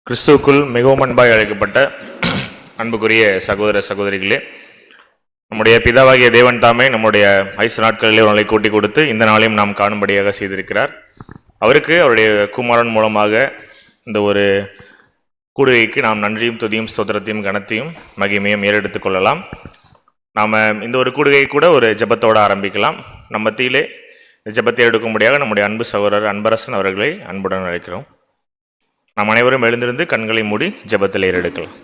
கிறிஸ்துவுக்குள் மிகவும் அன்பாய் அழைக்கப்பட்ட அன்புக்குரிய சகோதர சகோதரிகளே, நம்முடைய பிதாவாகிய தேவன் தாமே நம்முடைய 5 நாட்களிலே உங்களை கூட்டி கொடுத்து இந்த நாளையும் நாம் காணும்படியாக செய்திருக்கிறார். அவருக்கு அவருடைய குமாரன் மூலமாக இந்த ஒரு கூடுகைக்கு நாம் நன்றியும் துதியும் ஸ்தோத்திரத்தையும் கனத்தையும் மகிமையும் ஏறெடுத்துக் கொள்ளலாம். நாம் இந்த ஒரு கூடுகை கூட ஒரு ஜெபத்தோடு ஆரம்பிக்கலாம். நம்ம மத்தியிலே ஜெபத்தை எடுக்கும்படியாக நம்முடைய அன்பு சகோதரர் அன்பரசன் அவர்களை அன்புடன் அழைக்கிறோம். நாம் அனைவரும் எழுந்திருந்து கண்களை மூடி ஜெபத்தில் ஏறெடுக்கலாம்.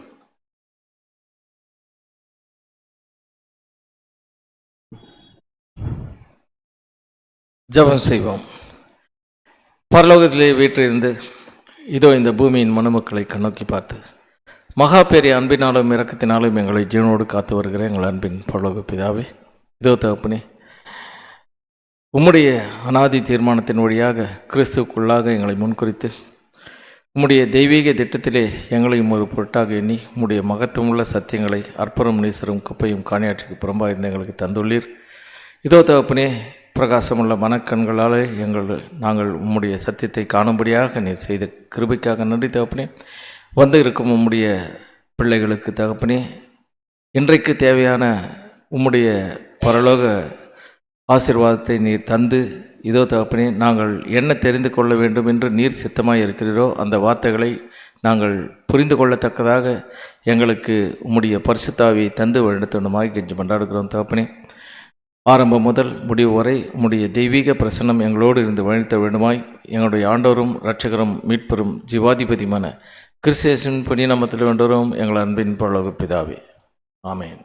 ஜெபம் செய்வோம். பரலோகத்திலே வீற்றிருந்து இதோ இந்த பூமியின் மனுமக்களை கண்ணோக்கி பார்த்து மகா பெரிய அன்பினாலும் இரக்கத்தினாலும் எங்களை ஜீவனோடு காத்து வருகிற எங்கள் அன்பின் பரலோக பிதாவே, இதோ தகப்பனே, உம்முடைய அனாதி தீர்மானத்தின் வழியாக கிறிஸ்துவுக்குள்ளாக எங்களை முன்குறித்து உம்முடைய தெய்வீக திட்டத்திலே எங்களையும் ஒரு பொருட்டாக எண்ணி உம்முடைய மகத்துவமுள்ள சத்தியங்களை அற்பரும் நீசரும் குப்பையும் காணியாற்றுக்கு புறம்பாக இருந்து எங்களுக்கு தந்துள்ளீர். இதோ தகப்பனே, பிரகாசமுள்ள மனக்கண்களால் நாங்கள் உம்முடைய சத்தியத்தை காணும்படியாக நீர் செய்த கிருபைக்காக நன்றி தகப்பனே. வந்து இருக்கும் உம்முடைய பிள்ளைகளுக்கு தகப்பனே, இன்றைக்கு தேவையான உம்முடைய பரலோக ஆசீர்வாதத்தை நீர் தந்து, இதோ தகப்பனே, நாங்கள் என்ன தெரிந்து கொள்ள வேண்டும் என்று நீர் சித்தமாக இருக்கிறீரோ அந்த வார்த்தைகளை நாங்கள் புரிந்து கொள்ளத்தக்கதாக எங்களுக்கு உம்முடைய பரிசுத்தாவியை தந்து வழிநடத்தணுமாய் கெஞ்சி கொண்டாடுகிறோம் தகப்பனே. ஆரம்பம் முதல் முடிவு வரை உம்முடைய தெய்வீக பிரசன்னம் எங்களோடு இருந்து வழிநடத்த வேண்டுமாய் எங்களுடைய ஆண்டவரும் இரட்சகரும் மீட்பெரும் ஜீவாதிபதியுமான கிறிஸ்து இயேசுவின் புண்ணிய நாமத்தில் வேண்டுகிறோம் எங்கள் அன்பின் பரலோக பிதாவே, ஆமென்.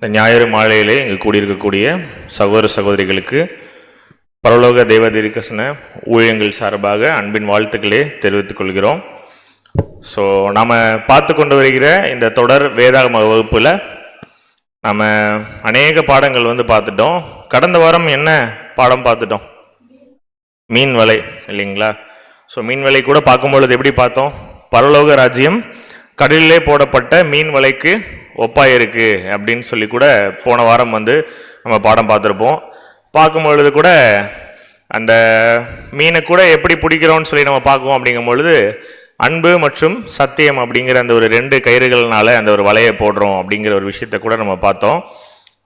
இந்த ஞாயிறு மாலையிலே இங்கு கூடியிருக்கக்கூடிய சகோதர சகோதரிகளுக்கு பரலோக தெய்வ தரிசன ஊழியங்கள் சார்பாக அன்பின் வாழ்த்துக்களே தெரிவித்துக் கொள்கிறோம். ஸோ நாம் பார்த்து கொண்டு வருகிற இந்த தொடர் வேதாகம வகுப்பில் நாம் அநேக பாடங்கள் பார்த்துட்டோம். கடந்த வாரம் என்ன பாடம் பார்த்துட்டோம்? மீன் வலை, இல்லைங்களா? ஸோ மீன் வலை கூட பார்க்கும்பொழுது எப்படி பார்த்தோம்? பரலோக ராஜ்யம் கடலிலே போடப்பட்ட மீன் வலைக்கு ஒப்பாயிருக்கு அப்படின்னு சொல்லி கூட போன வாரம் நம்ம பாடம் பார்த்துருப்போம். பார்க்கும்பொழுது கூட அந்த மீனை கூட எப்படி பிடிக்கிறோன்னு சொல்லி நம்ம பார்க்குவோம். அப்படிங்கும் பொழுது அன்பு மற்றும் சத்தியம் அப்படிங்கிற அந்த ஒரு 2 கயிறுகள்னால அந்த ஒரு வலையை போடுறோம் அப்படிங்கிற ஒரு விஷயத்தை கூட நம்ம பார்த்தோம்.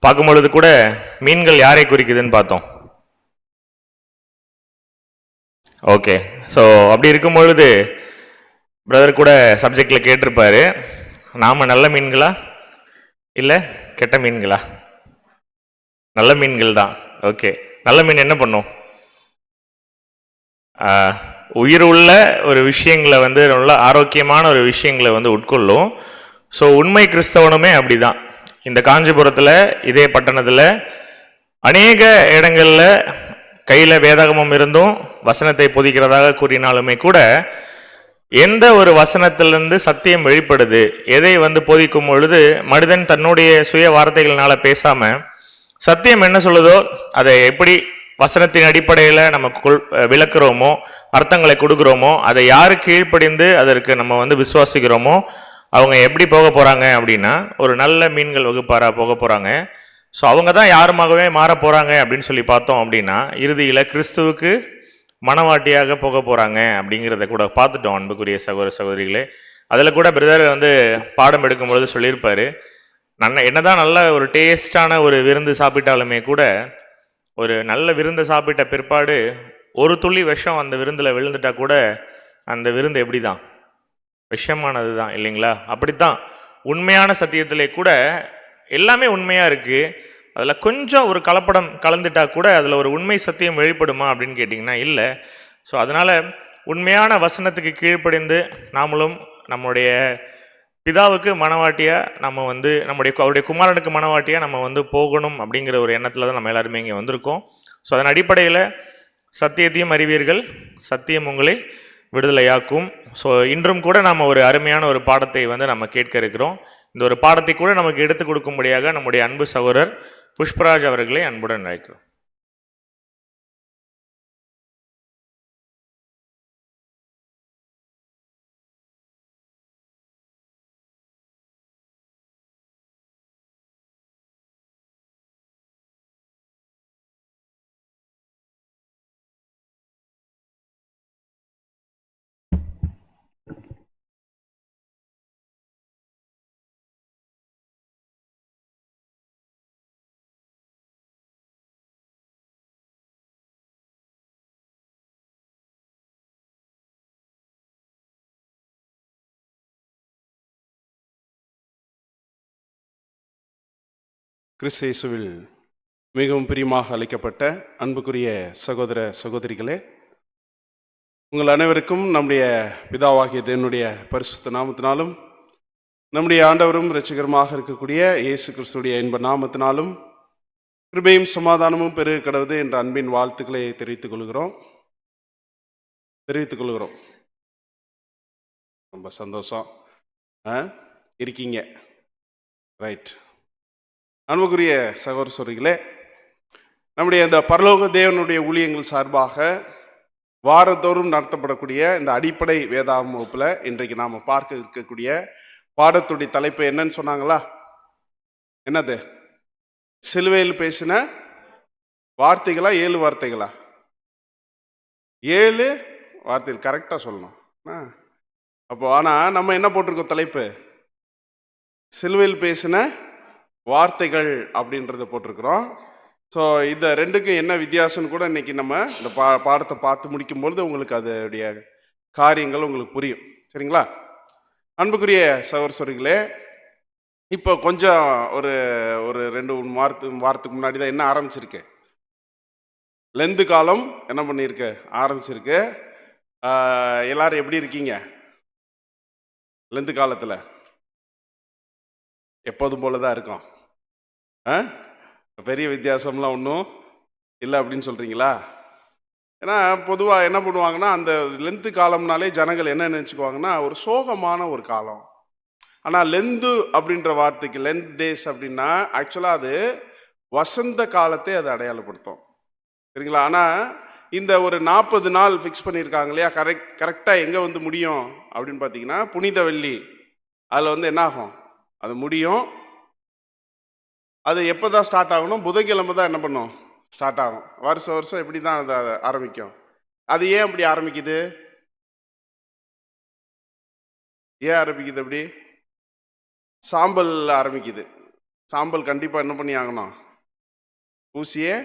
பார்க்கும்பொழுது கூட மீன்கள் யாரை குறிக்குதுன்னு பார்த்தோம். ஓகே, ஸோ அப்படி இருக்கும் பொழுது பிரதர் கூட சப்ஜெக்டில் கேட்டிருப்பாரு, நாம் நல்ல மீன்களா இல்லை கெட்ட மீன்களா? நல்ல மீன்கள் தான். ஓகே, நல்ல மீன் என்ன பண்ணும்? உயிர் உள்ள ஒரு விஷயங்களை நல்ல ஆரோக்கியமான ஒரு விஷயங்களை உட்கொள்ளும். ஸோ உண்மை கிறிஸ்தவனுமே அப்படிதான். இந்த காஞ்சிபுரத்தில் இதே பட்டணத்தில் அநேக இடங்களில் கையில் வேதாகமம் இருந்தும் வசனத்தை பொதிக்கிறதாக கூறினாலுமே கூட எந்த ஒரு வசனத்திலிருந்து சத்தியம் வெளிப்படுது, எதை போதிக்கும் பொழுது மனிதன் தன்னுடைய சுய வார்த்தைகள்னால பேசாம சத்தியம் என்ன சொல்லுதோ அதை எப்படி வசனத்தின் அடிப்படையில் நம்ம விளக்குறோமோ, அர்த்தங்களை கொடுக்குறோமோ, அதை யாரு கீழ்ப்படிந்து அதற்கு நம்ம விசுவாசிக்கிறோமோ அவங்க எப்படி போக போறாங்க அப்படின்னா ஒரு நல்ல மீன்கள் வகுப்பாரா போக போறாங்க. ஸோ அவங்க தான் யாருமாகவே மாற போறாங்க அப்படின்னு சொல்லி பார்த்தோம் அப்படின்னா இறுதியில் கிறிஸ்துவுக்கு மனவாட்டியாக போக போகிறாங்க அப்படிங்கிறத கூட பார்த்துட்டோம். அன்புக்குரிய சகோதர சகோதரிகளே, அதில் கூட பிரதர் பாடம் எடுக்கும்பொழுது சொல்லியிருப்பார், என்னதான் நல்ல ஒரு டேஸ்டான ஒரு விருந்து சாப்பிட்டாலுமே கூட ஒரு நல்ல விருந்து சாப்பிட்ட பிற்பாடு ஒரு துளி விஷம் அந்த விருந்தில் விழுந்துட்டா கூட அந்த விருந்து எப்படி தான்? விஷமானது தான், இல்லைங்களா? அப்படித்தான் உண்மையான சத்தியத்திலே கூட எல்லாமே உண்மையாக இருக்குது, அதில் கொஞ்சம் ஒரு கலப்படம் கலந்துட்டா கூட அதில் ஒரு உண்மை சத்தியம் வெளிப்படுமா அப்படின்னு கேட்டிங்கன்னா இல்லை. ஸோ அதனால் உண்மையான வசனத்துக்கு கீழ்ப்படிந்து நாமளும் நம்முடைய பிதாவுக்கு மனவாட்டியாக நம்ம அவருடைய குமாரனுக்கு மனவாட்டியாக நம்ம போகணும் அப்படிங்கிற ஒரு எண்ணத்தில் தான் நம்ம எல்லாருமே இங்கே வந்திருக்கோம். ஸோ அதன் அடிப்படையில் சத்தியத்தையும் அறிவீர்கள், சத்தியம் உங்களை விடுதலையாக்கும். ஸோ இன்றும் கூட நாம் ஒரு அருமையான ஒரு பாடத்தை நம்ம கேட்க இருக்கிறோம். இந்த ஒரு பாடத்தை கூட நமக்கு எடுத்துக் கொடுக்கும்படியாக நம்முடைய அன்பு சகோதரர் புஷ்பராஜ் அவர்களை அன்புடன் அழைக்கிறோம். கிறிஸ்து இயேசுவில் மிகவும் பிரியமாக அழைக்கப்பட்ட அன்புக்குரிய சகோதர சகோதரிகளே, உங்கள் அனைவருக்கும் நம்முடைய பிதாவாகிய தேவனுடைய பரிசுத்த நாமத்தினாலும் நம்முடைய ஆண்டவரும் இரட்சகருமாக இருக்கக்கூடிய இயேசு கிறிஸ்துடைய இன்ப நாமத்தினாலும் கிருபையும் சமாதானமும் பெருக கடவுது என்ற அன்பின் வாழ்த்துக்களை தெரிவித்துக் கொள்கிறோம். ரொம்ப சந்தோஷம் இருக்கீங்க. ரைட். அன்புக்குரிய சகோதர சகோதரிகளே, நம்முடைய இந்த பரலோக தேவனுடைய ஊழியங்கள் சார்பாக வாரந்தோறும் நடத்தப்படக்கூடிய இந்த அடிப்படை வேதாகம வகுப்புல இன்றைக்கு நாம பார்க்க இருக்கக்கூடிய பாடத்துடைய தலைப்பு என்னன்னு சொன்னாங்களா? என்னது? சிலுவையில் பேசின வார்த்தைகளா? 7 வார்த்தைகளா? 7 வார்த்தைகள் கரெக்டா சொல்லணும். அப்போ ஆனா நம்ம என்ன போட்டிருக்கோம் தலைப்பு? சிலுவையில் பேசின வார்த்தைகள் அப்படின்றத போட்டிருக்கிறோம். ஸோ இந்த ரெண்டுக்கும் என்ன வித்தியாசம்னு கூட இன்னைக்கு நம்ம இந்த பாடத்தை பார்த்து முடிக்கும்பொழுது உங்களுக்கு அதோடைய காரியங்கள் உங்களுக்கு புரியும். சரிங்களா? அன்புக்குரிய சகோதர சகோதரிகளே, இப்போ கொஞ்சம் ஒரு 2-3 வாரத்துக்கு முன்னாடி தான் என்ன ஆரம்பிச்சிருக்கு? லெந்து காலம் என்ன பண்ணியிருக்கு? ஆரம்பிச்சிருக்கு. எல்லாரும் எப்படி இருக்கீங்க லெந்து காலத்தில்? எப்போதும் போல தான் இருக்கும். பெரிய வித்தியாசம்லாம் ஒன்றும் இல்லை அப்படின்னு சொல்கிறீங்களா? ஏன்னா பொதுவாக என்ன பண்ணுவாங்கன்னா, அந்த லெந்து காலம்னாலே ஜனங்கள் என்ன நினச்சிக்குவாங்கன்னா ஒரு சோகமான ஒரு காலம். ஆனால் லெந்து அப்படின்ற வார்த்தைக்கு லென்த் டேஸ் அப்படின்னா ஆக்சுவலாக அது வசந்த காலத்தை அது அடையாளப்படுத்தும். சரிங்களா? ஆனால் இந்த ஒரு 40 நாள் ஃபிக்ஸ் பண்ணியிருக்காங்க இல்லையா? கரெக்டாக எங்கே வந்து முடியும் அப்படின்னு பார்த்தீங்கன்னா புனித வெள்ளி. அதில் என்ன ஆகும்? அது முடியும். அது எப்போ தான் ஸ்டார்ட் ஆகணும்? புதன்கிழமை தான் என்ன பண்ணும்? ஸ்டார்ட் ஆகும். வருஷம் எப்படி தான் அது ஆரம்பிக்கும். அது ஏன் அப்படி ஆரம்பிக்குது? ஏன் ஆரம்பிக்குது அப்படி? சாம்பல் ஆரம்பிக்குது. சாம்பல் கண்டிப்பாக என்ன பண்ணி ஆகணும்? பூசியே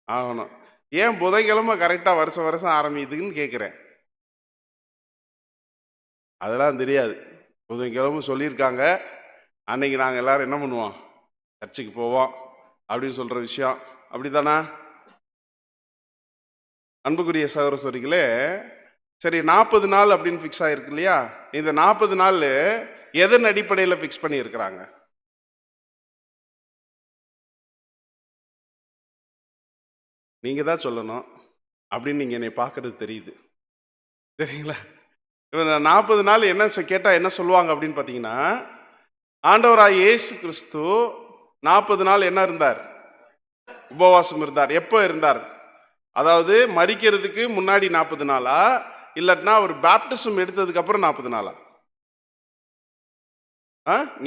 ஆகணும். ஏன் புதன்கிழமை கரெக்டாக வருஷம் ஆரம்பிக்குதுன்னு கேட்குறேன். அதெல்லாம் தெரியாது. புதன்கிழமை சொல்லியிருக்காங்க, அன்னைக்கு நாங்கள் எல்லாரும் என்ன பண்ணுவோம்? சர்ச்சுக்கு போவோம் அப்படின்னு சொல்கிற விஷயம் அப்படித்தானே? அன்புக்குரிய சகோதர சகோதரிகளே, சரி 40 நாள் அப்படின்னு ஃபிக்ஸ் ஆகிருக்கு இல்லையா? இந்த 40 நாள் எதன் அடிப்படையில் ஃபிக்ஸ் பண்ணியிருக்கிறாங்க? நீங்கள் தான் சொல்லணும் அப்படின்னு நீங்கள் என்னை பார்க்கறது தெரியுது. சரிங்களா? இப்போ 40 நாள் என்ன கேட்டால் என்ன சொல்லுவாங்க அப்படின்னு பார்த்தீங்கன்னா, ஆண்டவராய் இயேசு கிறிஸ்து 40 நாள் என்ன இருந்தார்? உபவாசம் இருந்தார். எப்போ இருந்தார்? அதாவது மரிக்கிறதுக்கு முன்னாடி 40 நாளா, இல்லாட்டினா அவர் பேப்டிசம் எடுத்ததுக்கு அப்புறம் 40 நாளா?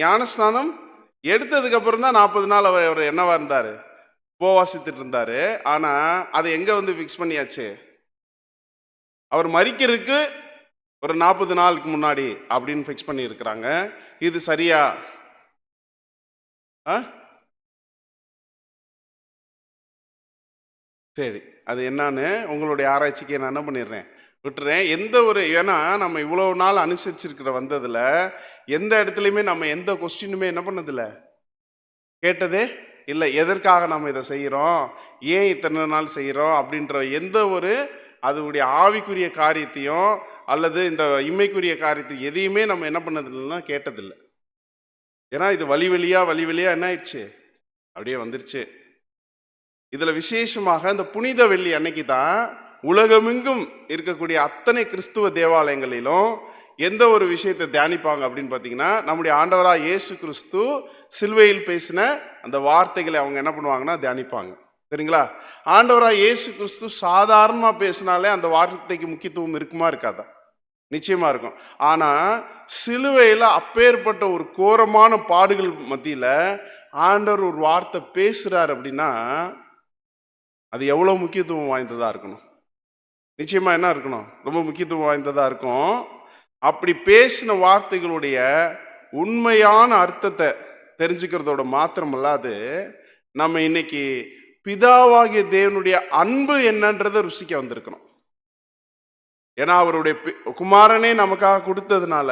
ஞானஸ்நானம் எடுத்ததுக்கு அப்புறம் தான் 40 நாள் அவர் என்னவா இருந்தார்? உபவாசித்துட்டு இருந்தாரு. ஆனா அதை எங்க வந்து ஃபிக்ஸ் பண்ணியாச்சு? அவர் மரிக்கிறதுக்கு ஒரு 40 நாளுக்கு முன்னாடி அப்படின்னு ஃபிக்ஸ் பண்ணி இருக்கிறாங்க. இது சரியா? சரி, அது என்னன்னு உங்களுடைய ஆராய்ச்சிக்கு நான் என்ன பண்ணிடுறேன், விட்டுறேன். ஏன்னா நம்ம இவ்வளவு நாள் அனுசரிச்சிருக்கிற வந்ததுல எந்த இடத்துலையுமே நம்ம எந்த கொஸ்டினுமே என்ன பண்ணதில்லை, கேட்டதே இல்லை. எதற்காக நம்ம இதை செய்கிறோம், ஏன் இத்தனை நாள் செய்கிறோம் அப்படின்ற எந்த ஒரு அதோடைய ஆவிக்குரிய காரியத்தையும் அல்லது இந்த இம்மைக்குரிய காரியத்தையும் எதையுமே நம்ம என்ன பண்ணதில்லைன்னா கேட்டதில்லை. ஏன்னா இது வழி வழியா என்ன ஆயிடுச்சு? அப்படியே வந்துருச்சு. இதுல விசேஷமாக இந்த புனித வெள்ளி அன்னைக்கு தான் உலகமெங்கும் இருக்கக்கூடிய அத்தனை கிறிஸ்துவ தேவாலயங்களிலும் எந்த ஒரு விஷயத்தை தியானிப்பாங்க அப்படின்னு பார்த்தீங்கன்னா, நம்முடைய ஆண்டவராக இயேசு கிறிஸ்து சிலுவையில் பேசின அந்த வார்த்தைகளை அவங்க என்ன பண்ணுவாங்கன்னா தியானிப்பாங்க. சரிங்களா? ஆண்டவராக இயேசு கிறிஸ்து சாதாரணமாக பேசினாலே அந்த வார்த்தைக்கு முக்கியத்துவம் இருக்குமா இருக்காதா? நிச்சயமா இருக்கும். ஆனா சிலுவையில் அப்பேற்பட்ட ஒரு கோரமான பாடுகள் மத்தியில ஆண்டவர் ஒரு வார்த்தை பேசுறார் அப்படின்னா அது எவ்வளவு முக்கியத்துவம் வாய்ந்ததா இருக்கணும்? நிச்சயமா என்ன இருக்கணும்? ரொம்ப முக்கியத்துவம் வாய்ந்ததா இருக்கும். அப்படி பேசின வார்த்தைகளுடைய உண்மையான அர்த்தத்தை தெரிஞ்சுக்கிறதோட மாத்திரமல்லாது நம்ம இன்னைக்கு பிதாவாகிய தேவனுடைய அன்பு என்னன்றதை ருசிக்க வந்திருக்கணும். ஏன்னா அவருடைய குமாரனே நமக்காக கொடுத்ததுனால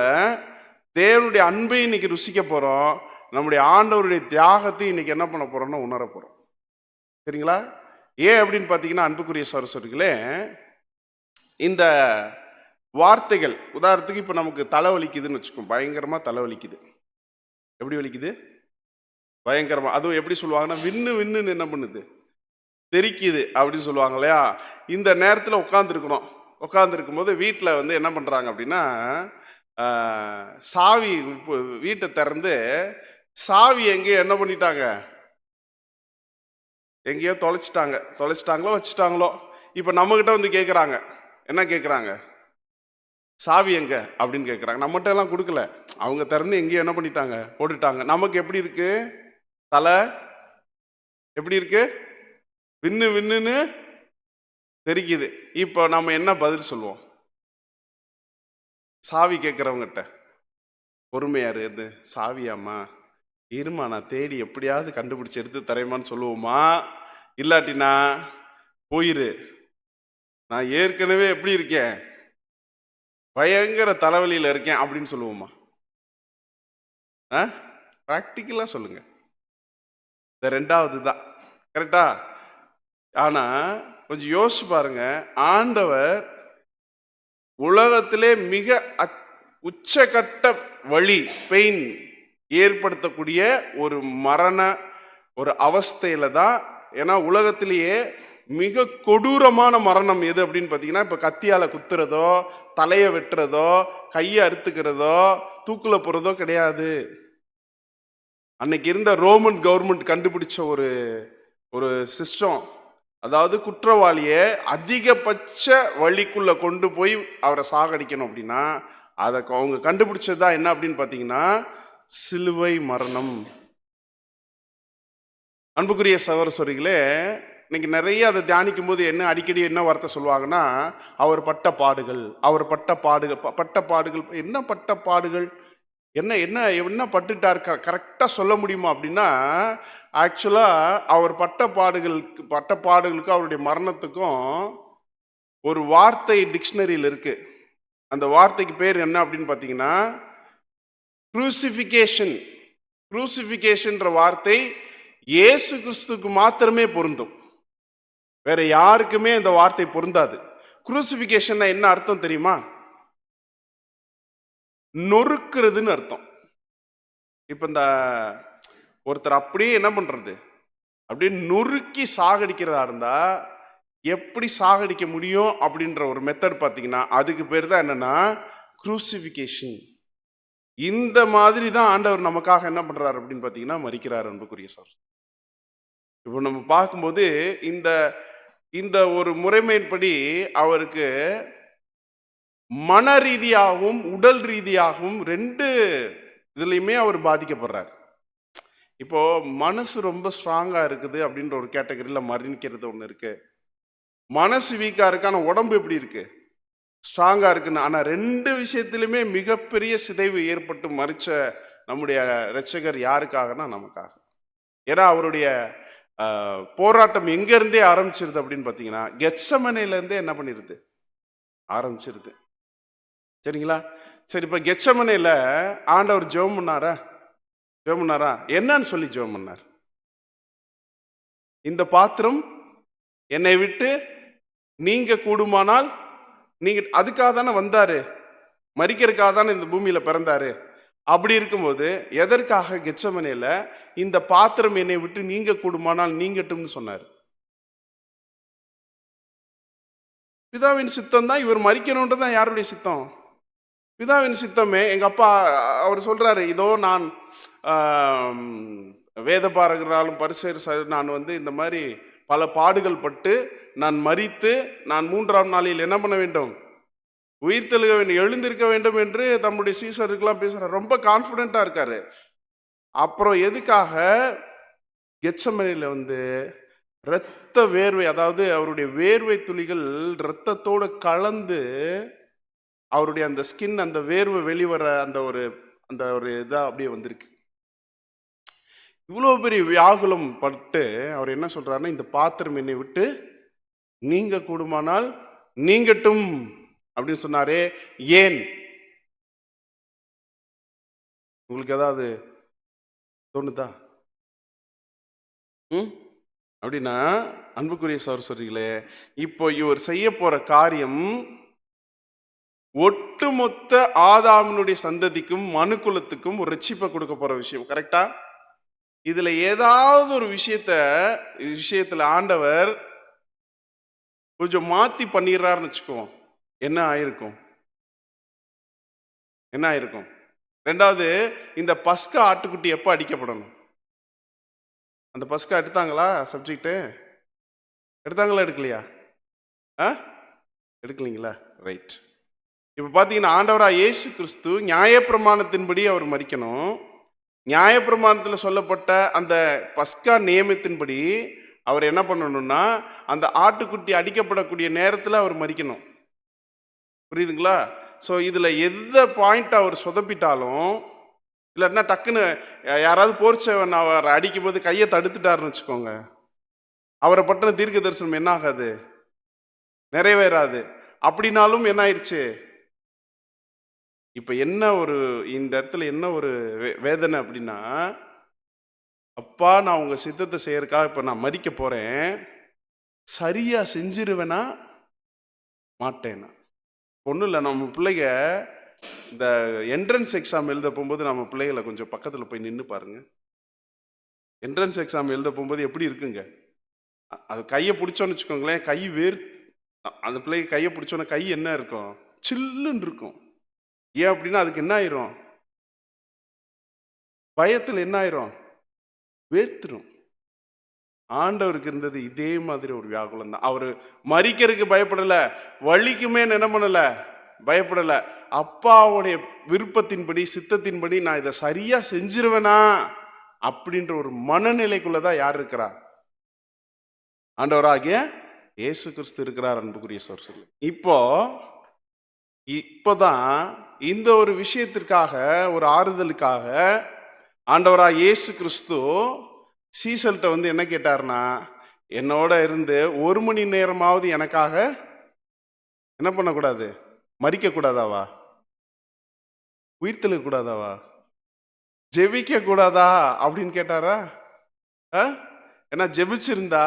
தேவனுடைய அன்பை இன்னைக்கு ருசிக்க போறோம். நம்முடைய ஆண்டவருடைய தியாகத்தை இன்னைக்கு என்ன பண்ண போறோம்னா உணர போறோம். சரிங்களா? ஏன் அப்படின்னு பார்த்தீங்கன்னா, அன்புக்குரிய சகோதரர்களே, இந்த வார்த்தைகள் உதாரணத்துக்கு இப்போ நமக்கு தலை வலிக்குதுன்னு வச்சுக்கோம், பயங்கரமா தலை வலிக்குது. எப்படி வலிக்குது? பயங்கரமா. அதுவும் எப்படி சொல்லுவாங்கன்னா, விண்ணு விண்ணுன்னு என்ன பண்ணுது? தெரிக்குது அப்படின்னு சொல்லுவாங்க இல்லையா? இந்த நேரத்தில் உட்காந்துருக்கணும். உட்காந்துருக்கும் போது வீட்டில் வந்து என்ன பண்ணுறாங்க அப்படின்னா, சாவி வீட்டை திறந்து சாவி எங்கேயோ என்ன பண்ணிட்டாங்க, எங்கேயோ தொலைச்சிட்டாங்களோ வச்சுட்டாங்களோ. இப்போ நம்மகிட்ட வந்து கேட்குறாங்க, என்ன கேட்குறாங்க? சாவி எங்க அப்படின்னு கேட்குறாங்க. நம்மகிட்ட எல்லாம் கொடுக்கல, அவங்க திறந்து எங்கேயோ என்ன பண்ணிட்டாங்க, போட்டுட்டாங்க. நமக்கு எப்படி இருக்கு? தலை எப்படி இருக்கு? விண்ணு விண்ணுன்னு தெரிக்குது. இப்போ நம்ம என்ன பதில் சொல்லுவோம் சாவி கேட்குறவங்ககிட்ட? பொறுமையாரு, எது சாவியாம்மா, இருமா நான் தேடி எப்படியாவது கண்டுபிடிச்சு எடுத்து தரேமான்னு சொல்லுவோமா? இல்லாட்டினா போயிரு, நான் ஏற்கனவே எப்படி இருக்கேன், பயங்கர தலைவலியில் இருக்கேன் அப்படின்னு சொல்லுவோமா? ப்ராக்டிக்கலா சொல்லுங்க. இந்த ரெண்டாவது தான் கரெக்டா? ஆனா கொஞ்சம் யோசிச்சு பாருங்க, ஆண்டவர் உலகத்திலே மிக உச்சகட்ட வலி, பெயின் ஏற்படுத்தக்கூடிய ஒரு மரண ஒரு அவஸ்தையில தான். ஏன்னா உலகத்திலேயே மிக கொடூரமான மரணம் எது அப்படின்னு பார்த்தீங்கன்னா, இப்போ கத்தியால குத்துறதோ, தலையை வெட்டுறதோ, கையை அறுத்துக்கிறதோ, தூக்குல போறதோ கிடையாது. அன்னைக்கு இருந்த ரோமன் கவர்மெண்ட் கண்டுபிடிச்ச ஒரு சிஸ்டம், அதாவது குற்றவாளியை அதிகபட்ச வழிக்குள்ள கொண்டு போய் அவரை சாகடிக்கணும் அப்படின்னா, அதை அவங்க கண்டுபிடிச்சதுதான் என்ன அப்படின்னு பார்த்தீங்கன்னா, சிலுவை மரணம். அன்புக்குரிய சகோதரர்களே, இன்னைக்கு நிறைய அதை தியானிக்கும் போது என்ன அடிக்கடி என்ன வார்த்தை சொல்லுவாங்கன்னா, அவர் பட்ட பாடுகள், அவர் பட்ட பாடுகள். என்ன பட்ட பாடுகள்? என்ன என்ன என்ன பட்டுட்டார்? கரெக்டாக சொல்ல முடியுமா அப்படின்னா, ஆக்சுவலாக அவர் பட்ட பாடுகளுக்கும் அவருடைய மரணத்துக்கும் ஒரு வார்த்தை டிக்ஷனரியில் இருக்கு. அந்த வார்த்தைக்கு பேர் என்ன அப்படின்னு பார்த்தீங்கன்னா, குரூசிஃபிகேஷன். குரூசிஃபிகேஷன்ற வார்த்தை இயேசு கிறிஸ்துக்கு மாத்திரமே பொருந்தும், வேற யாருக்குமே இந்த வார்த்தை பொருந்தாது. குரூசிஃபிகேஷன் என்ன அர்த்தம் தெரியுமா? நொறுக்கிறதுன்னு அர்த்தம். இப்ப இந்த ஒருத்தர் அப்படியே என்ன பண்றது, அப்படியே நொறுக்கி சாகடிக்கிறதா இருந்தா எப்படி சாகடிக்க முடியும் அப்படின்ற ஒரு மெத்தட் பார்த்தீங்கன்னா, அதுக்கு பேர் தான் என்னன்னா குரூசிஃபிகேஷன். இந்த மாதிரி தான் ஆண்டவர் நமக்காக என்ன பண்றாரு அப்படின்னு பார்த்தீங்கன்னா, மரிக்கிறார். அன்புக்குரிய சார், இப்போ நம்ம பார்க்கும்போது இந்த இந்த ஒரு முறைமையின்படி அவருக்கு மன ரீதியாகவும் உடல் ரீதியாகவும் ரெண்டு இதுலையுமே அவர் பாதிக்கப்படுறார். இப்போ மனசு ரொம்ப ஸ்ட்ராங்கா இருக்குது அப்படின்ற ஒரு கேட்டகரியில் மரணிக்கிறது ஒன்று இருக்கு. மனசு வீக்கா இருக்கு, ஆனால் உடம்பு எப்படி இருக்கு, ஸ்ட்ராங்கா இருக்குன்னு. ஆனால் ரெண்டு விஷயத்திலுமே மிகப்பெரிய சிதைவு ஏற்பட்டு மறிச்ச நம்முடைய இரட்சகர் யாருக்காகனா நமக்காக. ஏன்னா அவருடைய போராட்டம் எங்க இருந்தே ஆரம்பிச்சிருது அப்படின்னு பார்த்தீங்கன்னா, கெத்சமனேல இருந்தே என்ன பண்ணிருது, ஆரம்பிச்சிருது. சரிங்களா? சரி, இப்போ கெத்சமனேல ஆண்டவர் ஜெபம் பண்ணாரா? என்னன்னு சொல்லி ஜெபம் பண்ணார்? இந்த பாத்திரம் என்னை விட்டு நீங்க கூடுமானால், நீங்க அதுக்காக தானே வந்தாரு, மரிக்கிறதுக்காக தானே இந்த பூமியில பிறந்தாரு. அப்படி இருக்கும்போது எதற்காக கெத்சமனேல இந்த பாத்திரம் என்னை விட்டு நீங்க கூடுமானால் நீங்கட்டும்னு சொன்னார்? பிதாவின் சித்தம் தான். இவர் மரிக்கணும்ன்றதான் யாருடைய சித்தம்? பிதாவின் சித்தமே. எங்க அப்பா அவர் சொல்றாரு, இதோ நான் வேத பாரகராலும் பரிசேயர் நான் வந்து இந்த மாதிரி பல பாடுகள் பட்டு நான் மரித்து நான் 3ஆம் நாளில் என்ன பண்ண வேண்டும், உயிர்த்தெழுக வேண்டும், எழுந்திருக்க வேண்டும் என்று தம்முடைய சீசருக்கெல்லாம் பேசுறாரு. ரொம்ப கான்ஃபிடென்ட்டா இருக்காரு. அப்புறம் எதுக்காக கெத்சமனேல வந்து இரத்த வேர்வை, அதாவது அவருடைய வேர்வை துளிகள் இரத்தத்தோடு கலந்து அவருடைய அந்த ஸ்கின், அந்த வேர்வை வெளிவர அந்த ஒரு இதா அப்படியே வந்திருக்கு. இவ்வளோ பெரிய வியாகுலம் பட்டு அவர் என்ன சொல்றாருன்னா, இந்த பாத்திரம் என்னை விட்டு நீங்க கூடுமானால் நீங்கட்டும் அப்படின்னு சொன்னாரே. ஏன்? உங்களுக்கு ஏதாவது தோணுதா? ம் அப்படின்னா அன்புக்குரிய சகோதரர்களே, இப்போ இவர் செய்ய போற காரியம் ஒட்டுமொத்த ஆதாமினுடைய சந்ததிக்கும் மனுக்குலத்துக்கும் ஒரு ரட்சிப்பை கொடுக்க போற விஷயம். கரெக்டா? இதுல ஏதாவது ஒரு விஷயத்துல ஆண்டவர் கொஞ்சம் மாத்தி பண்ணிடுறாருன்னு வச்சுக்குவோம், என்ன ஆயிருக்கும்? என்ன ஆயிருக்கும்? ரெண்டாவது, இந்த பஸ்கா ஆட்டுக்குட்டி எப்ப அடிக்கப்படணும்? அந்த பஸ்கா எடுத்தாங்களா? சப்ஜெக்ட் எடுத்தாங்களா எடுக்கலையா? எடுக்கலீங்களா? ரைட். இப்ப பாத்தீங்கன்னா ஆண்டவராக இயேசு கிறிஸ்து நியாயப்பிரமாணத்தின்படி அவர் மரிக்கணும். நியாயப்பிரமாணத்தில் சொல்லப்பட்ட அந்த பஸ்கா நியமத்தின்படி அவர் என்ன பண்ணணும்னா அந்த ஆட்டுக்குட்டி அடிக்கப்படக்கூடிய நேரத்தில் அவர் மரிக்கணும். புரியுதுங்களா? ஸோ இதில் எந்த பாயிண்ட் அவர் சொதப்பிட்டாலும், இல்லைன்னா டக்குன்னு யாராவது போர்ச்சவன் அவர் அடிக்கும்போது கையை தடுத்துட்டாருன்னு வச்சுக்கோங்க, அவரை பற்றின தீர்க்க தரிசனம் என்ன ஆகாது? நிறைவேறாது. அப்படின்னாலும் என்ன ஆயிடுச்சு? இப்போ என்ன ஒரு இந்த இடத்துல என்ன ஒரு வேதனை அப்படின்னா, அப்பா நான் உங்க சித்தத்தை செய்யறதுக்காக இப்போ நான் மரிக்க போறேன், சரியா செஞ்சிருவேனா மாட்டேனா? ஒன்றும் இல்லை, நம்ம பிள்ளைங்க இந்த என்ட்ரன்ஸ் எக்ஸாம் எழுத போகும்போது நம்ம பிள்ளைகளை கொஞ்சம் பக்கத்தில் போய் நின்று பாருங்க. என்ட்ரன்ஸ் எக்ஸாம் எழுத போகும்போது எப்படி இருக்குங்க? அது கையை பிடிச்சோன்னு வச்சுக்கோங்களேன், கை அந்த பிள்ளைங்க கையை பிடிச்சோன்னே கை என்ன இருக்கும்? சில்லுன்னு இருக்கும். ஏன் அப்படின்னா அதுக்கு என்ன ஆயிரும்? பயத்தில் என்ன ஆயிரும்? வேர்த்துரும். ஆண்டவருக்கு இருந்தது இதே மாதிரி ஒரு வியாகுலம் தான். அவரு மரிக்கிறதுக்கு பயப்படல, வலிக்குமே என்ன பண்ணல, பயப்படல. அப்பாவுடைய விருப்பத்தின்படி சித்தத்தின்படி நான் இதை சரியா செஞ்சிருவேனா அப்படின்ற ஒரு மனநிலைக்குள்ளதான் யார் இருக்கிறா? ஆண்டவராகிய இயேசு கிறிஸ்து இருக்கிறார். அன்புக்குரிய சகோதரர்களே, இப்போதான் இந்த ஒரு விஷயத்திற்காக, ஒரு ஆறுதலுக்காக ஆண்டவராக இயேசு கிறிஸ்து சீசல்கிட்ட வந்து என்ன கேட்டார்னா, என்னோட இருந்து 1 மணி நேரமாவது எனக்காக என்ன பண்ணக்கூடாது? மரிக்க கூடாதாவா? உயிர்த்தெழுக்க கூடாதாவா? ஜெபிக்க கூடாதா அப்படின்னு கேட்டாரா? ஏன்னா ஜெபிச்சிருந்தா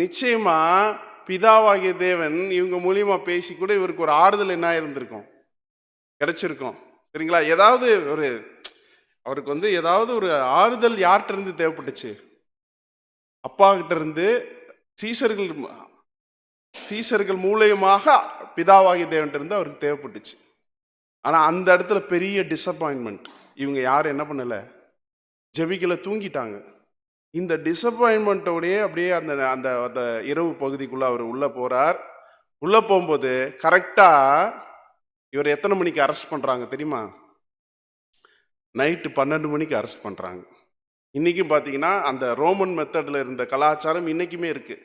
நிச்சயமா பிதாவாகிய தேவன் இவங்க மூலியமா பேசி கூட இவருக்கு ஒரு ஆறுதல் என்ன இருந்திருக்கும்? கிடைச்சிருக்கும். சரிங்களா? ஏதாவது ஒரு அவருக்கு வந்து ஏதாவது ஒரு ஆறுதல் யார்கிட்ட இருந்து தேவைப்பட்டுச்சு? அப்பா கிட்ட இருந்து, சீசர்கள் மூலியமாக பிதாவாகிய தேவன் இருந்து அவருக்கு தேவைப்பட்டுச்சு. ஆனா அந்த இடத்துல பெரிய டிசப்பாயின்மெண்ட். இவங்க யாரும் என்ன பண்ணல, ஜெபிக்கல, தூங்கிட்டாங்க. இந்த டிசப்பாயின்மெண்ட்டோடய அப்படியே அந்த அந்த அந்த இரவு பகுதிக்குள்ள அவர் உள்ள போறார். உள்ள போகும்போது கரெக்டா இவர் எத்தனை மணிக்கு அரெஸ்ட் பண்றாங்க தெரியுமா? நைட்டு 12 மணிக்கு அரெஸ்ட் பண்றாங்க. இன்னைக்கும் பார்த்தீங்கன்னா அந்த ரோமன் மெத்தடில் இருந்த கலாச்சாரம் இன்னைக்குமே இருக்கு.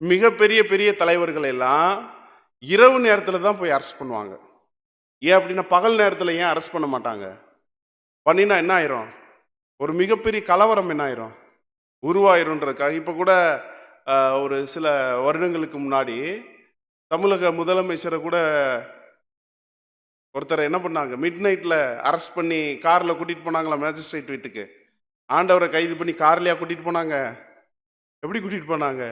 மிகப்பெரிய பெரிய தலைவர்கள் எல்லாம் இரவு நேரத்தில் தான் போய் அரெஸ்ட் பண்ணுவாங்க. ஏன் அப்படின்னா பகல் நேரத்தில் ஏன் அரெஸ்ட் பண்ண மாட்டாங்க? பண்ணினா என்ன ஆயிரும்? ஒரு மிகப்பெரிய கலவரம் என்ன ஆயிரும்? உருவாயிருன்றதுக்காக. இப்போ கூட ஒரு சில வருடங்களுக்கு முன்னாடி தமிழக முதலமைச்சரை கூட ஒருத்தரை என்ன பண்ணாங்க, மிட் நைட்ல அரெஸ்ட் பண்ணி கார்ல கூட்டிட்டு போனாங்களா மேஜிஸ்ட்ரேட் வீட்டுக்கு. ஆண்டவரை கைது பண்ணி கார்லயா கூட்டிட்டு போனாங்க? எப்படி கூட்டிட்டு போனாங்க?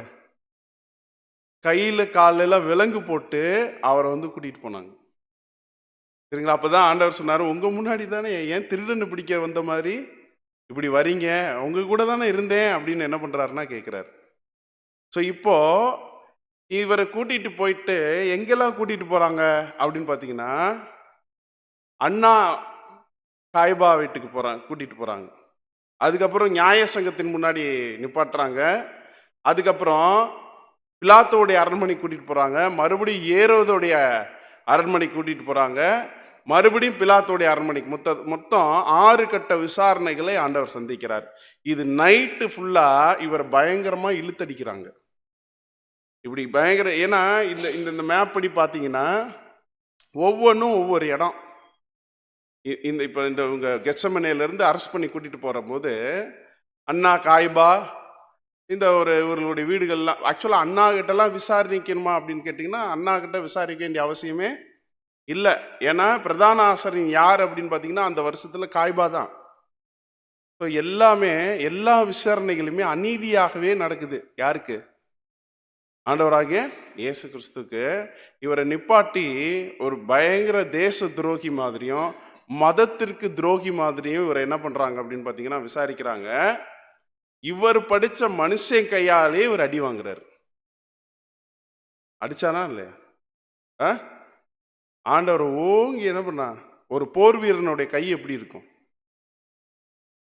கையில காலில விலங்கு போட்டு அவரை வந்து கூட்டிட்டு போனாங்க. சரிங்களா? அப்பதான் ஆண்டவர் சொன்னாரு, உங்க முன்னாடி தானே ஏன் திருடனை பிடிக்க வந்த மாதிரி இப்படி வரீங்க, உங்க கூட தானே இருந்தேன் அப்படின்னு என்ன பண்றாருன்னா கேட்கிறாரு. ஸோ இப்போ இவரை கூட்டிட்டு போயிட்டு எங்கெல்லாம் கூட்டிட்டு போறாங்க அப்படின்னு பாத்தீங்கன்னா, அண்ணா காய்பா வீட்டுக்கு கூட்டிட்டு போறாங்க. அதுக்கப்புறம் நியாய சங்கத்தின் முன்னாடி நிப்பாட்டுறாங்க. அதுக்கப்புறம் பிலாத்தோடைய அரண்மனை கூட்டிட்டு போறாங்க. மறுபடியும் ஏரோதோடைய அரண்மனை கூட்டிட்டு போறாங்க. மறுபடியும் பிலாத்தோடைய அரண்மனைக்கு. மொத்தம் 6 கட்ட விசாரணைகளை ஆண்டவர் சந்திக்கிறார். இது நைட்டு ஃபுல்லா இவர் பயங்கரமா இழுத்தடிக்கிறாங்க. இப்படி பயங்கர, ஏன்னா இந்த இந்த மேப் படி பார்த்தீங்கன்னா ஒவ்வொன்றும் ஒவ்வொரு இடம். இந்த இப்போ இந்த உங்க கெத்செமனேல அரெஸ்ட் பண்ணி கூட்டிட்டு போற போது அண்ணா காய்பா இந்த இவர்களுடைய வீடுகள்லாம், ஆக்சுவலா அண்ணா கிட்டலாம் விசாரிக்கணுமா அப்படின்னு கேட்டிங்கன்னா அண்ணா கிட்ட விசாரிக்க வேண்டிய அவசியமே இல்லை. ஏன்னா பிரதான ஆசாரியன் யார் அப்படின்னு பார்த்தீங்கன்னா அந்த வருஷத்துல காய்பா தான். ஸோ எல்லாமே எல்லா விசாரணைகளுமே அநீதியாகவே நடக்குது. யாருக்கு? ஆண்டவராகிய இயேசு கிறிஸ்துக்கு. இவரை நிப்பாட்டி ஒரு பயங்கர தேச துரோகி மாதிரியும் மதத்திற்கு துரோகி மாதிரியும் இவரை என்ன பண்றாங்க அப்படின்னு பார்த்தீங்கன்னா விசாரிக்கிறாங்க. இவர் படிச்ச மனுஷன் கையாலே இவர் அடி வாங்குறாரு. அடிச்சானா இல்லையா? ஆ? ஆண்டவர் ஓங்கி என்ன பண்ணா? ஒரு போர் வீரனுடைய கை எப்படி இருக்கும்?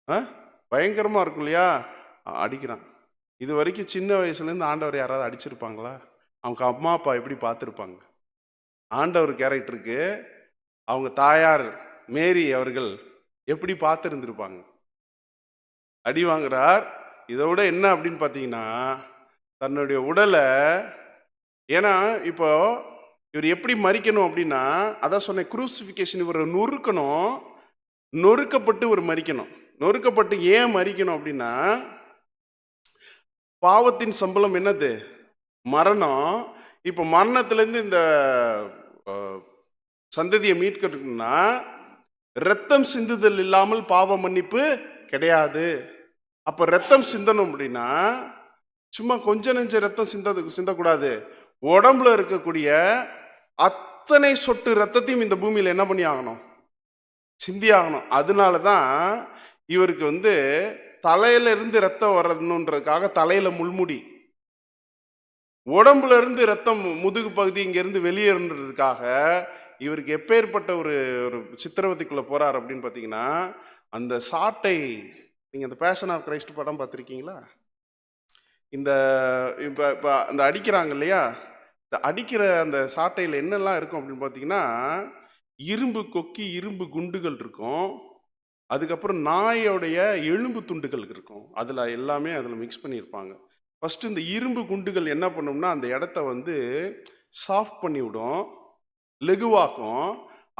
ஆ? பயங்கரமா இருக்கும் இல்லையா? அடிக்கிறான். இது வரைக்கும் சின்ன வயசுலேருந்து ஆண்டவர் யாராவது அடிச்சிருப்பாங்களா? அவங்க அம்மா அப்பா எப்படி பார்த்துருப்பாங்க? ஆண்டவர் கேரக்டருக்கு அவங்க தாயார் மேரி அவர்கள் எப்படி பார்த்துருந்துருப்பாங்க? அடி வாங்குறார். இதை விட என்ன அப்படின்னு பார்த்தீங்கன்னா, தன்னுடைய உடலை, ஏன்னா இப்போ இவர் எப்படி மறிக்கணும் அப்படின்னா, அதான் சொன்னேன், குரூசிஃபிகேஷன், இவர் நொறுக்கணும், நொறுக்கப்பட்டு இவர் மறிக்கணும். நொறுக்கப்பட்டு ஏன் மறிக்கணும் அப்படின்னா, பாவத்தின் சம்பளம் என்னது? மரணம். இப்போ மரணத்திலேருந்து இந்த சந்ததியை மீட்கணும்னா ரத்தம் சிந்துதல் இல்லாமல் பாவ மன்னிப்பு கிடையாது. அப்போ ரத்தம் சிந்தணும் அப்படின்னா சும்மா கொஞ்ச நெஞ்ச ரத்தம் சிந்தக்கூடாது. உடம்புல இருக்கக்கூடிய அத்தனை சொட்டு ரத்தத்தையும் இந்த பூமியில் என்ன பண்ணி ஆகணும்? சிந்தி ஆகணும். அதனால தான் இவருக்கு தலையில இருந்து ரத்தம் வரணுன்றதுக்காக தலையில முள்முடி, உடம்புல இருந்து ரத்தம் முதுகு பகுதி இங்கிருந்து வெளியேறதுக்காக இவருக்கு எப்பேற்பட்ட ஒரு ஒரு சித்திரவதைக்குள்ள போறார் அப்படின்னு பார்த்தீங்கன்னா, அந்த சாட்டை, நீங்க இந்த பேஷன் ஆஃப் கிரைஸ்ட் படம் பார்த்துருக்கீங்களா? இந்த இப்போ இப்போ அந்த அடிக்கிறாங்க இல்லையா, இந்த அடிக்கிற அந்த சாட்டையில் என்னெல்லாம் இருக்கும் அப்படின்னு பார்த்தீங்கன்னா, இரும்பு கொக்கி, இரும்பு குண்டுகள் இருக்கும், அதுக்கப்புறம் நாயோடைய எலும்பு துண்டுகள் இருக்கும். அதில் எல்லாமே அதில் மிக்ஸ் பண்ணியிருப்பாங்க. ஃபஸ்ட்டு இந்த இரும்பு குண்டுகள் என்ன பண்ணும்னா அந்த இடத்த சாஃப்ட் பண்ணி விடும், லெகுவாக்கும்.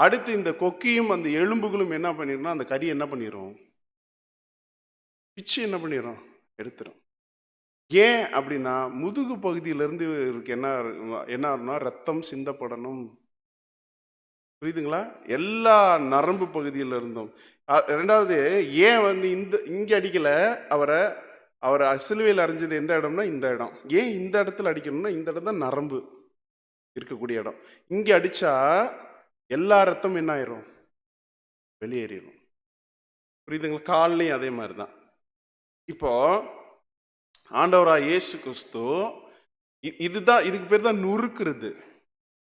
அடுத்து இந்த கொக்கியும் அந்த எலும்புகளும் என்ன பண்ணிடும்னா அந்த கறி என்ன பண்ணிடும்? பிச்சு என்ன பண்ணிடும்? எடுத்துடும். ஏன் அப்படின்னா முதுகு பகுதியிலிருந்து இருக்கு என்ன ஆகும்னா ரத்தம் சிந்தப்படணும். புரியுதுங்களா? எல்லா நரம்பு பகுதியில இருந்தும். ரெண்டாவது, ஏன் இங்க அடிக்கல அவரை சிலுவையில் அரைஞ்சது எந்த இடம்னா இந்த இடம். ஏன் இந்த இடத்துல அடிக்கணும்னா இந்த இடம் தான் நரம்பு இருக்கக்கூடிய இடம். இங்க அடிச்சா எல்லா ரத்தம் என்ன ஆயிரும்? வெளியேறிடும். புரியுதுங்களா? கால்லையும் அதே மாதிரி தான். இப்போ ஆண்டவராக இயேசு கிறிஸ்து இதுதான், இதுக்கு பேர் தான் நொறுக்கிறது.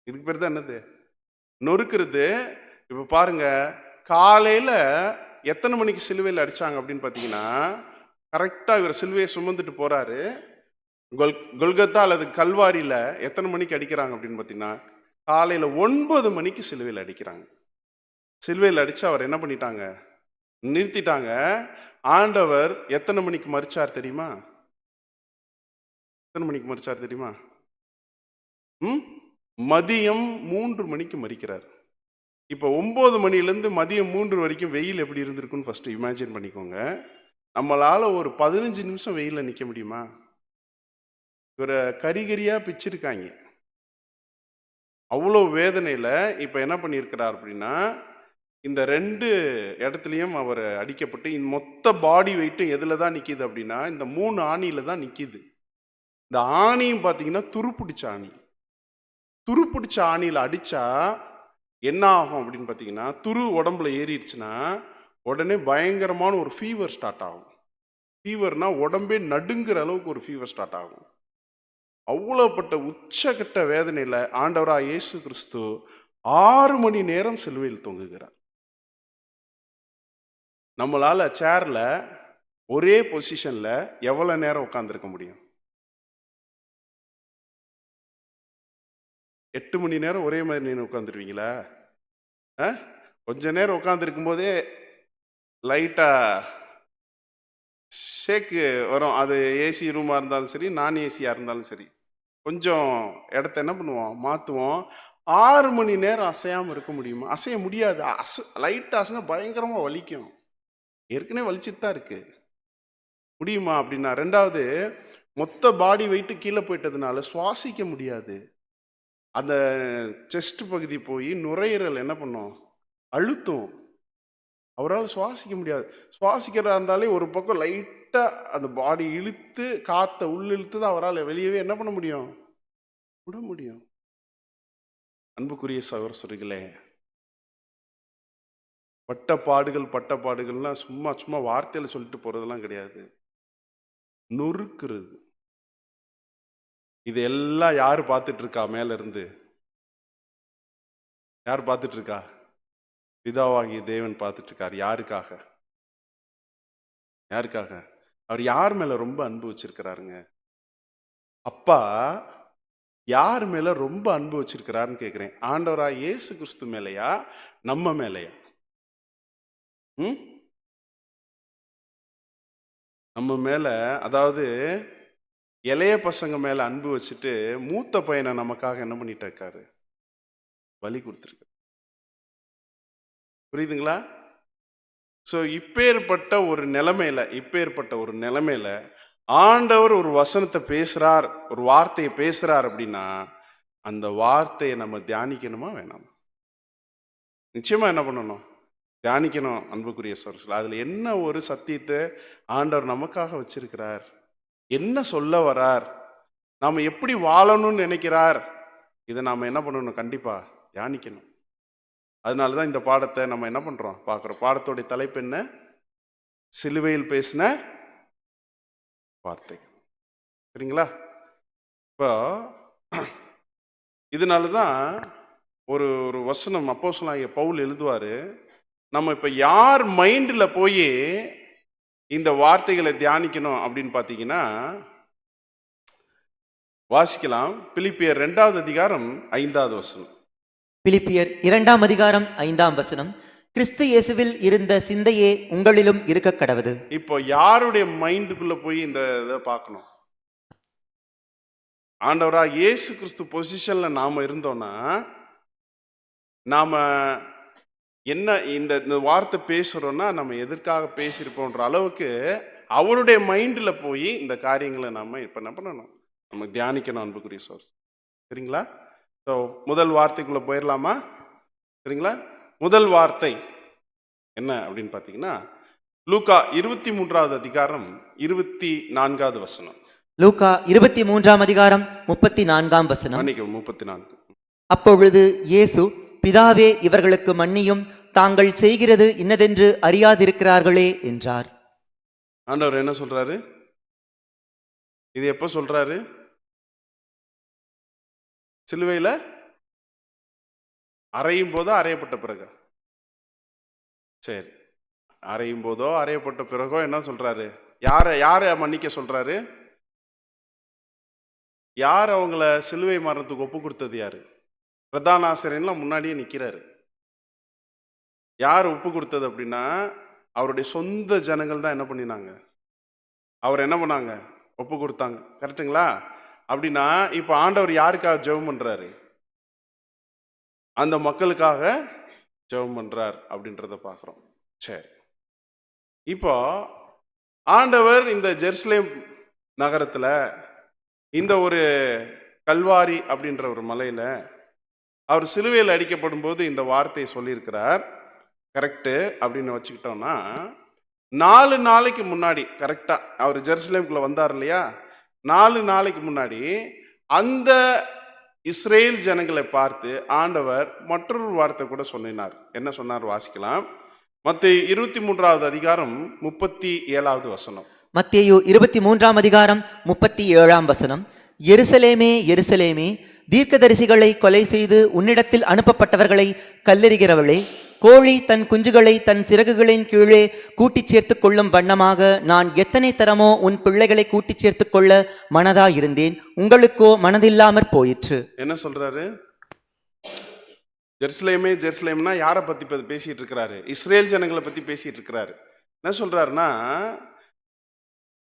இதுக்கு பேர் தான் என்னது? நொறுக்கிறது. இப்போ பாருங்க, காலையில எத்தனை மணிக்கு சிலுவையில் அடிச்சாங்க அப்படின்னு பார்த்தீங்கன்னா, கரெக்டாக இவர் சிலுவையை சுமந்துட்டு போறாரு. கொல்கத்தா அல்லது கல்வாரியில எத்தனை மணிக்கு அடிக்கிறாங்க அப்படின்னு பார்த்தீங்கன்னா, காலையில 9 மணிக்கு சிலுவையில் அடிக்கிறாங்க. சிலுவையில் அடிச்சு அவர் என்ன பண்ணிட்டாங்க? நிறுத்திட்டாங்க. ஆண்டவர் எத்தனை மணிக்கு மரிச்சார் தெரியுமா? எத்தனை மணிக்கு மரிச்சார் தெரியுமா? மதியம் 3 மணிக்கு மரிக்கிறார். இப்போ 9 மணிலேருந்து மதியம் 3 வரைக்கும் வெயில் எப்படி இருந்திருக்குன்னு ஃபர்ஸ்ட் இமேஜின் பண்ணிக்கோங்க. நம்மளால ஒரு 15 நிமிஷம் வெயிலில் நிற்க முடியுமா? இவரை கரிகரியாக பிச்சிருக்காங்க. அவ்வளோ வேதனையில் இப்போ என்ன பண்ணியிருக்கிறார் அப்படின்னா, இந்த 2 இடத்துலையும் அவர் அடிக்கப்பட்டு இந்த மொத்த பாடி வெயிட்டும் எதில் தான் நிற்கிது அப்படின்னா இந்த 3 ஆணியில் தான் நிற்கிது. இந்த ஆணியும் பார்த்தீங்கன்னா துருப்பிடிச்ச ஆணி. துருப்பிடிச்ச ஆணியில் அடித்தா என்ன ஆகும் அப்படின்னு பார்த்தீங்கன்னா, துரு உடம்புல ஏறிடுச்சுன்னா உடனே பயங்கரமான ஒரு ஃபீவர் ஸ்டார்ட் ஆகும். ஃபீவர்னா உடம்பே நடுங்கிற அளவுக்கு ஒரு ஃபீவர் ஸ்டார்ட் ஆகும். அவ்வளோப்பட்ட உச்சகட்ட வேதனையில் ஆண்டவராக இயேசு கிறிஸ்து 6 மணி நேரம் சிலுவையில் தொங்குகிறார். நம்மளால சேர்ல ஒரே பொசிஷன்ல எவ்வளவு நேரம் உட்கார்ந்துருக்க முடியும்? 8 மணி நேரம் ஒரே மாதிரி நீங்க உட்காந்துருவீங்களா? கொஞ்ச நேரம் உட்காந்துருக்கும் போதே லைட்டா ஷேக்கு வரும். அது ஏசி ரூமா இருந்தாலும் சரி, நான் ஏசியா இருந்தாலும் சரி, கொஞ்சம் இடத்த என்ன பண்ணுவோம்? மாற்றுவோம். 6 மணி நேரம் அசையாமல் இருக்க முடியுமா? அசைய முடியாது. லைட்டாக அசைங்க பயங்கரமாக வலிக்கும். ஏற்கனவே வலிச்சுட்டு தான் இருக்கு. முடியுமா அப்படின்னா? ரெண்டாவது, மொத்த பாடி வெயிட்டு கீழே போயிட்டதுனால சுவாசிக்க முடியாது. அந்த செஸ்ட் பகுதி போய் நுரையீரல் என்ன பண்ணும்? அழுத்தும். அவரால் சுவாசிக்க முடியாது. சுவாசிக்கிறதா இருந்தாலே ஒரு பக்கம் லைட்டாக அந்த பாடி இழுத்து காற்றை உள்ளிழுத்து தான் அவரால் வெளியவே என்ன பண்ண முடியும், விட முடியும். அன்புக்குரிய சகோதரர்களே, பட்ட பாடுகள்லாம் சும்மா சும்மா வார்த்தையில் சொல்லிட்டு போகிறதெல்லாம் கிடையாது, நொறுக்கிறது. இது எல்லாம் யார் பார்த்துட்டு இருக்கா? மேல இருந்து யார் பார்த்துட்டு இருக்கா? பிதாவாகிய தேவன் பார்த்துட்டு இருக்கார். யாருக்காக? யாருக்காக? அவர் யார் மேல ரொம்ப அன்பு வச்சிருக்கிறாருங்க? அப்பா யார் மேல ரொம்ப அன்பு வச்சிருக்கிறாருன்னு கேட்கிறேன். ஆண்டவரா இயேசு கிறிஸ்து மேலையா, நம்ம மேலையா? நம்ம மேல, அதாவது இளைய பசங்க மேல அன்பு வச்சுட்டு மூத்த பையனை நமக்காக என்ன பண்ணிட்டு இருக்காரு? பலி கொடுத்துருக்காரு. புரியுதுங்களா? ஸோ இப்பேற்பட்ட ஒரு நிலைமையில ஆண்டவர் ஒரு வசனத்தை பேசுறார், ஒரு வார்த்தையை பேசுறார் அப்படின்னா அந்த வார்த்தையை நம்ம தியானிக்கணுமா வேணாமா? நிச்சயமா என்ன பண்ணணும்? தியானிக்கணும். அன்புக்குரிய சகோதரர்களே, அதுல என்ன ஒரு சத்தியத்தை ஆண்டவர் நமக்காக வச்சிருக்கிறார், என்ன சொல்ல வரார், நாம எப்படி வாழணும்னு நினைக்கிறார், இதை நாம என்ன பண்ணணும்? கண்டிப்பா தியானிக்கணும். அதனாலதான் இந்த பாடத்தை நம்ம என்ன பண்றோம், பார்க்கிறோம். பாடத்தோடைய தலைப்பு என்ன? சிலுவையில் பேசின வார்த்தை. சரிங்களா? இப்போ இதனாலதான் ஒரு ஒரு வசனம் அப்போஸ்தலனாகிய பவுல் எழுதுவாரு. நம்ம இப்ப யார் மைண்ட்ல போய் இந்த வார்த்தைகளை தியானிக்கணும் அப்படின்னு பாத்தீங்கன்னா, வாசிக்கலாம். பிலிப்பியர் 2வது அதிகாரம் 5வது வசனம். பிலிப்பியர் 2ஆம் அதிகாரம் 5ஆம் வசனம். கிறிஸ்து இயேசுவில் இருந்த சிந்தையே உங்களிலும் இருக்க கடவது. இப்போ யாருடைய மைண்டுக்குள்ள போய் இந்த இதை பார்க்கணும்? ஆண்டவரா இயேசு கிறிஸ்து பொசிஷன்ல நாம இருந்தோம்னா, நாம என்ன இந்த வார்த்தை பேசுறோம்னா நம்ம எதற்காக பேசியிருப்போன்ற அளவுக்கு அவருடைய மைண்ட்ல போய் இந்த காரியங்களை நாம இப்ப என்ன பண்ணணும்? நம்ம தியானிக்கணும். அன்புக்குரிய சோர்ஸ். சரிங்களா? ஸோ முதல் வார்த்தைக்குள்ள போயிடலாமா? சரிங்களா? முதல் வார்த்தை என்ன அப்படின்னு பார்த்தீங்கன்னா, லூக்கா 23வது அதிகாரம் 24வது வசனம். லூக்கா 23ஆம் அதிகாரம் 34ஆம் வசனம். 34. அப்பொழுது இயேசு, பிதாவே இவர்களுக்கு மன்னியும், தாங்கள் செய்கிறது இன்னதென்று அறியாதிருக்கிறார்களே என்றார். ஆண்டவர் என்ன சொல்றாரு? இது எப்ப சொல்றாரு? சிலுவையில அறையும் போதோ அறையப்பட்ட பிறகு? சரி, அறையும் போதோ அறையப்பட்ட பிறகோ என்ன சொல்றாரு? யார மன்னிக்க சொல்றாரு? யார் அவங்கள சிலுவை மரணத்துக்கு ஒப்பு கொடுத்தது? யாரு? பிரதான ஆசிரியர்லாம் முன்னாடியே நிக்கிறாரு. யார் ஒப்பு கொடுத்தது அப்படின்னா, அவருடைய சொந்த ஜனங்கள் தான் என்ன பண்ணினாங்க? அவர் என்ன பண்ணாங்க? ஒப்பு கொடுத்தாங்க. கரெக்டுங்களா? அப்படின்னா இப்ப ஆண்டவர் யாருக்காக ஜெபம் பண்றாரு? அந்த மக்களுக்காக ஜெபம் பண்றார் அப்படின்றத பார்க்கிறோம். சரி, இப்போ ஆண்டவர் இந்த ஜெருசலேம் நகரத்துல இந்த ஒரு கல்வாரி அப்படின்ற ஒரு மலையில அவர் சிலுவையில் அடிக்கப்படும் போது இந்த வார்த்தையை சொல்லியிருக்கிறார். கரெக்டு அப்படின்னு வச்சுக்கிட்டோம்னா, 4 நாளைக்கு முன்னாடி கரெக்டா அவர் ஜெருசலேமுக்குள்ள வந்தார் இல்லையா? 4 நாளைக்கு முன்னாடி அந்த இஸ்ரேல் ஜனங்களை பார்த்து ஆண்டவர் மற்றொரு வார்த்தை கூட சொன்னார். என்ன சொன்னார்? வாசிக்கலாம். மத்தேயு 23வது அதிகாரம் 37வது வசனம். மத்தேயு 23ஆம் அதிகாரம் 37ஆம் வசனம். எருசலேமே எருசலேமே, தீர்க்கதரிசிகளை கொலை செய்து உன்னிடத்தில் அனுப்பப்பட்டவர்களை கல்லெறிகிறவளே, கோழி தன் குஞ்சுகளை தன் சிறகுகளின் கீழே கூட்டிச் சேர்த்துக் கொள்ளும் வண்ணமாக நான் எத்தனை தரமோ உன் பிள்ளைகளை கூட்டிச் சேர்த்துக் கொள்ள மனதாயிருந்தேன், உங்களுக்கோ மனதில்லாமற் போயிற்று. என்ன சொல்றாரு? ஜெருசலேமே ஜெருசலேம்னா யாரை பத்தி பேசிட்டு இருக்கிறாரு? இஸ்ரேல் ஜனங்களை பத்தி பேசிட்டு இருக்கிறாரு. என்ன சொல்றாருன்னா,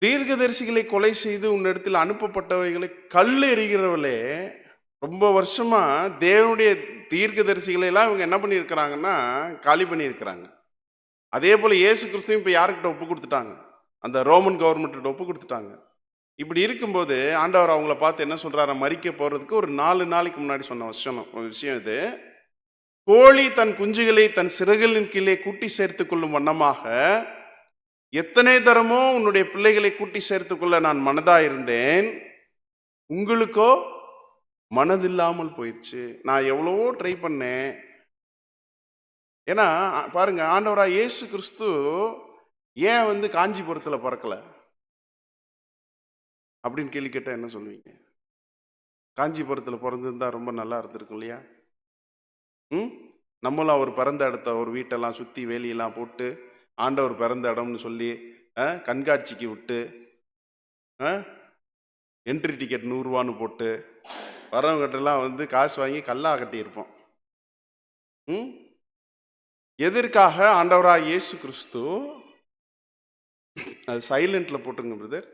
தீர்க்கதரிசிகளை கொலை செய்து உன்னிடத்தில் அனுப்பப்பட்டவைகளை கல் எறிகிறவளே, ரொம்ப வருஷமா தேவனுடைய தீர்க்கதரிசிகளை எல்லாம் இவங்க என்ன பண்ணியிருக்கிறாங்கன்னா காலி பண்ணியிருக்கிறாங்க. அதே போல இயேசு கிறிஸ்துவும் இப்ப யாருக்கிட்ட ஒப்பு கொடுத்துட்டாங்க? அந்த ரோமன் கவர்மெண்ட் ஒப்பு கொடுத்துட்டாங்க. இப்படி இருக்கும்போது ஆண்டவர் அவங்கள பார்த்து என்ன சொல்றாரு? மரிக்க போறதுக்கு ஒரு 4 நாளைக்கு முன்னாடி சொன்ன விஷயம் இது. கோழி தன் குஞ்சுகளை தன் சிறகுகளின் கீழே கூட்டி சேர்த்துக் கொள்ளும் வண்ணமாக எத்தனை தரமோ உன்னுடைய பிள்ளைகளை கூட்டி சேர்த்துக்கொள்ள நான் மனதாயிருந்தேன், உங்களுக்கோ மனதில்லாமல் போயிடுச்சு. நான் எவ்வளவோ ட்ரை பண்ணேன். ஏன்னா பாருங்க, ஆண்டவராக இயேசு கிறிஸ்து ஏன் காஞ்சிபுரத்தில் பிறக்கல அப்படின்னு கேள்வி கேட்டால் என்ன சொல்லுவீங்க? காஞ்சிபுரத்தில் பிறந்திருந்தா ரொம்ப நல்லா இருந்திருக்கும் இல்லையா? நம்மளும் அவர் பிறந்த இடத்த ஒரு வீட்டெல்லாம் சுற்றி வேலியெல்லாம் போட்டு ஆண்டவர் பிறந்த இடம்னு சொல்லி கண்காட்சிக்கு விட்டு என்ட்ரி டிக்கெட் 100 ரூபான்னு போட்டு வரவங்கிட்டெல்லாம் காசு வாங்கி கல்லா கட்டியிருப்போம். எதற்காக ஆண்டவராக இயேசு கிறிஸ்து, அது சைலண்ட்ல போட்டுங்க பிரதர்,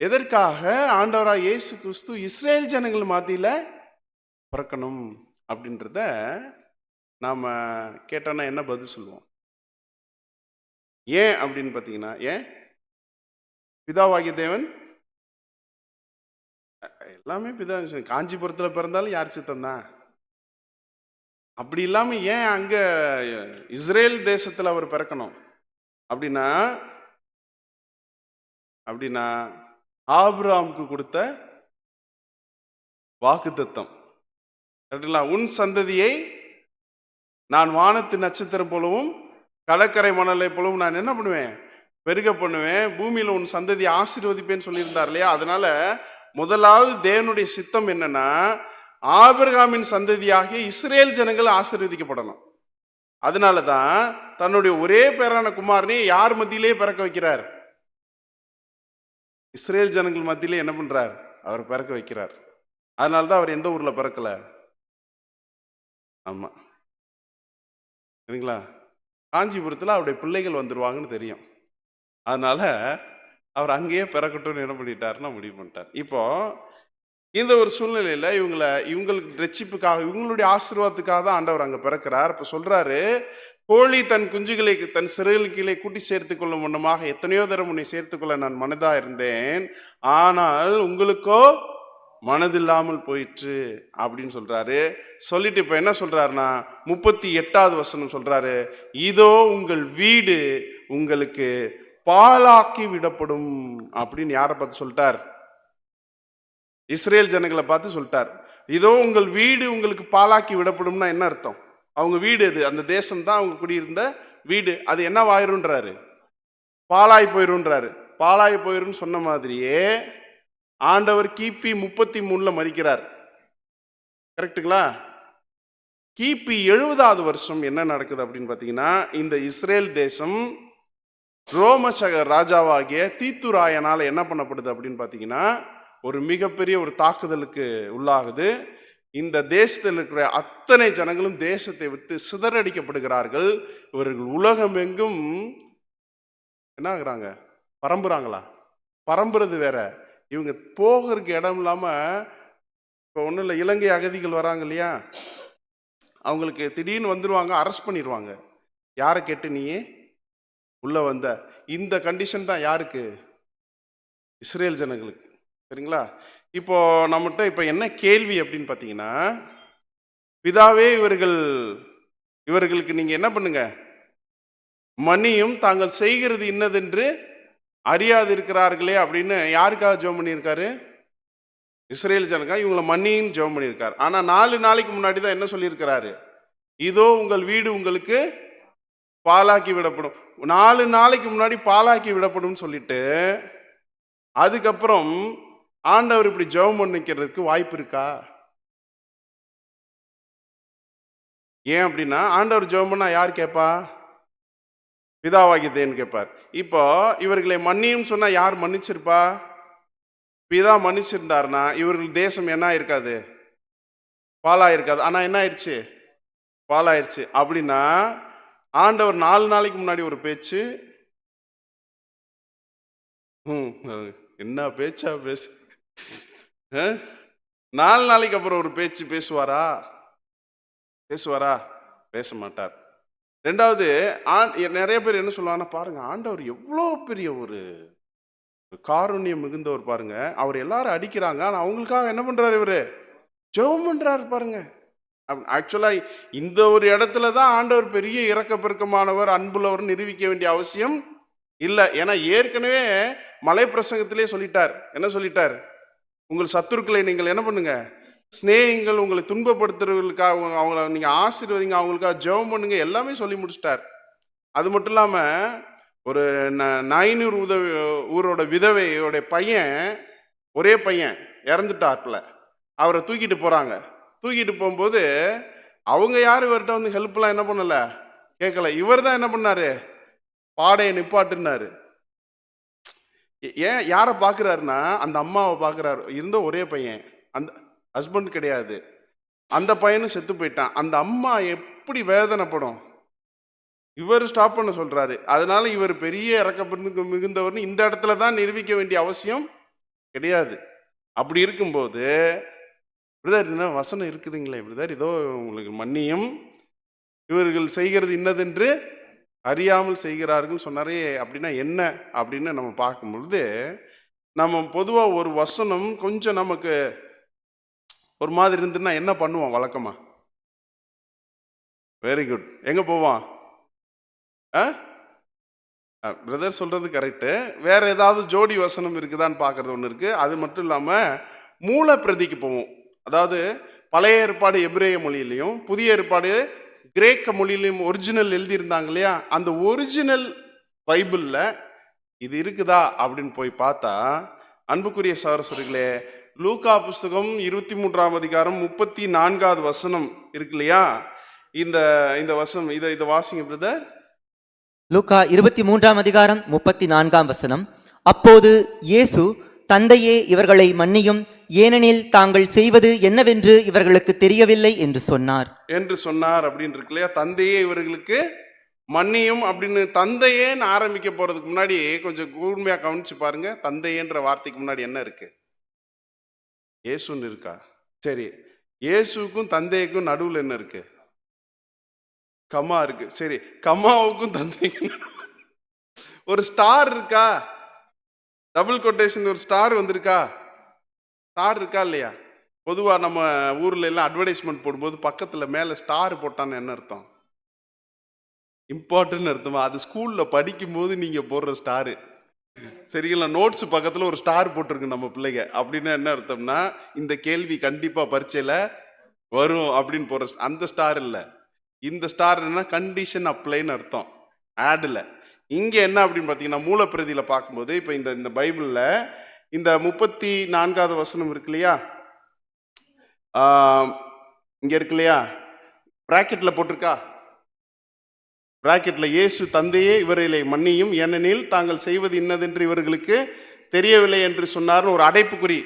எதற்காக ஆண்டவராக இயேசு கிறிஸ்து இஸ்ரேல் ஜனங்கள் மத்தியில பிறக்கணும் அப்படின்றத நாம கேட்டோன்னா என்ன பதில் சொல்லுவோம்? ஏன் அப்படின்னு பார்த்தீங்கன்னா, ஏன் பிதாவாகிய தேவன் எல்லாமே பிதா, காஞ்சிபுரத்தில் பிறந்தாலும் யார் சித்தம் தான். அப்படி இல்லாம ஏன் அங்க இஸ்ரேல் தேசத்தில் அவர் பிறக்கணும் அப்படின்னா ஆபிரகாமுக்கு கொடுத்த வாக்குத்தத்தம், உன் சந்ததியை நான் வானத்து நட்சத்திரம் போலவும் கடற்கரை மணலை போலவும் நான் என்ன பண்ணுவேன், பெருக பண்ணுவேன், பூமியில உன் சந்ததியை ஆசீர்வதிப்பேன்னு சொல்லியிருந்தார் இல்லையா? அதனால முதலாவது தேவனுடைய சித்தம் என்னன்னா, ஆபிரகாமின் சந்ததியாகிய இஸ்ரேல் ஜனங்கள் ஆசீர்வதிக்கப்படணும். அதனாலதான் தன்னுடைய ஒரே பேரான குமாரனை யார் மத்தியிலே பிறக்க வைக்கிறார்? இஸ்ரேல் ஜனங்கள் மத்தியிலே என்ன பண்றார்? அவர் பிறக்க வைக்கிறார். அதனாலதான் அவர் எந்த ஊர்ல பிறக்கல? ஆமா, சரிங்களா? காஞ்சிபுரத்தில் அவருடைய பிள்ளைகள் வந்துருவாங்கன்னு தெரியும். அதனால அவர் அங்கேயே பிறக்கட்டும்னு என்ன பண்ணிட்டாருன்னா முடிவு பண்ணிட்டார். இப்போ இந்த ஒரு சூழ்நிலையில இவங்களுக்கு ரட்சிப்புக்காக, இவங்களுடைய ஆசீர்வாதத்துக்காக தான் ஆண்டவர் அங்க பிறக்கிறார். இப்ப சொல்றாரு, கோழி தன் குஞ்சுகளை தன் சிறையில் கீழே கூட்டி சேர்த்துக் கொள்ளும் முன்னமாக எத்தனையோ தரம் உன்னை சேர்த்துக்கொள்ள நான் மனதா இருந்தேன், ஆனால் உங்களுக்கோ மனதில்லாமல் போயிற்று அப்படின்னு சொல்றாரு. சொல்லிட்டு இப்ப என்ன சொல்றாருன்னா 38வது வசனம் சொல்றாரு, இதோ உங்கள் வீடு உங்களுக்கு பாழாக்கி விடப்படும் அப்படின்னு யாரை பார்த்து சொல்லிட்டார்? இஸ்ரேல் ஜனங்களை பார்த்து சொல்லிட்டார். இதோ உங்கள் வீடு உங்களுக்கு பாழாக்கி விடப்படும்னா என்ன அர்த்தம்? அவங்க வீடு எது? அந்த தேசம் தான் அவங்க குடியிருந்த வீடு. அது என்னவாயிருன்றாரு? பாழாய் போயிருன்றாரு. பாழாய் போயிருன்னு சொன்ன மாதிரியே ஆண்டவர் கிபி 33 மரிக்கிறார். கரெக்டுங்களா? கிபி 70வது வருஷம் என்ன நடக்குது அப்படின்னு பார்த்தீங்கன்னா, இந்த இஸ்ரேல் தேசம் ரோம ராஜாவாகிய தீத்துராயனால் என்ன பண்ணப்படுது அப்படின்னு பார்த்தீங்கன்னா, ஒரு மிகப்பெரிய ஒரு தாக்குதலுக்கு உள்ளாகுது. இந்த தேசத்தில் இருக்கிற அத்தனை ஜனங்களும் தேசத்தை விட்டு சிதறடிக்கப்படுகிறார்கள். இவர்கள் உலகம் எங்கும் என்ன ஆகுறாங்க? பரம்புறாங்களா? பரம்புறது வேற, இவங்க போகிறதுக்கு இடம் இல்லாம, இப்போ ஒன்றும் இல்லை, இலங்கை அகதிகள் வராங்க இல்லையா, அவங்களுக்கு திடீர்னு வந்துருவாங்க, அரெஸ்ட் பண்ணிடுவாங்க. யாரை கேட்டு நீயே உள்ள வந்த? இந்த கண்டிஷன் தான் யாருக்கு? இஸ்ரேல் ஜனங்களுக்கு. சரிங்களா? இப்போ நம்மகிட்ட இப்போ என்ன கேள்வி அப்படின்னு பார்த்தீங்கன்னா, பிதாவே இவர்களுக்கு நீங்க என்ன பண்ணுங்க, மன்னியும், தாங்கள் செய்கிறது இன்னதென்று அறியாது இருக்கிறார்களே அப்படின்னு யாருக்காக ஜெபம் பண்ணியிருக்காரு? இஸ்ரேல் ஜனங்க இவங்களை மன்னியும் ஜெபம் பண்ணியிருக்காரு. ஆனா 4 நாளைக்கு முன்னாடி தான் என்ன சொல்லியிருக்கிறாரு? இதோ உங்கள் வீடு உங்களுக்கு பாலாக்கி விடப்படும். 4 நாளைக்கு முன்னாடி பாலாக்கி விடப்படும் சொல்லிட்டு, அதுக்கப்புறம் ஆண்டவர் இப்படி ஜெபம் பண்ணிக்கிறதுக்கு வாய்ப்பு இருக்கா? ஏன் அப்படின்னா, ஆண்டவர் ஜெபம் பண்ணா யார் கேட்பா? பிதாவாகிய தேவன் கேட்பார். இப்போ இவர்களை மன்னியும் சொன்னா யார் மன்னிச்சிருப்பா? பிதா மன்னிச்சிருந்தாருன்னா இவர்கள் தேசம் என்ன இருக்காது? பாலாயிருக்காது. ஆனா என்ன ஆயிடுச்சு? பாலாயிருச்சு. அப்படின்னா ஆண்டவர் 4 நாளைக்கு முன்னாடி ஒரு பேச்சு, என்ன பேச்சா பேசு, 4 நாளைக்கு அப்புறம் ஒரு பேச்சு பேசுவாரா? பேச மாட்டார். ரெண்டாவது, நிறைய பேர் என்ன சொல்லுவாங்கன்னா, பாருங்க ஆண்டவர் எவ்வளோ பெரிய ஒரு காருண்யம் மிகுந்தவர் பாருங்க, அவர் எல்லாரும் அடிக்கிறாங்க, ஆனா அவங்களுக்காக என்ன பண்றாரு? இவரு ஜெபம் பண்றாரு பாருங்க. ஆக்சுவலா இந்த ஒரு இடத்துல தான் ஆண்டவர் பெரிய இரக்க பெருக்கமானவர், அன்புள்ளவர் நிரூபிக்க வேண்டிய அவசியம் இல்லை. ஏன்னா ஏற்கனவே மலை பிரசங்கத்திலே சொல்லிட்டார். என்ன சொல்லிட்டார்? உங்கள் சத்துருக்களை நீங்கள் என்ன பண்ணுங்க, சிநேகிங்கள், உங்களை துன்பப்படுத்துறவர்களுக்காக அவங்கள நீங்க ஆசீர்வதிங்க, அவங்களுக்காக ஜெபம் பண்ணுங்க, எல்லாமே சொல்லி முடிச்சிட்டார். அது மட்டும் இல்லாம ஒரு நாயினூர் ஊரோட விதவையோட பையன், ஒரே பையன் இறந்துட்டார்ல, அவரை தூக்கிட்டு போறாங்க. தூக்கிட்டு போகும்போது அவங்க யாரும் இவர்கிட்ட வந்து ஹெல்ப்லாம் என்ன பண்ணல, கேட்கல. இவர் தான் என்ன பண்ணாரு, பாடையை நிப்பாட்டுனாரு. ஏன் யாரை பார்க்குறாருன்னா அந்த அம்மாவை பார்க்குறாரு. இருந்த ஒரே பையன், அந்த ஹஸ்பண்ட் கிடையாது. அந்த பையனும் செத்து போயிட்டான். அந்த அம்மா எப்படி வேதனைப்படும். இவர் ஸ்டாப் பண்ண சொல்றாரு. அதனால இவர் பெரிய இறக்கப்பட்டு மிகுந்தவர்னு இந்த இடத்துல தான் நிரூபிக்க வேண்டிய அவசியம் கிடையாது. அப்படி இருக்கும்போது பிரதர் என்ன வசனம் இருக்குதுங்களே பிரதர், இதோ உங்களுக்கு மன்னியும், இவர்கள் செய்கிறது இன்னதென்று அறியாமல் செய்கிறார்கள் சொன்னாரே, அப்படின்னா என்ன அப்படின்னு நம்ம பார்க்கும் பொழுது, நம்ம பொதுவாக ஒரு வசனம் கொஞ்சம் நமக்கு ஒரு மாதிரி இருந்துன்னா என்ன பண்ணுவோம் வழக்கமா? வெரி குட், எங்க போவோம்? பிரதர் சொல்றது கரெக்டு. வேற ஏதாவது ஜோடி வசனம் இருக்குதான்னு பார்க்கறது ஒன்று இருக்கு. அது மட்டும் இல்லாமல் மூல பிரதிக்கு போவோம். அதாவது பழைய ஏற்பாடு எபிரேய மொழியிலையும் புதிய ஏற்பாடு கிரேக்க மொழியிலையும் ஒரிஜினல் எழுதியிருந்தாங்க இல்லையா, அந்த ஒரிஜினல் பைபிளில் இது இருக்குதா அப்படின்னு போய் பார்த்தா, அன்புக்குரிய சகோதரர்களே, லூக்கா புஸ்தகம் 23ஆம் அதிகாரம் 34வது வசனம் இருக்கு இல்லையா, இந்த வசனம் இதை வாசிங்க பிரதர். லூக்கா 23ஆம் அதிகாரம் 34ஆம் வசனம். அப்போது இயேசு, தந்தையே இவர்களை மன்னியும், ஏனெனில் தாங்கள் செய்வது என்னவென்று இவர்களுக்கு தெரியவில்லை என்று சொன்னார் அப்படின்னு இருக்கு இல்லையா. தந்தையே இவர்களுக்கு மன்னியும் அப்படின்னு தந்தையேன்னு ஆரம்பிக்க போறதுக்கு முன்னாடி கொஞ்சம் கூர்மையா கவனிச்சு பாருங்க. தந்தையேன்ற வார்த்தைக்கு முன்னாடி என்ன இருக்கு? இயேசுன்னு இருக்கா? சரி, இயேசுக்கும் தந்தைக்கும் நடுவில் என்ன இருக்கு? கமா இருக்கு. சரி, கமாவுக்கும் தந்தைக்கும் ஒரு ஸ்டார் இருக்கா? டபுள் கொட்டேஷன் ஒரு ஸ்டார் வந்திருக்கா? ஸ்டார் இருக்கா இல்லையா? பொதுவாக நம்ம ஊர்ல எல்லாம் அட்வர்டைஸ்மெண்ட் போடும்போது பக்கத்துல மேல ஸ்டார் போட்டான்னு என்ன அர்த்தம்? இம்பார்ட்டன்ட் அர்த்தமா? அது ஸ்கூல்ல படிக்கும் போது நீங்க போடுற ஸ்டாரு. சரிங்களா? நோட்ஸ் பக்கத்துல ஒரு ஸ்டார் போட்டிருக்கு நம்ம பிள்ளைங்க. அப்படின்னா என்ன அர்த்தம்னா, இந்த கேள்வி கண்டிப்பா பரீட்சையில வரும் அப்படின்னு போடுற அந்த ஸ்டார் இல்லை. இந்த ஸ்டார் என்ன, கண்டிஷன் அப்ளைன்னு அர்த்தம் ஆட்ல. இங்க என்ன அப்படின்னு பார்த்தீங்கன்னா, மூலப்பிரதியில பார்க்கும்போது இப்போ இந்த பைபிள்ல இந்த 34வது வசனம் இருக்கு இல்லையா, இங்க இருக்கு இல்லையா, பிராக்கெட்ல போட்டிருக்கா? பிராக்கெட்ல இயேசு, தந்தையே இவர்களை மன்னியும், ஏனெனில் தாங்கள் செய்வது இன்னதென்று இவர்களுக்கு தெரியவில்லை என்று சொன்னார்னு ஒரு அடைப்புக்குறி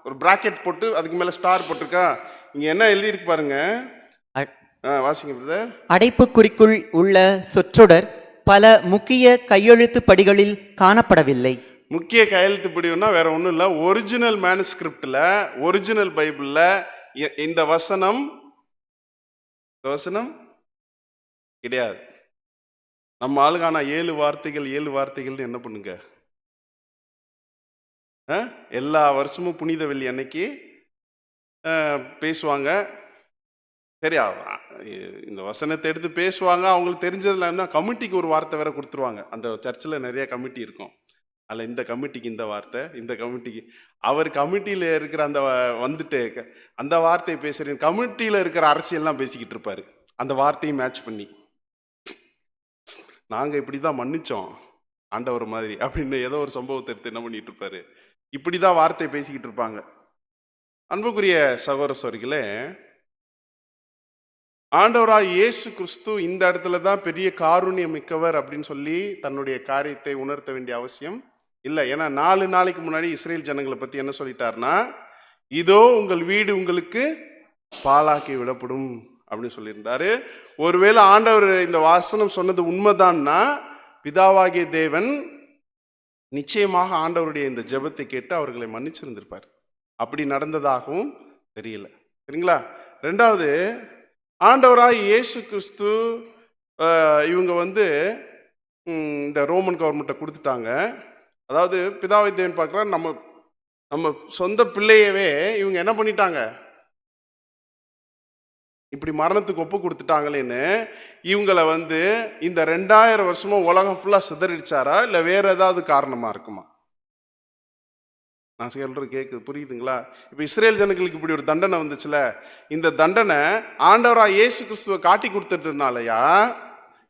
ஒரு பிராக்கெட் போட்டு அதுக்கு மேல ஸ்டார் போட்டிருக்கா. இங்க என்ன எழுதியிருக்கு பாருங்க, வாசிங்க பிரதர். அடைப்புக்குறிக்குள் உள்ள சொற்றொடர் பல முக்கிய கையெழுத்து படிகளில் காணப்படவில்லை. முக்கிய கையெழுத்து படினா வேற ஒன்றும் இல்லை. ஒரிஜினல் மேனுஸ்கிரிப்ட்ல, ஒரிஜினல் பைபிள்ல இந்த வசனம் கிடையாது. நம்ம ஆளுக்கான 7 வார்த்தைகள் என்ன பண்ணுங்க, எல்லா வருஷமும் புனித வெள்ளி அன்னைக்கு பேசுவாங்க. சரியா? இந்த வசனத்தை எடுத்து பேசுவாங்க. அவங்களுக்கு தெரிஞ்சதுல என்ன, கமிட்டிக்கு ஒரு வார்த்தை வேற கொடுத்துருவாங்க. அந்த சர்ச்சில் நிறைய கமிட்டி இருக்கும். அதில் இந்த கமிட்டிக்கு இந்த வார்த்தை, இந்த கமிட்டிக்கு அவர் கமிட்டியில் இருக்கிற அந்த வந்துட்டு அந்த வார்த்தையை பேசுறீங்க, கமிட்டியில் இருக்கிற அரசியல்லாம் பேசிக்கிட்டு இருப்பாரு அந்த வார்த்தையை மேட்ச் பண்ணி. நாங்கள் இப்படி தான் மன்னிச்சோம் ஆண்டவர் மாதிரி அப்படின்னு ஏதோ ஒரு சம்பவத்தை எடுத்து என்ன பண்ணிட்டு இருப்பாரு. இப்படி தான் வார்த்தை பேசிக்கிட்டு இருப்பாங்க. அன்புக்குரிய சகோதர சகோதரிகளே, ஆண்டவராய் இயேசு கிறிஸ்து இந்த இடத்துல தான் பெரிய காருண்யம் மிக்கவர் அப்படின்னு சொல்லி தன்னுடைய காரியத்தை உணர்த்த வேண்டிய அவசியம் இல்லை. ஏன்னா 4 நாளைக்கு முன்னாடி இஸ்ரேல் ஜனங்களை பற்றி என்ன சொல்லிட்டாருன்னா, இதோ உங்கள் வீடு உங்களுக்கு பாழாக்கி விடப்படும் அப்படின்னு சொல்லியிருந்தாரு. ஒருவேளை ஆண்டவர் இந்த வாசனம் சொன்னது உண்மைதான்னா, பிதாவாகிய தேவன் நிச்சயமாக ஆண்டவருடைய இந்த ஜெபத்தை கேட்டு அவர்களை மன்னிச்சிருந்திருப்பார். அப்படி நடந்ததாகவும் தெரியல. சரிங்களா? 2வது, ஆண்டவராய் இயேசு கிறிஸ்து இவங்க இந்த ரோமன் கவர்மெண்ட்டை கொடுத்துட்டாங்க. அதாவது பிதாவை தேவன் பார்க்குறா, நம்ம சொந்த பிள்ளையவே இவங்க என்ன பண்ணிட்டாங்க, இப்படி மரணத்துக்கு ஒப்பு கொடுத்துட்டாங்களேன்னு இவங்களை வந்து இந்த 2000 வருஷமா உலகம் ஃபுல்லா சிதறடிச்சாரா இல்லை வேற ஏதாவது காரணமா இருக்குமா? நான் சொல்றது கேட்குது, புரியுதுங்களா? இப்போ இஸ்ரேல் ஜனங்களுக்கு இப்படி ஒரு தண்டனை வந்துச்சுல, இந்த தண்டனை ஆண்டவரா இயேசு கிறிஸ்துவை காட்டி கொடுத்துட்டதுனாலயா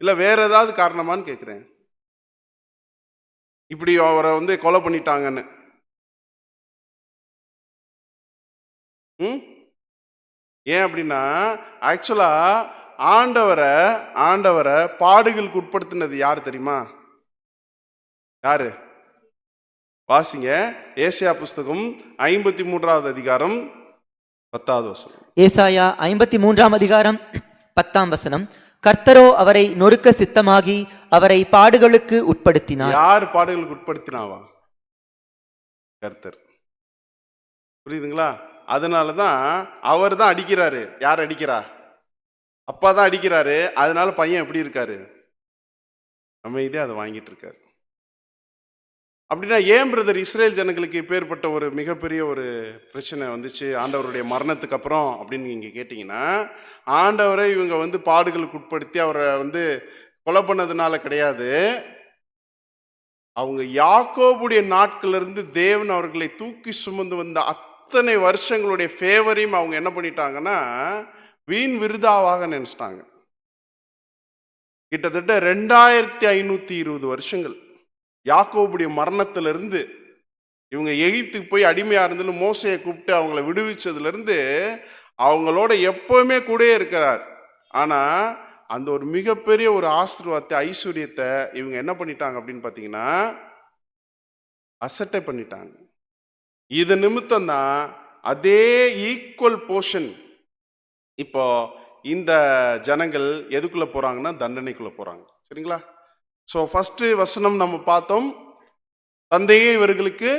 இல்லை வேற ஏதாவது காரணமான்னு கேட்குறேன். இப்படி அவரை வந்து கொலை பண்ணிட்டாங்கன்னு ஏன் அப்படின்னா, ஆக்சுவலா ஆண்டவரை பாடுகளுக்கு உட்படுத்தினது யாரு தெரியுமா? யாரு? வாசிங்க, ஏசாயா புஸ்தகம் 53வது அதிகாரம் 10வது வசனம். ஏசாயா 53ஆம் அதிகாரம் 10ஆம் வசனம். கர்த்தரோ அவரை நொறுக்க சித்தமாகி அவரை பாடுகளுக்கு உட்படுத்தினார். யார் பாடுகளுக்கு உட்படுத்தினாவா? கர்த்தர். புரியுதுங்களா? அதனாலதான் அவர் தான் அடிக்கிறாரு. யார் அடிக்கிறா? அப்பா தான் அடிக்கிறாரு. அதனால பையன் எப்படி இருக்காரு? அமைதியா அதை வாங்கிட்டு இருக்காரு. அப்படின்னா ஏன் பிரதர் இஸ்ரேல் ஜனங்களுக்கு இப்பேற்பட்ட ஒரு மிகப்பெரிய ஒரு பிரச்சனை வந்துச்சு ஆண்டவருடைய மரணத்துக்கு அப்புறம் அப்படின்னு நீங்க கேட்டீங்கன்னா, ஆண்டவரை இவங்க வந்து பாடுகளுக்கு உட்படுத்தி அவரை வந்து கொலை பண்ணதுனால கிடையாது. அவங்க யாக்கோபுடைய நாட்கள்ல இருந்து தேவன் அவர்களை தூக்கி சுமந்து வந்த அத்தனை வருஷங்களுடைய ஃபேவரையும் அவங்க என்ன பண்ணிட்டாங்கன்னா வீண் விருதாவாக நினைச்சிட்டாங்க. கிட்டத்தட்ட 2520 வருஷங்கள் யாக்கோபுடைய மரணத்திலிருந்து இவங்க எகிப்துக்கு போய் அடிமையா இருந்தது மோசையை கூப்பிட்டு அவங்கள விடுவிச்சதுல இருந்து அவங்களோட எப்பவுமே கூட இருக்கிறார். ஆனா அந்த ஒரு மிகப்பெரிய ஒரு ஆசீர்வாதத்தை ஐஸ்வர்யத்தை இவங்க என்ன பண்ணிட்டாங்க அப்படின்னு பாத்தீங்கன்னா அசட்டை பண்ணிட்டாங்க. இது நிமித்தம் தான் அதே ஈக்குவல் போர்ஷன் இப்போ இந்த ஜனங்கள் எதுக்குள்ள போறாங்கன்னா தண்டனைக்குள்ள போறாங்க. சரிங்களா? ஸோ ஃபர்ஸ்ட் வசனம் நம்ம பார்த்தோம், தந்தையே இவர்களுக்கு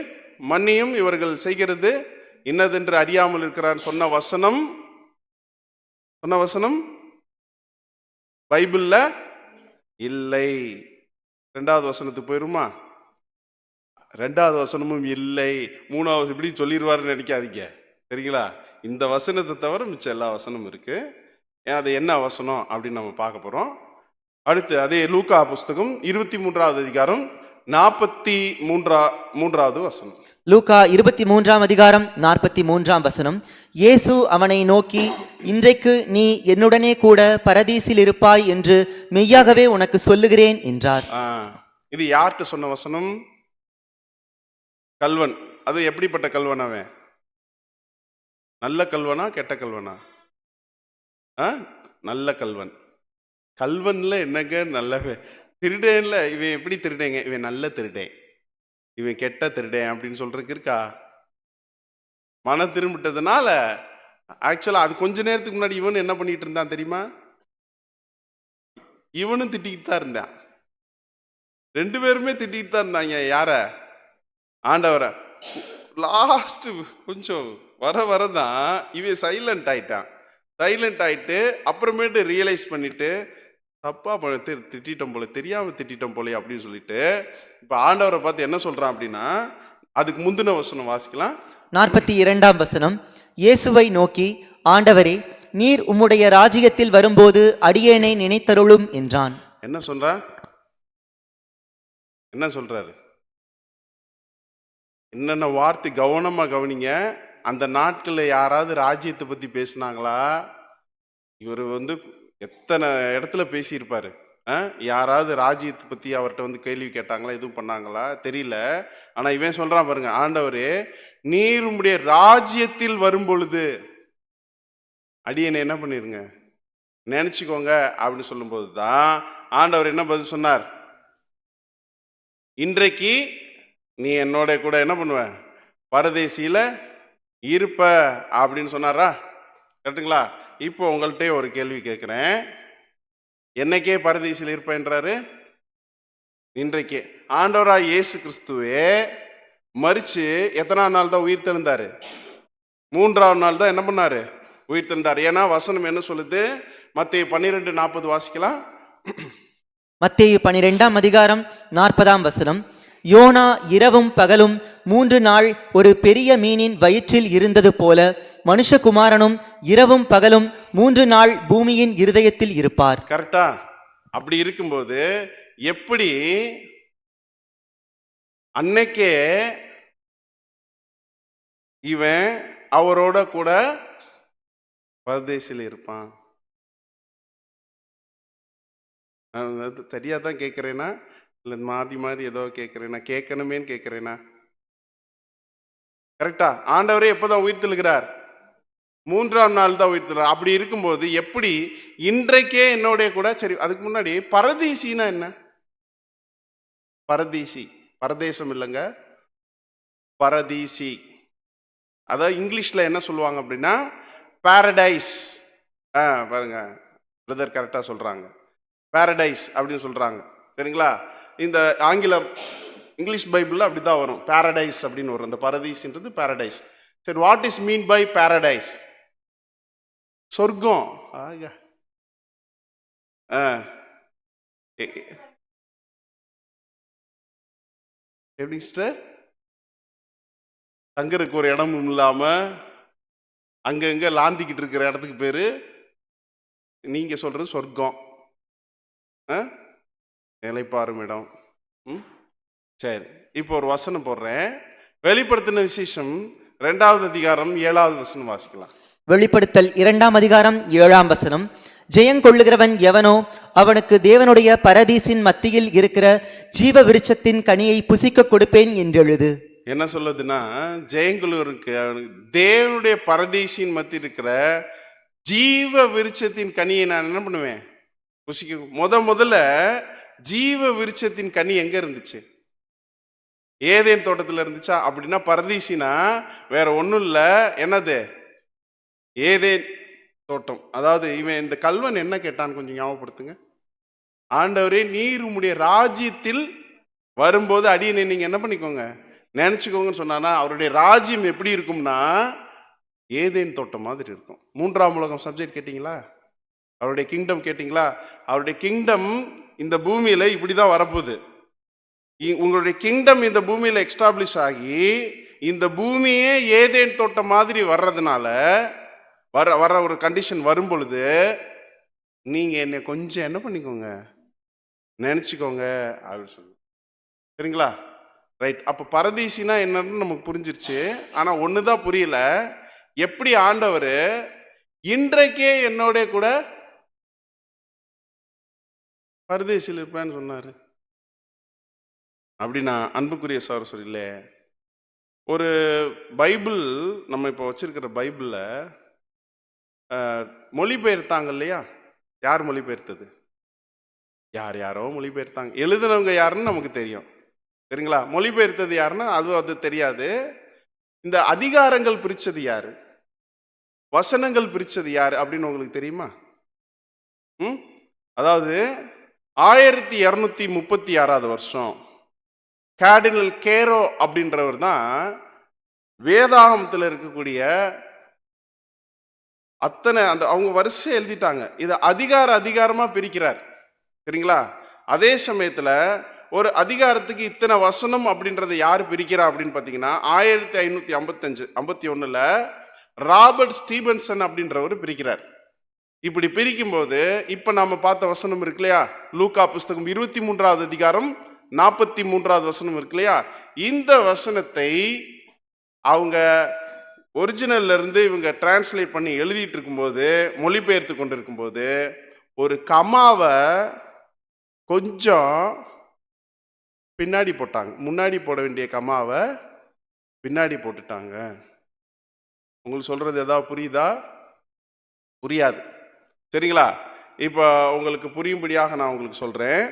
மன்னியும், இவர்கள் செய்கிறது இன்னதென்று அறியாமல் இருக்கிறார் சொன்ன வசனம் பைபிள்ல இல்லை. 2வது வசனத்துக்கு போயிருமா? 2வது வசனமும் இல்லை. 3வது இப்படி சொல்லிடுவாருன்னு நினைக்காதீங்க. சரிங்களா? இந்த வசனத்தை தவிர மிச்சம் எல்லா வசனமும் இருக்கு. அது என்ன வசனம் அப்படின்னு நம்ம பார்க்க போறோம். அடுத்து அதே லூக்கா புஸ்தகம் 23வது அதிகாரம் 43வது வசனம். லூக்கா 23ஆம் அதிகாரம் 43ஆம் வசனம். இயேசு அவனை நோக்கி, இன்றைக்கு நீ என்னுடனே கூட பரதீசில் இருப்பாய் என்று மெய்யாகவே உனக்கு சொல்லுகிறேன் என்றார். இது யார்கிட்ட சொன்ன வசனம்? கல்வன். அது எப்படிப்பட்ட கல்வன்? அவன் நல்ல கல்வனா கெட்ட கல்வனா? நல்ல கல்வன். கல்வன்ல என்னங்க நல்ல திருடேன்ல இவன் எப்படி திருடேங்க? இவன் நல்ல திருடேன், இவன் கெட்ட திருடேன் அப்படின்னு சொல்றதுக்கு இருக்கா? மன திரும்பிட்டதுனால ஆக்சுவலா அது கொஞ்ச நேரத்துக்கு முன்னாடி இவன் என்ன பண்ணிட்டு இருந்தான் தெரியுமா? இவனும் திட்டிக்கிட்டு தான் இருந்தான். 2 பேருமே திட்டிக்கிட்டு தான் இருந்தாங்க. யார? ஆண்டவரை. லாஸ்ட் கொஞ்சம் வரதான் இவன் சைலண்ட் ஆயிட்டு அப்புறமேட்டு ரியலைஸ் பண்ணிட்டு தப்பா திட்டிட்டோம் போல, தெரியாம திட்டிட்டோம் போல அப்படின்னு சொல்லிட்டு இப்ப ஆண்டவரை பார்த்து என்ன சொல்றான் அப்படின்னா, அதுக்கு முந்தின வசனம் வாசிக்கலாம். 42ஆம் வசனம். இயேசுவை நோக்கி, ஆண்டவரே, நீர் உம்முடைய ராஜ்யத்தில் வரும்போது அடியேனை நினைத்தருளும் என்றான். என்ன சொல்றாரு? என்னென்ன வார்த்தை கவனமா கவனிங்க. அந்த நாட்களில் யாராவது ராஜ்யத்தை பத்தி பேசினாங்களா? இவர் வந்து எத்தனை இடத்துல பேசியிருப்பாரு. யாராவது ராஜ்யத்தை பத்தி அவர்கிட்ட வந்து கேள்வி கேட்டாங்களா, எதுவும் பண்ணாங்களா தெரியல. ஆனா இவன் சொல்றான் பாருங்க, ஆண்டவரே நீர் உம்முடைய ராஜ்யத்தில் வரும் பொழுது அடியனை என்ன பண்ணிருங்க நினைச்சுக்கோங்க அப்படின்னு சொல்லும்போது தான் ஆண்டவர் என்ன பதில் சொன்னார்? இன்றைக்கு நீ என்னோட கூட என்ன பண்ணுவ? பரதேசியில இருப்ப அப்படின்னு சொன்னாரா? கரெக்டுங்களா? இப்போ உங்கள்கிட்ட ஒரு கேள்வி கேட்கிறேன். என்னைக்கே பரதேசியில் இருப்பேன்றாரு? இன்றைக்கே. ஆண்டவராய் இயேசு கிறிஸ்துவே மரிச்சு எத்தனாம் நாள் தான் உயிர் தெழுந்தாரு? 3ஆவது நாள் தான் என்ன பண்ணாரு? உயிர் தெழுந்தார். ஏன்னா வசனம் என்ன சொல்லுது? மத்தேயு 12:40 வாசிக்கலாம். மத்தேயு 12ஆம் அதிகாரம் 40ஆம் வசனம். யோனா இரவும் பகலும் 3 நாள் ஒரு பெரிய மீனின் வயிற்றில் இருந்தது போல மனுஷகுமாரனும் இரவும் பகலும் 3 நாள் பூமியின் இருதயத்தில் இருப்பார். கரெக்டா? அப்படி இருக்கும்போது எப்படி அன்னைக்கே இவன் அவரோட கூட பரதேசில் இருப்பான்? சரியாதான் கேட்கிறேனா இல்ல மாறி மாறி ஏதோ கேட்கிறேனா? கேட்கணுமேன்னு கேட்கிறேனா? கரெக்டா? ஆண்டவரே எப்பதான் உயிர்த்தெழுகிறார்? 3ஆம் நாள் தான் உயிர்த்தெழுகிறார். அப்படி இருக்கும்போது எப்படி இன்றைக்கே என்னோட கூட, சரி அதுக்கு முன்னாடி பரதேசினா என்ன? பரதேசி பரதேசம் இல்லைங்க, பரதீசி. அதாவது இங்கிலீஷ்ல என்ன சொல்லுவாங்க அப்படின்னா பாரடைஸ். பாருங்க பிரதர் கரெக்டா சொல்றாங்க, பாரடைஸ் அப்படின்னு சொல்றாங்க. சரிங்களா? இந்த இங்கிலீஷ் பைபிள்ல அப்படிதான் வரும், பாரடைஸ் அப்படின்னு வரும். இந்த பரதீஸ்ன்றது பாரடைஸ். சரி, what is mean by paradise? சொர்க்கம். எப்படி சிஸ்டர்? தங்கருக்கு ஒரு இடமும் இல்லாம அங்கங்க லாந்திக்கிட்டு இருக்கிற இடத்துக்கு பேரு நீங்க சொல்றது சொர்க்கம். நிலைப்பாரும் இடம். சரி, இப்போ ஒரு வசனம் போடுறேன். வெளிப்படுத்தின விசேஷம் 2ஆவது அதிகாரம் 7ஆவது வசனம் வாசிக்கலாம். வெளிப்படுத்தல் 2ஆம் அதிகாரம் 7ஆம் வசனம். ஜெயங்கொள்ளுகிறவன் எவனோ அவனுக்கு தேவனுடைய பரதீசின் மத்தியில் இருக்கிற ஜீவ விருட்சத்தின் கனியை புசிக்க கொடுப்பேன் என்றெழுது. என்ன சொல்லுதுன்னா, ஜெயங்கொள்ளுவருக்கு தேவனுடைய பரதீசின் மத்தியில் இருக்கிற ஜீவ விருட்சத்தின் கனியை நான் என்ன பண்ணுவேன்? புசிக்க. முதல்ல ஜீவ விருட்சத்தின் கனி எங்க இருந்துச்சு? ஏதேன் தோட்டத்தில் இருந்துச்சா? அப்படின்னா பரதீசினா வேற ஒன்றும் இல்லை, என்னது? ஏதேன் தோட்டம். அதாவது இவன் இந்த கல்வன் என்ன கேட்டான்னு கொஞ்சம் ஞாபகப்படுத்துங்க. ஆண்டவரே, நீர் உம்முடைய ராஜ்யத்தில் வரும்போது அடியனை நீங்க என்ன பண்ணிக்கோங்க, நினைச்சுக்கோங்கன்னு சொன்னானா, அவருடைய ராஜ்யம் எப்படி இருக்கும்னா ஏதேன் தோட்டம் மாதிரி இருக்கும். 3ஆம் உலகம் சப்ஜெக்ட் கேட்டீங்களா? அவருடைய கிங்டம் கேட்டீங்களா? அவருடைய கிங்டம் இந்த பூமியில இப்படிதான் வரப்போகுது. உங்களுடைய கிங்டம் இந்த பூமியில எக்ஸ்டாப்ளிஷ் ஆகி இந்த பூமியே ஏதேன் தோட்டம் மாதிரி வர்றதுனால வர ஒரு கண்டிஷன் வரும் பொழுது நீங்க என்னை கொஞ்சம் என்ன பண்ணிக்கோங்க, நினைச்சுக்கோங்க அப்படின்னு சொல்லு. சரிங்களா? ரைட். அப்ப பரதீசினா என்னன்னு நமக்கு புரிஞ்சிருச்சு. ஆனா ஒண்ணுதான் புரியல, எப்படி ஆண்டவர் இன்றைக்கே என்னோட கூட பரதேசில் இருப்பேன்னு சொன்னாரு. அப்படின்னா அன்புக்குரிய சகோதரர்களே, ஒரு பைபிள் நம்ம இப்போ வச்சிருக்கிற பைபிள்ல மொழிபெயர்த்தாங்க இல்லையா? யார் மொழிபெயர்த்தது? யாரோ மொழிபெயர்த்தாங்க. எழுதினவங்க யாருன்னு நமக்கு தெரியும். சரிங்களா? மொழிபெயர்த்தது யாருன்னா அது தெரியாது. இந்த அதிகாரங்கள் பிரிச்சது யாரு, வசனங்கள் பிரிச்சது யாரு அப்படின்னு உங்களுக்கு தெரியுமா? அதாவது 1236வது வருஷம் கார்டினல் கேரோ அப்படின்றவர் தான் வேதாகமத்தில் இருக்கக்கூடிய அத்தனை அவங்க வரிசை எழுதிட்டாங்க. இதை அதிகாரமா பிரிக்கிறார். சரிங்களா? அதே சமயத்துல ஒரு அதிகாரத்துக்கு இத்தனை வசனம் அப்படின்றத யாரு பிரிக்கிறா அப்படின்னு பாத்தீங்கன்னா 1551ல ராபர்ட் ஸ்டீபன்சன் அப்படின்றவர் பிரிக்கிறார். இப்படி பிரிக்கும் போது இப்ப நாம பார்த்த வசனம் இருக்கு இல்லையா, லூக்கா புஸ்தகம் 23வது அதிகாரம் 43வது வசனம் இருக்கு இல்லையா, இந்த வசனத்தை அவங்க ஒரிஜினல்ல இருந்து இவங்க டிரான்ஸ்லேட் பண்ணி எழுதிட்டு இருக்கும்போது, மொழிபெயர்த்து கொண்டு இருக்கும்போது, ஒரு கமாவை கொஞ்சம் பின்னாடி போட்டாங்க. முன்னாடி போட வேண்டிய கமாவை பின்னாடி போட்டுட்டாங்க. உங்களுக்கு சொல்றது ஏதாவது புரியுதா? புரியாது. சரிங்களா? இப்போ உங்களுக்கு புரியும்படியாக நான் உங்களுக்கு சொல்றேன்.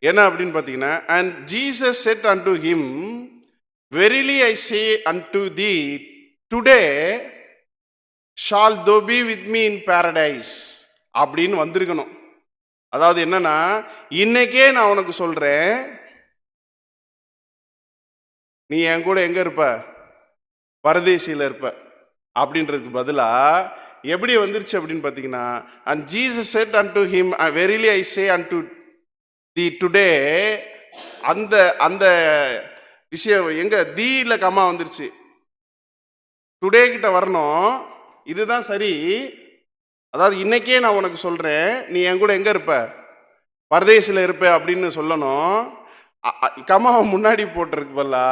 என்ன அப்படின்னு பார்த்தீங்கன்னா, and Jesus said unto him, verily I say unto thee, today shall thou be with me in paradise அப்படின்னு வந்திருக்கணும். அதாவது என்னன்னா, இன்னைக்கே நான் உனக்கு சொல்றேன், நீ என் கூட எங்க இருப்ப? பரதேசியில இருப்ப அப்படின்றதுக்கு பதிலா எப்படி வந்துருச்சு அப்படின்னு பார்த்தீங்கன்னா, and Jesus said unto him, verily I say unto thee today, அந்த விஷயம் எங்க தீல கமா வந்துருச்சு. டுடே கிட்ட வரணும். இதுதான் சரி. அதாவது இன்னைக்கே நான் உனக்கு சொல்றேன், நீ என் கூட எங்க இருப்ப? பரதேசில இருப்ப அப்படின்னு சொல்லணும். கமாவை முன்னாடி போட்டிருக்கு பதிலா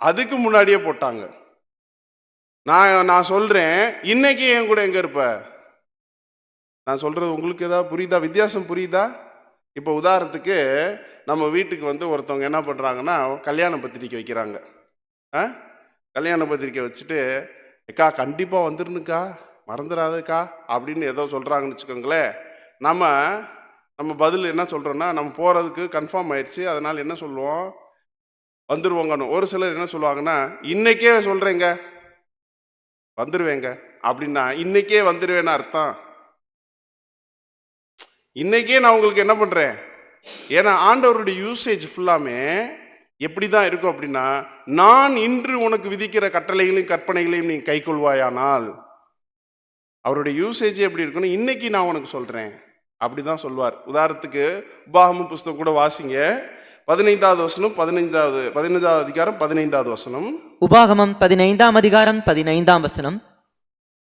அதுக்கு முன்னாடியே போட்டாங்க. நான் சொல்றேன், இன்னைக்கு என் கூட எங்க இருப்ப? நான் சொல்றது உங்களுக்கு ஏதாவது புரியுதா? வித்தியாசம் புரியுதா? இப்போ உதாரணத்துக்கு நம்ம வீட்டுக்கு வந்து ஒருத்தவங்க என்ன பண்றாங்கன்னா கல்யாண பத்திரிக்கை வைக்கிறாங்க. கல்யாண பத்திரிக்கை வச்சுட்டு, அக்கா கண்டிப்பா வந்துருனுக்கா, மறந்துடாதக்கா அப்படின்னு ஏதோ சொல்றாங்கன்னு வச்சுக்கோங்களேன். நம்ம பதில் என்ன சொல்றோம்னா, நம்ம போறதுக்கு கன்ஃபார்ம் ஆயிடுச்சு, அதனால என்ன சொல்லுவோம், வந்துருவோங்கன்னு. ஒரு சிலர் என்ன சொல்லுவாங்கன்னா, இன்னைக்கே சொல்றேங்க வந்துருவேங்க அப்படின்னா, இன்னைக்கே வந்துருவேன்னு அர்த்தம். இன்னைக்கே நான் உங்களுக்கு என்ன பண்றேன். ஏன்னா ஆண்டவருடைய யூசேஜ் ஃபுல்லாமே எப்படி தான் இருக்கும் அப்படின்னா, நான் இன்று உனக்கு விதிக்கிற கட்டளைகளையும் கற்பனைகளையும் நீ கை கொள்வாயானால், அவருடைய யூசேஜ் எப்படி இருக்குன்னு இன்னைக்கு நான் உனக்கு சொல்றேன் அப்படிதான் சொல்வார். உதாரணத்துக்கு உபாகமம் புஸ்தகம் கூட வாசிங்க, 15வது வசனம், 15வது அதிகாரம் 15வது வசனம். உபாகமம் 15ஆம் அதிகாரம் 15ஆம் வசனம்.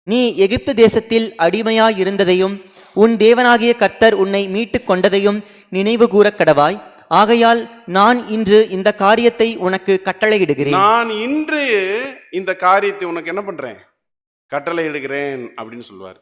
நீ எகிப்து தேசத்தில் அடிமையாய் இருந்ததையும் உன் தேவனாகிய கர்த்தர் உன்னை மீட்டுக் கொண்டதையும் நினைவு கூறக் கடவாய். ஆகையால் நான் இன்று இந்த காரியத்தை உனக்கு கட்டளையிடுகிறேன். நான் இன்று இந்த காரியத்தை உனக்கு என்ன பண்றேன், கட்டளையிடுகிறேன் அப்படின்னு சொல்லுவார்.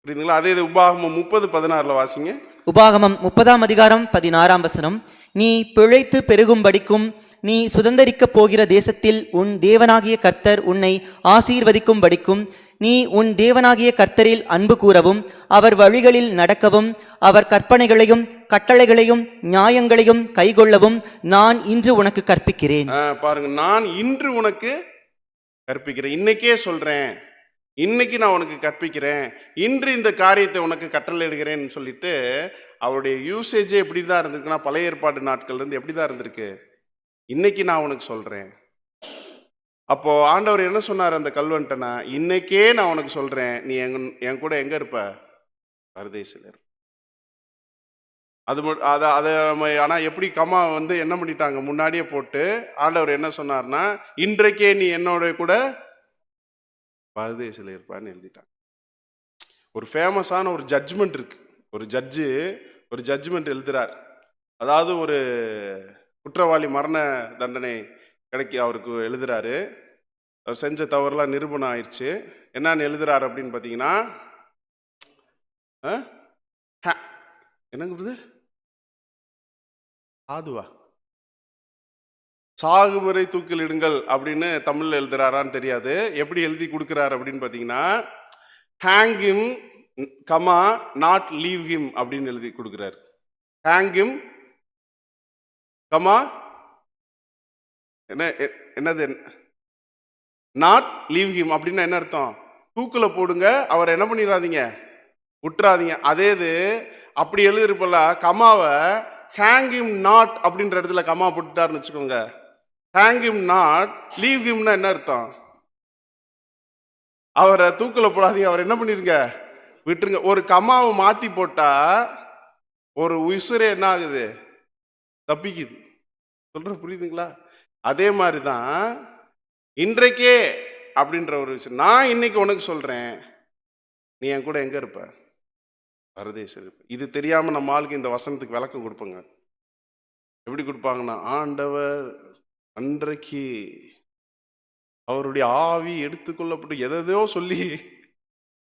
புரியுதுங்களா? அதே இது உபாகமம் 30:16 வாசிங்க. உபாகமம் 30ஆம் அதிகாரம் 16ஆம் வசனம். நீ பிழைத்து பெருகும்படிக்கும் நீ சுதந்தரிக்கப் போகிற தேசத்தில் உன் தேவனாகிய கர்த்தர் உன்னை ஆசீர்வதிக்கும்படிக்கும் நீ உன் தேவனாகிய கர்த்தரில் அன்பு கூறவும் அவர் வழிகளில் நடக்கவும் அவர் கற்பனைகளையும் கட்டளைகளையும் நியாயங்களையும் கைக்கொள்ளவும் நான் இன்று உனக்கு கற்பிக்கிறேன். பாருங்க, நான் இன்று உனக்கு கற்பிக்கிறேன். இன்னைக்கே சொல்றேன், இன்னைக்கு நான் உனக்கு கற்பிக்கிறேன், இன்று இந்த காரியத்தை உனக்கு கட்டளையிடுகிறேன்னு சொல்லிட்டு அவருடைய யூசேஜே எப்படி தான் இருந்திருக்குன்னா, பழைய ஏற்பாடு நாட்கள்ல இருந்து எப்படி தான் இருந்திருக்கு, இன்னைக்கு நான் உனக்கு சொல்றேன். அப்போ ஆண்டவர் என்ன சொன்னார் அந்த கல்வன்ட்டனா, இன்னைக்கே நான் உனக்கு சொல்றேன், நீ என் கூட எங்க இருப்ப, பரதேசில இருப்ப. அதை ஆனா எப்படி கமா வந்து என்ன பண்ணிட்டாங்க, முன்னாடியே போட்டு ஆண்டவர் என்ன சொன்னார்னா, இன்றைக்கே நீ என்னோட கூட பரதேசில இருப்பான்னு எழுதிட்டாங்க. ஒரு ஃபேமஸான ஒரு ஜட்ஜ்மெண்ட் இருக்கு. ஒரு ஜட்ஜ்மெண்ட் எழுதுறார். அதாவது ஒரு குற்றவாளி மரண தண்டனை அவருக்கு எழுதுறாரு. அவர் செஞ்ச தவறுலாம் நிரூபணம் ஆயிடுச்சு. என்னன்னு எழுதுறாரு அப்படின்னு பார்த்தீங்கன்னா, என்னங்க ஆதுவா சாகுமுறை தூக்கிலிடுங்கள் அப்படின்னு தமிழ்ல எழுதுறாரான்னு தெரியாது. எப்படி எழுதி கொடுக்கிறார் அப்படின்னு பார்த்தீங்கன்னா, hang him comma not leave him அப்படின்னு எழுதி கொடுக்கிறார். ஹேங் ஹிம் கமா என்னது நாட் லீவ் ஹிம் அப்படின்னா என்ன அர்த்தம், தூக்கில் போடுங்க, அவரை என்ன பண்ணிடாதீங்க, விட்டுறாதீங்க. அதே இது அப்படி எழுதிருப்பல கமாவை ஹேங் ஹிம் நாட் அப்படின்ற இடத்துல கமா போட்டுட்டாருன்னு வச்சுக்கோங்க. ஹேங் ஹிம் நாட் லீவ் ஹிம்னா என்ன அர்த்தம், அவரை தூக்கில் போடாதீங்க, அவர் என்ன பண்ணிருங்க, விட்டுருங்க. ஒரு கமாவை மாத்தி போட்டா ஒரு உசுரே என்ன ஆகுது, தப்பிக்குது. சொல்ற புரியுதுங்களா? அதே மாதிரி தான் இன்றைக்கே அப்படின்ற ஒரு விஷயம். நான் இன்னைக்கு உனக்கு சொல்றேன், நீ என் கூட எங்க இருப்ப, பரதேசி இருப்ப. இது தெரியாம நம்ம ஆளுக்கு இந்த வசனத்துக்கு விளக்கம் கொடுப்பாங்க. எப்படி கொடுப்பாங்கன்னா, ஆண்டவர் அன்றைக்கு அவருடைய ஆவி எடுத்துக்கொள்ளப்பட்டு எதோ சொல்லி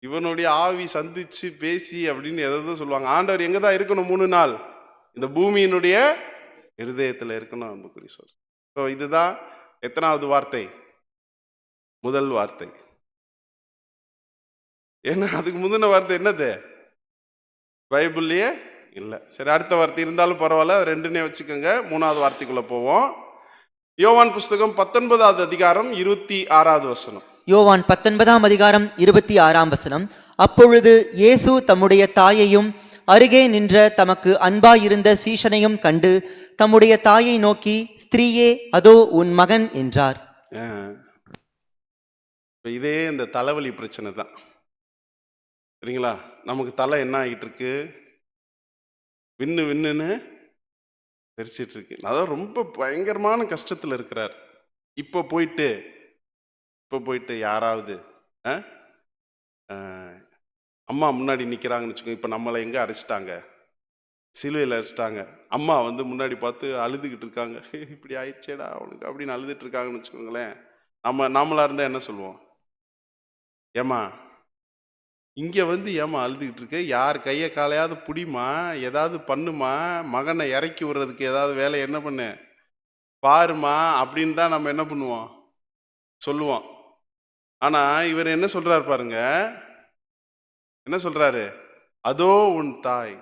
இவனுடைய ஆவி சந்திச்சு பேசி அப்படின்னு எதோ சொல்லுவாங்க. ஆண்டவர் எங்கதான் இருக்கணும் 3 நாள், இந்த பூமியினுடைய இருதயத்துல இருக்கணும் அன்புக்குரிய சொல். ஸோ இதுதான் எத்தனாவது வார்த்தை, முதல் வார்த்தை. ஏன்னா அதுக்கு முந்தின வார்த்தை என்னது, பைபிள்லயே இல்லை. சரி, அடுத்த வார்த்தை இருந்தாலும் பரவாயில்ல, 2னே வச்சுக்கோங்க. 3வது வார்த்தைக்குள்ள போவோம். யோவான் புஸ்தகம் 19வது அதிகாரம் 26வது வசனம். யோவான் 19ஆம் அதிகாரம் 26ஆம் வசனம். அப்பொழுது இயேசு தம்முடைய தாயையும் அருகே நின்ற தமக்கு அன்பாயிருந்த சீஷனையும் கண்டு தம்முடைய தாயை நோக்கி, ஸ்திரீயே, அதோ உன் மகன் என்றார். இதே இந்த தலைவலி பிரச்சனை தான் சரிங்களா? நமக்கு தலை என்ன ஆகிட்டு இருக்கு, விண்ணுன்னு தெரிச்சிட்டு இருக்கு. அதான் ரொம்ப பயங்கரமான கஷ்டத்தில் இருக்கிறார். இப்போ போயிட்டு யாராவது அம்மா முன்னாடி நிற்கிறாங்கன்னு வச்சுக்கோங்க. இப்போ நம்மளை எங்கே அரைச்சிட்டாங்க, சிலுவையில் அரைச்சிட்டாங்க. அம்மா வந்து முன்னாடி பார்த்து அழுதுகிட்டு இருக்காங்க. இப்படி ஆயிடுச்சேடா அவனுக்கு அப்படின்னு அழுதுட்டு இருக்காங்கன்னு வச்சுக்கோங்களேன். நாமளா இருந்தால் என்ன சொல்லுவோம்? ஏம்மா இங்கே வந்து ஏம்மா அழுதுகிட்டு இருக்க, யார் கையை காலையாவது புடிமா, ஏதாவது பண்ணுமா, மகனை இறக்கி விடுறதுக்கு ஏதாவது வேலை என்ன பண்ணு பாருமா அப்படின்னு தான் நம்ம என்ன பண்ணுவோம், சொல்லுவோம். ஆனா இவர் என்ன சொல்றாரு பாருங்க, என்ன சொல்றாரு? அதோ உன் தாய்.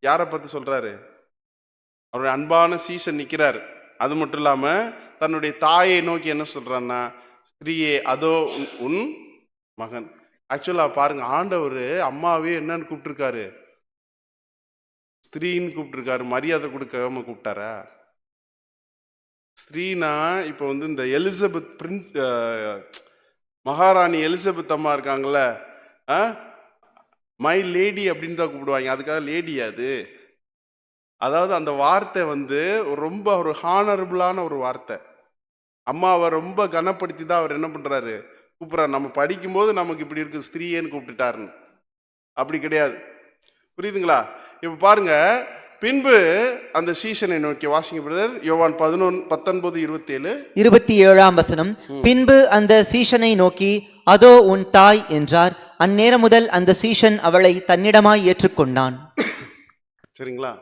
யாரை பத்தி சொல்றாரு? அவருடைய அன்பான சீசன் நிக்கிறாரு. அது மட்டும் இல்லாம தன்னுடைய தாயை நோக்கி என்ன சொல்றான்னா, ஸ்திரீயே அதோ உன் மகன். ஆக்சுவலா பாருங்க, ஆண்டவர் அம்மாவே என்னன்னு கூப்பிட்டுருக்காரு, ஸ்திரீன்னு கூப்பிட்டுருக்காரு. மரியாதை கொடுக்காம கூப்பிட்டாரா? ஸ்திரீனா இப்போ வந்து இந்த எலிசபெத் பிரின்ஸ், மகாராணி எலிசபெத் அம்மா இருக்காங்கல்ல, மை லேடி அப்படின்னு தான் கூப்பிடுவாங்க. அதுக்காக லேடி அது. அதாவது அந்த வார்த்தை வந்து ரொம்ப ஒரு ஹானரபுளான ஒரு வார்த்தை. அம்மாவை ரொம்ப கனப்படுத்தி தான் அவர் என்ன பண்றாரு, கூப்பிடுறாரு. நம்ம படிக்கும்போது நமக்கு இப்படி இருக்கு, ஸ்திரீயேன்னு கூப்பிட்டுட்டாருன்னு. அப்படி கிடையாது. புரியுதுங்களா? இப்போ பாருங்க, பின்பு அந்த சீசனை நோக்கி வாசிங்க பிரதர். யோவான் 19:27. 27ஆம் வசனம். பின்பு அந்த சீஷனை நோக்கி அதோ உன் தாய் என்றார். அந்நேரம் முதல் அந்த சீஷன் அவளை தன்னிடமாய் ஏற்றுக்கொண்டான். சரிங்களா?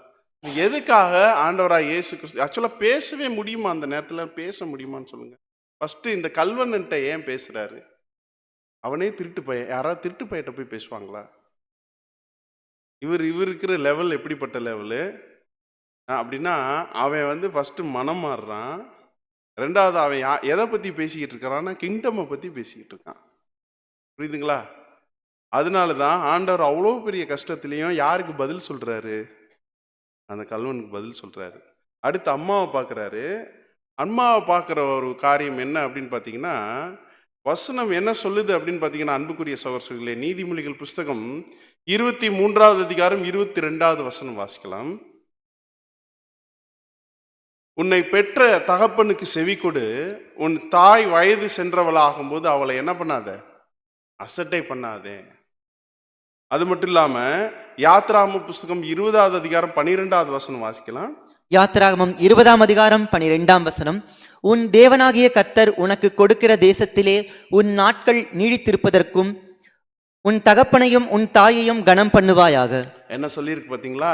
எதுக்காக ஆண்டவராய் இயேசு கிறிஸ்து ஆக்சுவலா பேசவே முடியுமா? அந்த நேரத்துல பேச முடியுமான்னு சொல்லுங்க. ஃபர்ஸ்ட் இந்த கல்வன்கிட்ட ஏன் பேசுறாரு? அவனே திருட்டு பையன். யாராவது திருட்டு பையிட்ட போய் பேசுவாங்களா? இவர் இருக்கிற லெவல் எப்படிப்பட்ட லெவலு அப்படின்னா, அவன் வந்து ஃபர்ஸ்ட் மனம் மாறுறான். ரெண்டாவது அவன் எதை பத்தி பேசிக்கிட்டு இருக்கிறான்னா, கிங்டமை பத்தி பேசிக்கிட்டு இருக்கான். புரியுதுங்களா? அதனாலதான் ஆண்டவர் அவ்வளோ பெரிய கஷ்டத்திலையும் யாருக்கு பதில் சொல்றாரு? அந்த கல்வனுக்கு பதில் சொல்றாரு. அடுத்து அம்மாவை பார்க்குறாரு. அம்மாவை பார்க்குற ஒரு காரியம் என்ன அப்படின்னு பார்த்தீங்கன்னா, வசனம் என்ன சொல்லுது அப்படின்னு பார்த்தீங்கன்னா, அன்புக்குரிய சகோதரர்களே, நீதிமொழிகள் புஸ்தகம் 23ஆவது அதிகாரம் 22ஆவது வசனம் வாசிக்கலாம். உன்னை பெற்ற தகப்பனுக்கு செவி கொடு, உன் தாய் வயது சென்றவளாகும் போது அவளை என்ன பண்ணாத, அசட்டை பண்ணாதே. அது மட்டும் இல்லாம யாத்ராம புஸ்தகம் 20ஆவது அதிகாரம் 12ஆவது வசனம் வாசிக்கலாம். யாத்திராகமம் 20ஆம் அதிகாரம் 12ஆம் வசனம். உன் தேவனாகிய கர்த்தர் உனக்கு கொடுக்கிற தேசத்திலே உன் நாட்கள் நீடித்திருப்பதற்கும் உன் தகப்பனையும் உன் தாயையும் கனம் பண்ணுவாயாக. என்ன சொல்லியிருக்கு பாத்தீங்களா?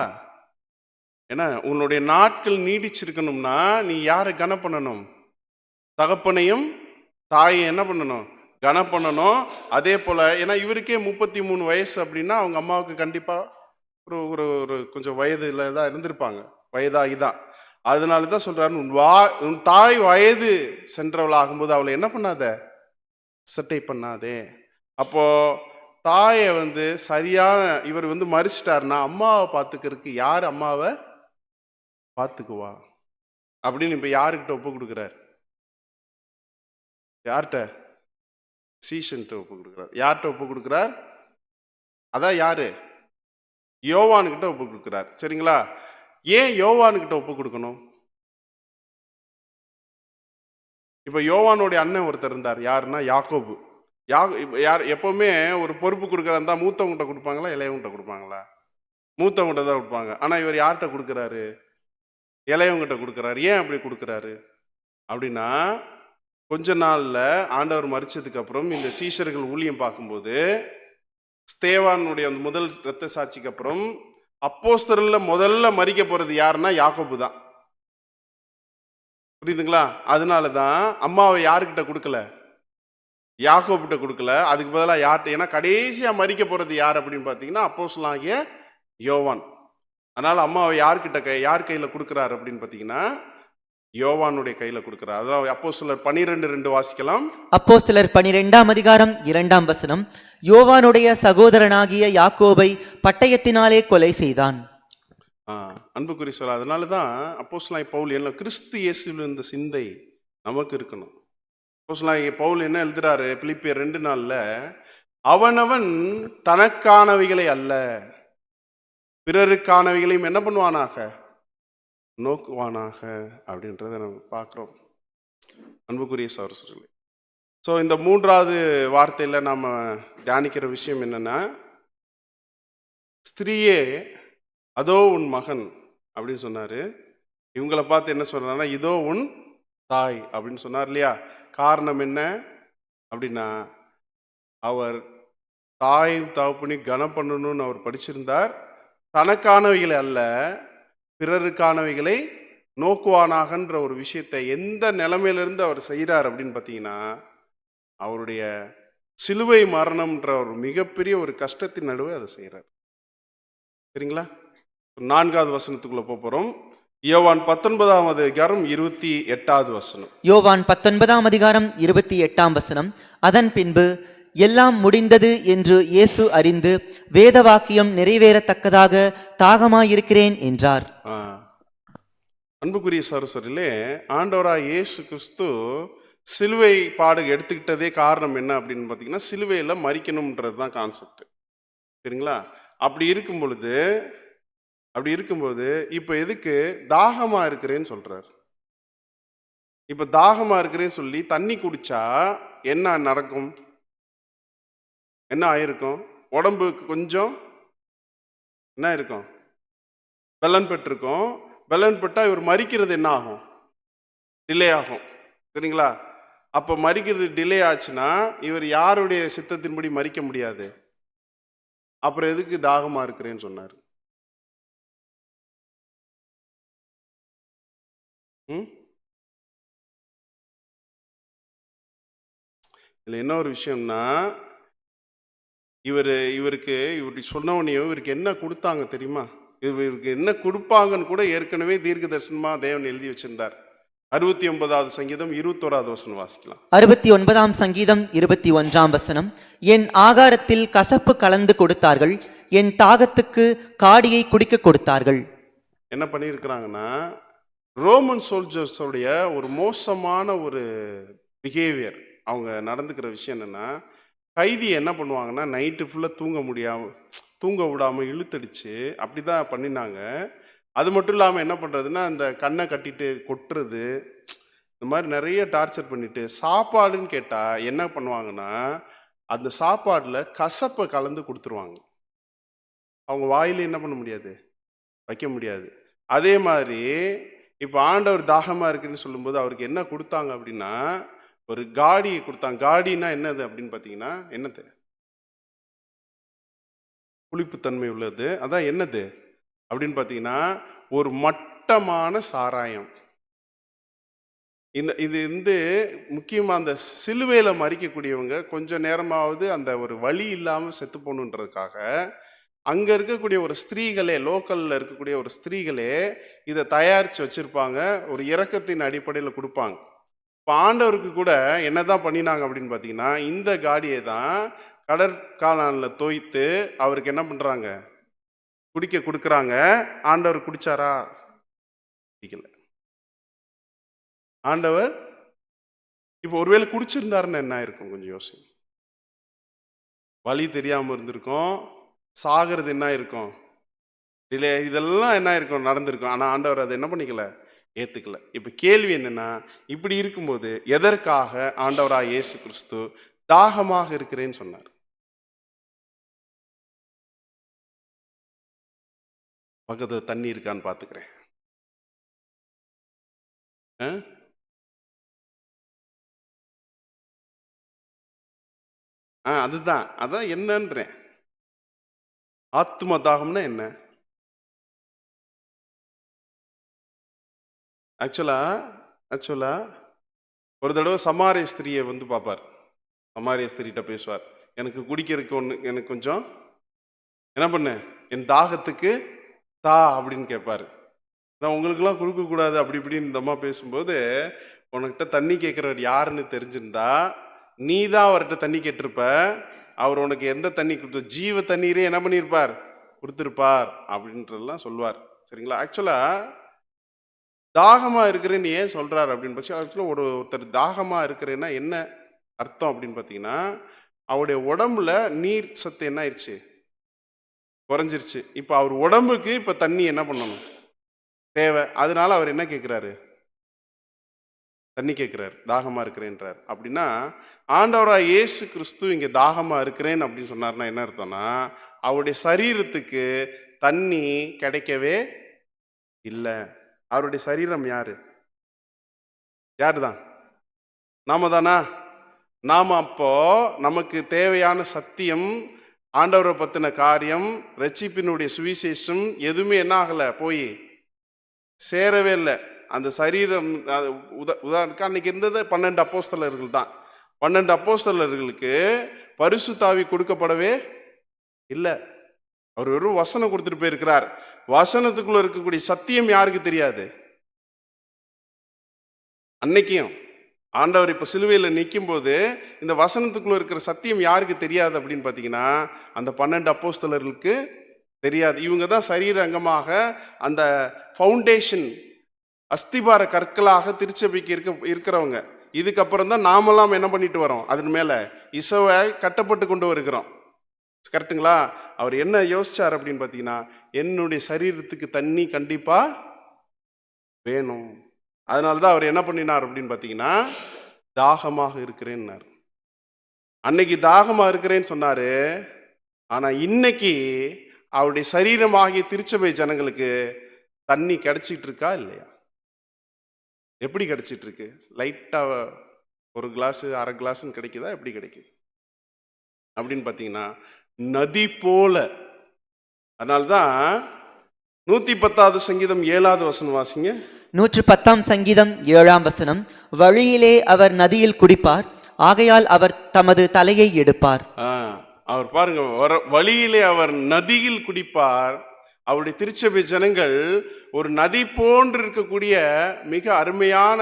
ஏன்னா உன்னுடைய நாட்கள் நீடிச்சிருக்கணும்னா நீ யாரை கனம் பண்ணணும்? தகப்பனையும் தாயை என்ன பண்ணணும்? கனம் பண்ணணும். அதே போல ஏன்னா இவருக்கே 33 வயசு அப்படின்னா அவங்க அம்மாவுக்கு கண்டிப்பா ஒரு ஒரு ஒரு கொஞ்சம் வயதுல தான் இருந்திருப்பாங்க, வயதாகிதான். அதனால தான் சொல்றாரு, உன் தாய் வயது சென்றவளாகும்போது அவளை என்ன பண்ணாத, சட்டை பண்ணாதே. அப்போ தாயை வந்து சரியான இவர் வந்து மறிச்சிட்டாருன்னா அம்மாவை பார்த்துக்கிறதுக்கு யார் அம்மாவை பார்த்துக்குவா அப்படின்னு இப்ப யாருக்கிட்ட ஒப்பு கொடுக்குறாரு? யார்கிட்ட? சீஷன்ட்ட ஒப்பு கொடுக்குறார். யார்கிட்ட ஒப்பு கொடுக்குறார்? அதான் யாரு? யோவானுக்கிட்ட ஒப்பு கொடுக்குறார். சரிங்களா? ஏன் யோவானுக்கிட்ட ஒப்பு கொடுக்கணும்? இப்ப யோவானுடைய அண்ணன் ஒருத்தர் இருந்தார். யாருன்னா யாக்கோபு. யார் எப்பவுமே ஒரு பொறுப்பு கொடுக்கறதா மூத்தவங்கிட்ட கொடுப்பாங்களா, இளையவங்கிட்ட கொடுப்பாங்களா? மூத்தவங்கிட்ட தான் கொடுப்பாங்க. ஆனா இவர் யார்கிட்ட கொடுக்குறாரு? இளையவங்கிட்ட கொடுக்குறாரு. ஏன் அப்படி கொடுக்குறாரு அப்படின்னா, கொஞ்ச நாள்ல ஆண்டவர் மரிச்சதுக்கு அப்புறம் இந்த சீஷர்கள் ஊழியம் பார்க்கும்போது, ஸ்தேவானுடைய அந்த முதல் இரத்த சாட்சிக்கு அப்புறம் அப்போஸ்தலர்ல முதல்ல மரிக்க போறது யாருன்னா யாக்கோபு தான். புரியுதுங்களா? அதனாலதான் அம்மாவை யாருக்கிட்ட கொடுக்கல, யாக்கோபிட்ட கொடுக்கல. அதுக்கு பதிலாக யார்கிட்ட? ஏன்னா கடைசியா மரிக்க போறது யார் அப்படின்னு பார்த்தீங்கன்னா அப்போஸ்தலனாகிய யோவான். அதனால அம்மாவை யார் கையில கொடுக்குறாரு அப்படின்னு பார்த்தீங்கன்னா யோவானுடைய கையில கொடுக்கிறார். அதாவது அப்போஸ்தலர் 12:2 வாசிக்கலாம். அப்போஸ்தலர் 12ஆம் அதிகாரம் 2ஆம் வசனம். யோவானுடைய சகோதரனாகிய யாக்கோபை பட்டயத்தினாலே கொலை செய்தான். அன்புக்குரிய சொல்ல, அதனாலதான் அப்போஸ்தலனாகிய பவுல் என்ன, கிறிஸ்து இயேசுவில் இந்த சிந்தை நமக்கு இருக்கணும். அப்போஸ்தலனாகிய பவுல் என்ன எழுதுறாரு பிலிப்பியர் 2:4, அவனவன் தனக்கானவைகளை அல்ல பிறருக்கானவைகளையும் என்ன பண்ணுவானாக, நோக்குவானாக அப்படின்றத நம்ம பார்க்குறோம். அன்புக்குரிய சகோதரர்களே, ஸோ இந்த 3வது வார்த்தையில் நம்ம தியானிக்கிற விஷயம் என்னன்னா, ஸ்திரீயே அதோ உன் மகன் அப்படின்னு சொன்னாரு. இவங்கள பார்த்து என்ன சொல்றாருன்னா, இதோ உன் தாய் அப்படின்னு சொன்னார் இல்லையா? காரணம் என்ன அப்படின்னா, அவர் தாயும் தகப்பனையும் கனம் பண்ணணும்னு அவர் படிச்சிருந்தார். தனக்கானவைகளை அல்ல, பிறருக்கானவைகளை நோக்குவானாகன்ற ஒரு விஷயத்தை எந்த நிலைமையிலிருந்து அவர் செய்கிறார் அப்படின்னு பார்த்தீங்கன்னா, அவருடைய சிலுவை மரணம்ன்ற ஒரு மிகப்பெரிய ஒரு கஷ்டத்தின் நடுவே அதை செய்கிறார். சரிங்களா? 4வது வசனத்துக்குள்ள போறோம். யோவான் 19ஆம் அதிகாரம் 28வது வசனம். யோவான் 19ஆம் அதிகாரம் 28ஆம் வசனம். அதன் பின்பு எல்லாம் முடிந்தது என்று இயேசு அறிந்து வேதவாக்கியம் நிறைவேறத்தக்கதாக தாகமாயிருக்கிறேன் என்றார். அன்புக்குரிய சகோதரர்களே, ஆண்டவராய் இயேசு கிறிஸ்து சிலுவை பாடு எடுத்துக்கிட்டதே காரணம் என்ன அப்படின்னு பார்த்தீங்கன்னா, சிலுவையில் மரிக்கணும்ன்றது தான் கான்செப்ட். சரிங்களா? அப்படி இருக்கும்போது இப்போ எதுக்கு தாகமா இருக்கிறேன்னு சொல்றார். இப்போ தாகமா இருக்கிறேன்னு சொல்லி தண்ணி குடிச்சா என்ன நடக்கும்? என்ன ஆயிருக்கும்? உடம்புக்கு கொஞ்சம் என்ன இருக்கும்? பலன் பெற்றிருக்கும். பலன் பெற்றா இவர் மரிக்கிறது என்ன ஆகும்? டிலே ஆகும். சரிங்களா? அப்போ மரிக்கிறது டிலே ஆச்சுன்னா இவர் யாருடைய சித்தத்தின்படி மரிக்க முடியாது. அப்புறம் எதுக்கு தாகமா இருக்கிறேன்னு சொன்னார்? இதுல என்ன ஒரு விஷயம்னா, இவருக்கு இப்படி சொன்னவனையும் இவருக்கு என்ன கொடுத்தாங்க தெரியுமா? இவருக்கு என்ன கொடுப்பாங்கன்னு கூட ஏற்கனவே தீர்க்க தரிசனமா தேவன் எழுதி வச்சிருந்தார். 69வது சங்கீதம் 21வது வசனம் வாசிக்கலாம். 69ஆம் சங்கீதம் 21ஆம் வசனம். என் ஆகாரத்தில் கசப்பு கலந்து கொடுத்தார்கள், என் தாகத்துக்கு காடியை குடிக்க கொடுத்தார்கள். என்ன பண்ணியிருக்கிறாங்கன்னா, ரோமன் சோல்ஜர்ஸோடைய ஒரு மோசமான ஒரு பிஹேவியர், அவங்க நடந்துக்கிற விஷயம் என்னன்னா, கைதி என்ன பண்ணுவாங்கன்னா, நைட்டு ஃபுல்லாக தூங்க விடாமல் இழுத்தடிச்சு அப்படி தான் பண்ணினாங்க. அது மட்டும் இல்லாமல் என்ன பண்ணுறதுன்னா, அந்த கண்ணை கட்டிட்டு கொட்டுறது, இந்த மாதிரி நிறைய டார்ச்சர் பண்ணிட்டு, சாப்பாடுன்னு கேட்டால் என்ன பண்ணுவாங்கன்னா, அந்த சாப்பாடில் கசப்பை கலந்து கொடுத்துருவாங்க. அவங்க வாயில என்ன பண்ண முடியாது, வைக்க முடியாது. அதே மாதிரி இப்போ ஆண்டவர் தாகமாக இருக்குன்னு சொல்லும்போது அவருக்கு என்ன கொடுத்தாங்க அப்படின்னா, ஒரு காடியை கொடுத்தாங்க. காடினா என்னது அப்படின்னு பார்த்தீங்கன்னா, என்னது? புளிப்புத்தன்மை உள்ளது. அதான் என்னது அப்படின்னு பார்த்தீங்கன்னா, ஒரு மட்டமான சாராயம். இது முக்கியமாக அந்த சிலுவையில் மறிக்கக்கூடியவங்க கொஞ்சம் நேரமாவது அந்த ஒரு வலி இல்லாமல் செத்து போகணுன்றதுக்காக அங்கே இருக்கக்கூடிய ஒரு ஸ்திரீகளே, லோக்கலில் இருக்கக்கூடிய ஒரு ஸ்திரீகளே இதை தயாரித்து வச்சுருப்பாங்க. ஒரு இரக்கத்தின் அடிப்படையில் கொடுப்பாங்க. இப்போ ஆண்டவருக்கு கூட என்னதான் பண்ணினாங்க அப்படின்னு பார்த்தீங்கன்னா, இந்த காடியை தான் கடற்காலில் தோய்த்து அவருக்கு என்ன பண்ணுறாங்க, குடிக்க கொடுக்குறாங்க. ஆண்டவர் குடிச்சாரா? குடிக்கல. ஆண்டவர் இப்போ ஒருவேளை குடிச்சிருந்தாருன்னு என்ன இருக்கும்? கொஞ்சம் யோசிங்க. வழி தெரியாமல் இருந்திருக்கும், சாகிறது என்ன இருக்கும், டிலே, இதெல்லாம் என்ன இருக்கும், நடந்திருக்கும். ஆனால் ஆண்டவர் அதை என்ன பண்ணிக்கல, ஏற்றுக்கல. இப்போ கேள்வி என்னன்னா, இப்படி இருக்கும்போது எதற்காக ஆண்டவராக இயேசு கிறிஸ்து தாகமாக இருக்கிறேன்னு சொன்னார்? பக்கத்துல தண்ணி இருக்கான்னு பார்த்துக்கிறேன். அதான் என்னன்றேன். ஆத்ம தாகம்னா என்ன? ஆக்சுவலா ஒரு தடவை சமாரிய ஸ்திரியை வந்து பார்ப்பார். சமாரிய ஸ்திரிகிட்ட பேசுவார். எனக்கு குடிக்கிறதுக்கு ஒன்று, எனக்கு கொஞ்சம் என்ன பண்ணு, என் தாகத்துக்கு தா அப்படின்னு கேட்பாரு. நான் உங்களுக்கெல்லாம் கொடுக்கக்கூடாது அப்படி இப்படின்னு இந்த அம்மா பேசும்போது, உனக்கிட்ட தண்ணி கேட்குறவர் யாருன்னு தெரிஞ்சிருந்தா நீ தான் அவர்கிட்ட தண்ணி கேட்டிருப்ப. அவர் உனக்கு எந்த தண்ணி கொடுத்த, ஜீவ தண்ணீரே என்ன பண்ணியிருப்பார், கொடுத்துருப்பார் அப்படின்றலாம் சொல்லுவார். சரிங்களா? ஆக்சுவலா தாகமா இருக்கிறேன்னு ஏன் சொல்றாரு அப்படின்னு பட்சம், ஆக்சுவலாக ஒருத்தர் தாகமா இருக்கிறேன்னா என்ன அர்த்தம் அப்படின்னு பார்த்தீங்கன்னா, அவருடைய உடம்புல நீர் சத்து என்ன ஆயிடுச்சு, குறைஞ்சிருச்சு. இப்போ அவர் உடம்புக்கு இப்போ தண்ணி என்ன பண்ணணும், தேவை. அதனால அவர் என்ன கேட்குறாரு, தண்ணி கேட்குறாரு, தாகமா இருக்கிறேன்றார். அப்படின்னா ஆண்டவராக இயேசு கிறிஸ்து இங்கே தாகமா இருக்கிறேன் அப்படின்னு சொன்னார்னா என்ன அர்த்தம்னா, அவருடைய சரீரத்துக்கு தண்ணி கிடைக்கவே இல்லை. அவருடைய சரீரம் யாரு? யாருதான்? நாம தானா? நாம அப்போ நமக்கு தேவையான சத்தியம், ஆண்டவரை பத்தின காரியம், ரட்சிப்பினுடைய சுவிசேஷம் எதுவுமே என்ன ஆகல, போய் சேரவே இல்லை. அந்த சரீரம் உதாரணத்துக்கு அன்னைக்கு இருந்தது 12 அப்போஸ்தலர்கள் தான். 12 அப்போஸ்தலர்களுக்கு பரிசுத்த ஆவி கொடுக்கப்படவே இல்லை. அவர் ஒரு வசனம் கொடுத்துட்டு போயிருக்கிறார். வசனத்துக்குள்ள இருக்கக்கூடிய சத்தியம் யாருக்கு தெரியாது? அன்னைக்கும் ஆண்டவர் இப்ப சிலுவையில் நிற்கும் போது இந்த வசனத்துக்குள்ள இருக்கிற சத்தியம் யாருக்கு தெரியாது அப்படின்னு பார்த்தீங்கன்னா, அந்த 12 அப்போஸ்தலர்களுக்கு தெரியாது. இவங்க தான் சரீர அங்கமாக அந்த ஃபவுண்டேஷன், அஸ்திபார கற்களாக திருச்சபைக்கு இருக்கிறவங்க. இதுக்கப்புறம் தான் நாமெல்லாம் என்ன பண்ணிட்டு வரோம், அதன் மேல இசைவை கட்டப்பட்டு கொண்டு வருகிறோம். கரெக்டுங்களா? அவர் என்ன யோசிச்சார் அப்படின்னு பார்த்தீங்கன்னா, என்னுடைய சரீரத்துக்கு தண்ணி கண்டிப்பா வேணும். அதனாலதான் அவர் என்ன பண்ணினார் அப்படின்னு பார்த்தீங்கன்னா, தாகமாக இருக்கிறேன்னார். அன்னைக்கு தாகமா இருக்கிறேன்னு சொன்னாரு. ஆனா இன்னைக்கு அவருடைய சரீரமாகிய திருச்சபை ஜனங்களுக்கு தண்ணி கிடைச்சிட்டு இருக்கா இல்லையா? எப்படி கிடைச்சிட்டு இருக்கு? லைட்டா ஒரு கிளாஸ், அரை கிளாஸ்ன்னு கிடைக்குதா? எப்படி கிடைக்குது அப்படின்னு பார்த்தீங்கன்னா, நதி போல. அதனால்தான் 110வது சங்கீதம் 7வது வசனம் வாசிங்க. 110ஆம் சங்கீதம் 7ஆம் வசனம், வழியிலே அவர் நதியில் குடிப்பார், ஆகையால் அவர் தமது தலையை எடுப்பார். அவர் பாருங்க, வழியிலே அவர் நதியில் குடிப்பார். அவருடைய திருச்சபை ஜனங்கள் ஒரு நதி போன்று இருக்கக்கூடிய மிக அருமையான,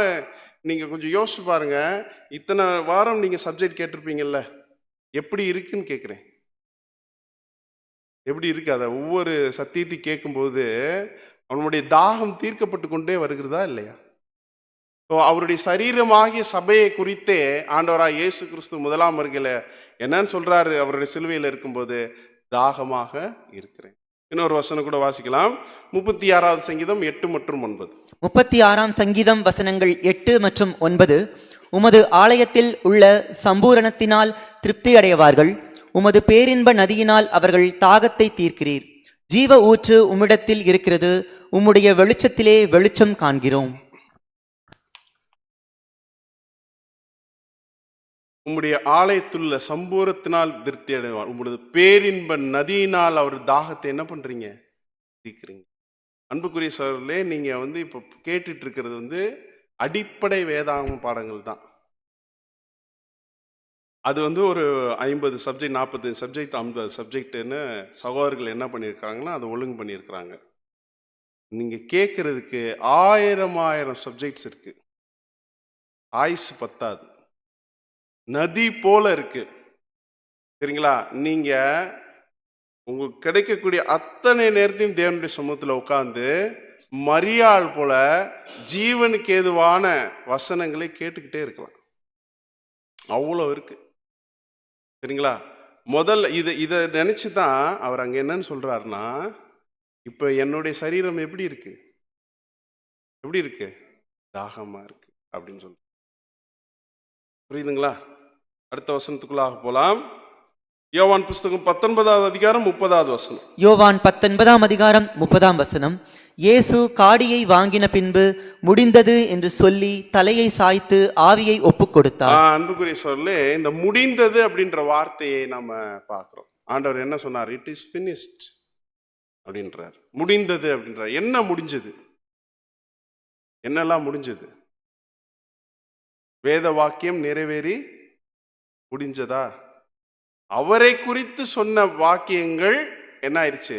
நீங்க கொஞ்சம் யோசிச்சு பாருங்க. இத்தனை வாரம் நீங்க சப்ஜெக்ட் கேட்டிருப்பீங்கல்ல, எப்படி இருக்குன்னு கேட்குறேன். எப்படி இருக்கு? அதை ஒவ்வொரு சத்தியத்தை கேட்கும்போது அவனுடைய தாகம் தீர்க்கப்பட்டு கொண்டே வருகிறதா இல்லையா? அவருடைய சரீரமாகிய சபையை குறித்தே ஆண்டவராக இயேசு கிறிஸ்து முதலாம் வருகையில என்னன்னு சொல்றாரு? அவருடைய சிலுவையில் இருக்கும்போது தாகமாக இருக்கிறேன். இன்னொரு வசனம் கூட வாசிக்கலாம். 36வது சங்கீதம் 8 மற்றும் 9. 36ஆம் சங்கீதம் வசனங்கள் 8 மற்றும் 9. உமது ஆலயத்தில் உள்ள சம்பூரணத்தினால் திருப்தி அடைவார்கள், உமது பேரின்ப நதியினால் அவர்கள் தாகத்தை தீர்க்கிறீர். ஜீவ ஊற்று உம்மிடத்தில் இருக்கிறது, உம்முடைய வெளிச்சத்திலே வெளிச்சம் காண்கிறோம். உம்முடைய ஆலயத்துள்ள சம்பூரத்தினால் திருப்தி அடைவார், உம்முடைய பேரின்ப நதியினால் அவர் தாகத்தை என்ன பண்றீங்க? தீர்க்கிறீங்க. அன்புக்குரிய சகோதரர்களே, நீங்க இப்போ கேட்டுட்டு இருக்கிறது அடிப்படை வேதாகம பாடங்கள் தான். அது ஒரு 50 சப்ஜெக்ட், 45 சப்ஜெக்ட், 50 சப்ஜெக்ட்னு சகோதரர்கள் என்ன பண்ணியிருக்காங்கன்னா அதை ஒழுங்கு பண்ணியிருக்கிறாங்க. நீங்க கேட்கறதுக்கு 1000 சப்ஜெக்ட்ஸ் இருக்கு. ஆயுசு பத்தாது. நதி போல இருக்கு. சரிங்களா? நீங்க உங்களுக்கு கிடைக்கக்கூடிய அத்தனை நேரத்தையும் தேவனுடைய சமூகத்தில் உட்கார்ந்து மரியாள் போல ஜீவனுக்கு ஏதுவான வசனங்களை கேட்டுக்கிட்டே இருக்கலாம். அவ்வளோ இருக்கு. சரிங்களா? முதல்ல இதை நினைச்சு தான் அவர் அங்க என்னன்னு சொல்றாருன்னா, இப்ப என்னுடைய சரீரம் எப்படி இருக்கு? எப்படி இருக்கு? தாகமா இருக்கு அப்படின்னு சொல்ற. புரியுதுங்களா? அடுத்த வசனத்துக்குள்ளாக போலாம். யோவான் புஸ்தகம் 19வது அதிகாரம் 30வது வசனம். யோவான் 19ஆம் அதிகாரம் 30ஆம் வசனம். இயேசு காடியை வாங்கின பின்பு முடிந்தது என்று சொல்லி தலையை சாய்த்து ஆவியை ஒப்புக் கொடுத்தார். அன்புக்குரிய சொல்லே, இந்த முடிந்தது அப்படின்ற வார்த்தையை நாம பார்க்கிறோம். ஆண்டவர் என்ன சொன்னார்? இட் இஸ் finished அப்படின்றார். முடிந்தது அப்படின்றார். என்ன முடிஞ்சது? என்னெல்லாம் முடிஞ்சது? வேத வாக்கியம் நிறைவேறி முடிஞ்சதா? அவரை குறித்து சொன்ன வாக்கியங்கள் என்ன ஆயிடுச்சு?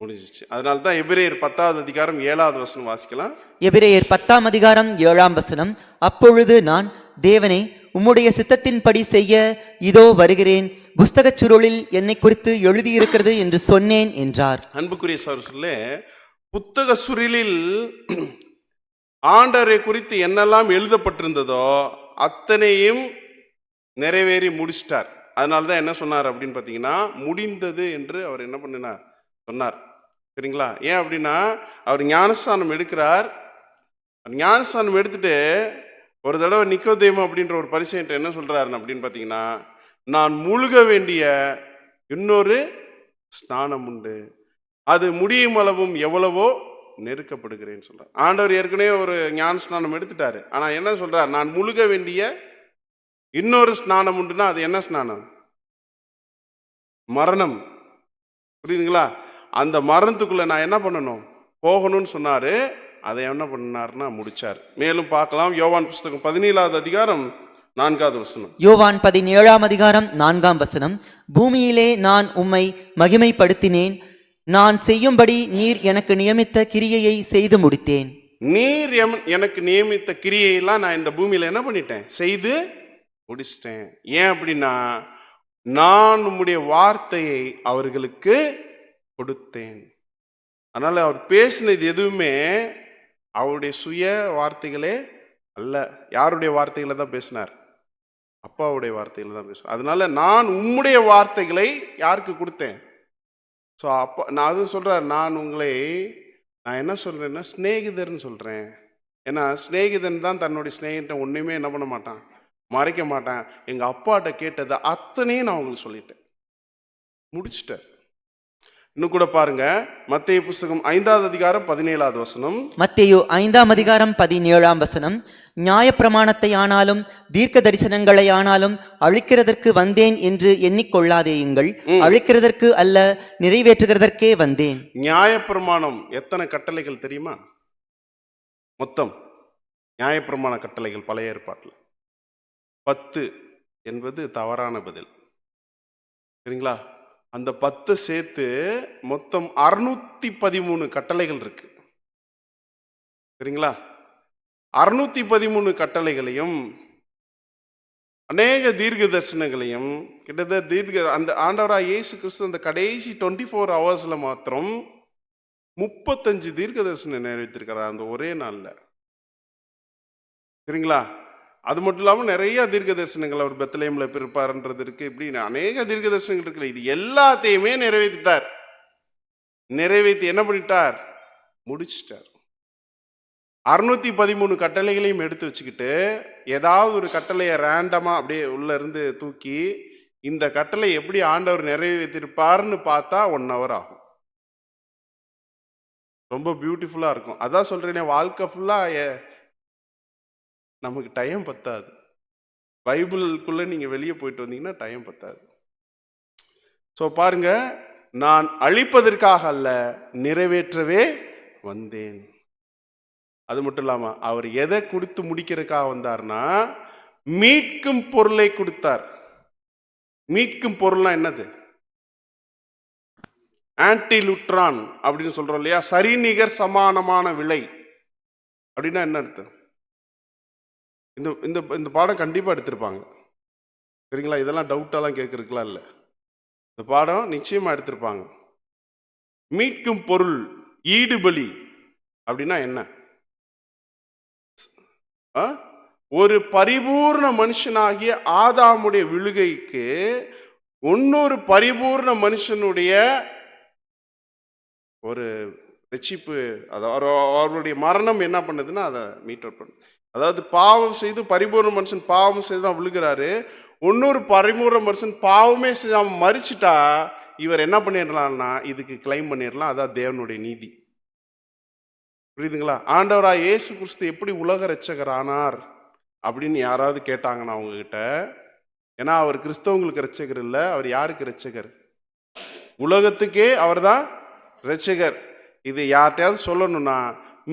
முடிஞ்சிச்சு. அதனால தான் எபிரேயர் 10வது அதிகாரம் 7வது வசனம் வாசிக்கலாம். எபிரேயர் 10ஆம் அதிகாரம் 7ஆம் வசனம். அப்பொழுது நான், தேவனே, உம்முடைய சித்தத்தின்படி செய்ய இதோ வருகிறேன், புஸ்தகச் சுருளில் என்னை குறித்து எழுதியிருக்கிறது என்று சொன்னேன் என்றார். அன்புக்குரிய சகோதரர்களே, புத்தக சுருளில் ஆண்டவரை குறித்து என்னெல்லாம் எழுதப்பட்டிருந்ததோ அத்தனையும் நிறைவேறி முடிச்சிட்டார். அதனால தான் என்ன சொன்னார் அப்படின்னு பார்த்தீங்கன்னா, முடிந்தது என்று அவர் என்ன பண்ணினார்? சொன்னார். சரிங்களா? ஏன் அப்படின்னா, அவர் ஞானஸ்தானம் எடுக்கிறார். ஞானஸ்தானம் எடுத்துட்டு ஒரு தடவை நிக்கோதேமு அப்படின்ற ஒரு பரிசேயன்ட்ட என்ன சொல்றாரு அப்படின்னு பார்த்தீங்கன்னா, நான் முழுக வேண்டிய இன்னொரு ஸ்நானம் உண்டு, அது முடியும் அளவும் எவ்வளவோ நெருக்கப்படுகிறேன்னு சொல்றார். ஆண்டவர் ஏற்கனவே ஒரு ஞான ஸ்நானம் எடுத்துட்டாரு. ஆனா என்ன சொல்றார், நான் முழுக வேண்டிய இன்னொரு ஸ்நானம் உண்டுன்னா அது என்ன ஸ்நானம்? மரணம். புரியுதுங்களா? அந்த மரணத்துக்குள்ள நான் என்ன பண்ணணும், போகணும்னு சொன்னாரு. அதை என்ன பண்ணாருன்னா முடிச்சார். மேலும் பார்க்கலாம். யோவான் புஸ்தகம் 17வது அதிகாரம் 4வது வசனம். யோவான் 17ஆம் அதிகாரம் 4ஆம் வசனம். பூமியிலே நான் உம்மை மகிமைப்படுத்தினேன், நான் செய்யும்படி நீர் எனக்கு நியமித்த கிரியையை செய்து முடித்தேன். நீர் எனக்கு நியமித்த கிரியையெல்லாம் நான் இந்த பூமியில என்ன பண்ணிட்டேன், செய்து முடிச்சிட்டேன். ஏன் அப்படின்னா, நான் உம்முடைய வார்த்தையை அவர்களுக்கு கொடுத்தேன். அதனால அவர் பேசினது எதுவுமே அவருடைய சுய வார்த்தைகளே அல்ல. யாருடைய வார்த்தைகளை தான் பேசினார்? அப்பாவுடைய வார்த்தைகளை தான் பேசினார். அதனால நான் உம்முடைய வார்த்தைகளை யாருக்கு கொடுத்தேன்? ஸோ அப்போ நான் அது சொல்கிறேன், நான் உங்களை நான் என்ன சொல்கிறேன்னா சிநேகிதர்னு சொல்கிறேன். ஏன்னா சிநேகிதன் தான் தன்னுடைய சிநேகிட்ட ஒன்றுமே என்ன பண்ண மாட்டான், மறைக்க மாட்டான். எங்கள் அப்பாட்ட கேட்டதை அத்தனையும் நான் உங்களுக்கு சொல்லிட்டேன், முடிச்சிட்டேன். இன்னும் கூட பாருங்க, மத்தேயு புஸ்தகம் 5வது அதிகாரம் 17வது வசனம். மத்தேயு 5ஆம் அதிகாரம் 17ஆம் வசனம். நியாயப்பிரமாணத்தை ஆனாலும் தீர்க்க தரிசனங்களை ஆனாலும் அழிக்கிறதற்கு வந்தேன் என்று எண்ணிக்கொள்ளாதேயுங்கள், அழிக்கிறதற்கு அல்ல நிறைவேற்றுகிறதற்கே வந்தேன். நியாயப்பிரமாணம் எத்தனை கட்டளைகள் தெரியுமா? மொத்தம் நியாயப்பிரமாண கட்டளைகள் பழைய ஏற்பாட்டில் 10 என்பது தவறான பதில். சரிங்களா? அந்த 10 சேர்த்து மொத்தம் 613 கட்டளைகள் இருக்கு. சரிங்களா? 613 கட்டளைகளையும் அநேக தீர்க்க தரிசனங்களையும் கிட்டத்தட்ட அந்த ஆண்டவராக இயேசு கிறிஸ்து அந்த கடைசி 24 ஹவர்ஸ்ல மாத்திரம் 35 தீர்க்க தரிசனம் நிறைவேற்றிருக்கிறார் அந்த ஒரே நாள்ல. சரிங்களா? அது மட்டும் இல்லாமல் நிறைய தீர்க்க தரிசனங்கள், அவர் பெத்லஹேம்ல பிறப்பார்ன்றது இருக்கு, இப்படி அநேக தீர்க்க தரிசனங்கள் இருக்கு. இது எல்லாத்தையுமே நிறைவேற்றிட்டார். நிறைவேற்றி என்ன பண்ணிட்டார், முடிச்சிட்டார். 613 கட்டளைகளையும் எடுத்து வச்சுக்கிட்டு ஏதாவது ஒரு கட்டளையை ரேண்டமா அப்படியே உள்ள இருந்து தூக்கி இந்த கட்டளை எப்படி ஆண்டவர் நிறைவேற்றிருப்பார்னு பார்த்தா 1 hour ஆகும். ரொம்ப பியூட்டிஃபுல்லா இருக்கும். அதான் சொல்றேனே, வாழ்க்கை ஃபுல்லா நமக்கு டைம் பத்தாது. பைபிளுக்குள்ள நீங்க வெளியே போயிட்டு வந்தீங்கன்னா டைம் பத்தாது. ஸோ பாருங்க, நான் அழிப்பதற்காக அல்ல நிறைவேற்றவே வந்தேன். அது மட்டும் இல்லாம அவர் எதை கொடுத்து முடிக்கிறதுக்காக வந்தார்னா, மீட்கும் பொருளை கொடுத்தார். மீட்கும் பொருள்னா என்னது? ஆன்டிலுட்ரான் அப்படின்னு சொல்றோம் இல்லையா, சரிநிகர் சமானமான விலை அப்படின்னா என்ன அர்த்தம்? இந்த இந்த இந்த பாடம் கண்டிப்பாக எடுத்திருப்பாங்க. சரிங்களா? இதெல்லாம் டவுட்டெல்லாம் கேட்கறதுக்குலாம் இல்லை, இந்த பாடம் நிச்சயமாக எடுத்திருப்பாங்க. மீட்கும் பொருள், ஈடுபலி அப்படின்னா என்ன? ஒரு பரிபூர்ண மனுஷனாகிய ஆதாமுடைய விழுகைக்கு இன்னொரு பரிபூர்ண மனுஷனுடைய ஒரு ரட்சிப்பு, அதாவது அவருடைய மரணம் என்ன பண்ணுதுன்னா அதை மீட்டர் பண்ணுது. அதாவது பாவம் செய்து பரிபூர்ண மனுஷன் பாவம் செய்து தான் விழுகிறாரு. இன்னொரு பரிபூர்ண மனுஷன் பாவமே செய்யாம மறிச்சிட்டா இவர் என்ன பண்ணிடலாம்னா இதுக்கு கிளைம் பண்ணிடலாம். அதான் தேவனுடைய நீதி. புரியுதுங்களா? ஆண்டவராக இயேசு கிறிஸ்து எப்படி உலக இரட்சகர் ஆனார் அப்படின்னு யாராவது கேட்டாங்கன்னா அவங்ககிட்ட, ஏன்னா அவர் கிறிஸ்தவங்களுக்கு இரட்சகர் இல்லை, அவர் யாருக்கு இரட்சகர்? உலகத்துக்கே அவர் தான் இரட்சகர். இது யார்கிட்டையாவது சொல்லணும்னா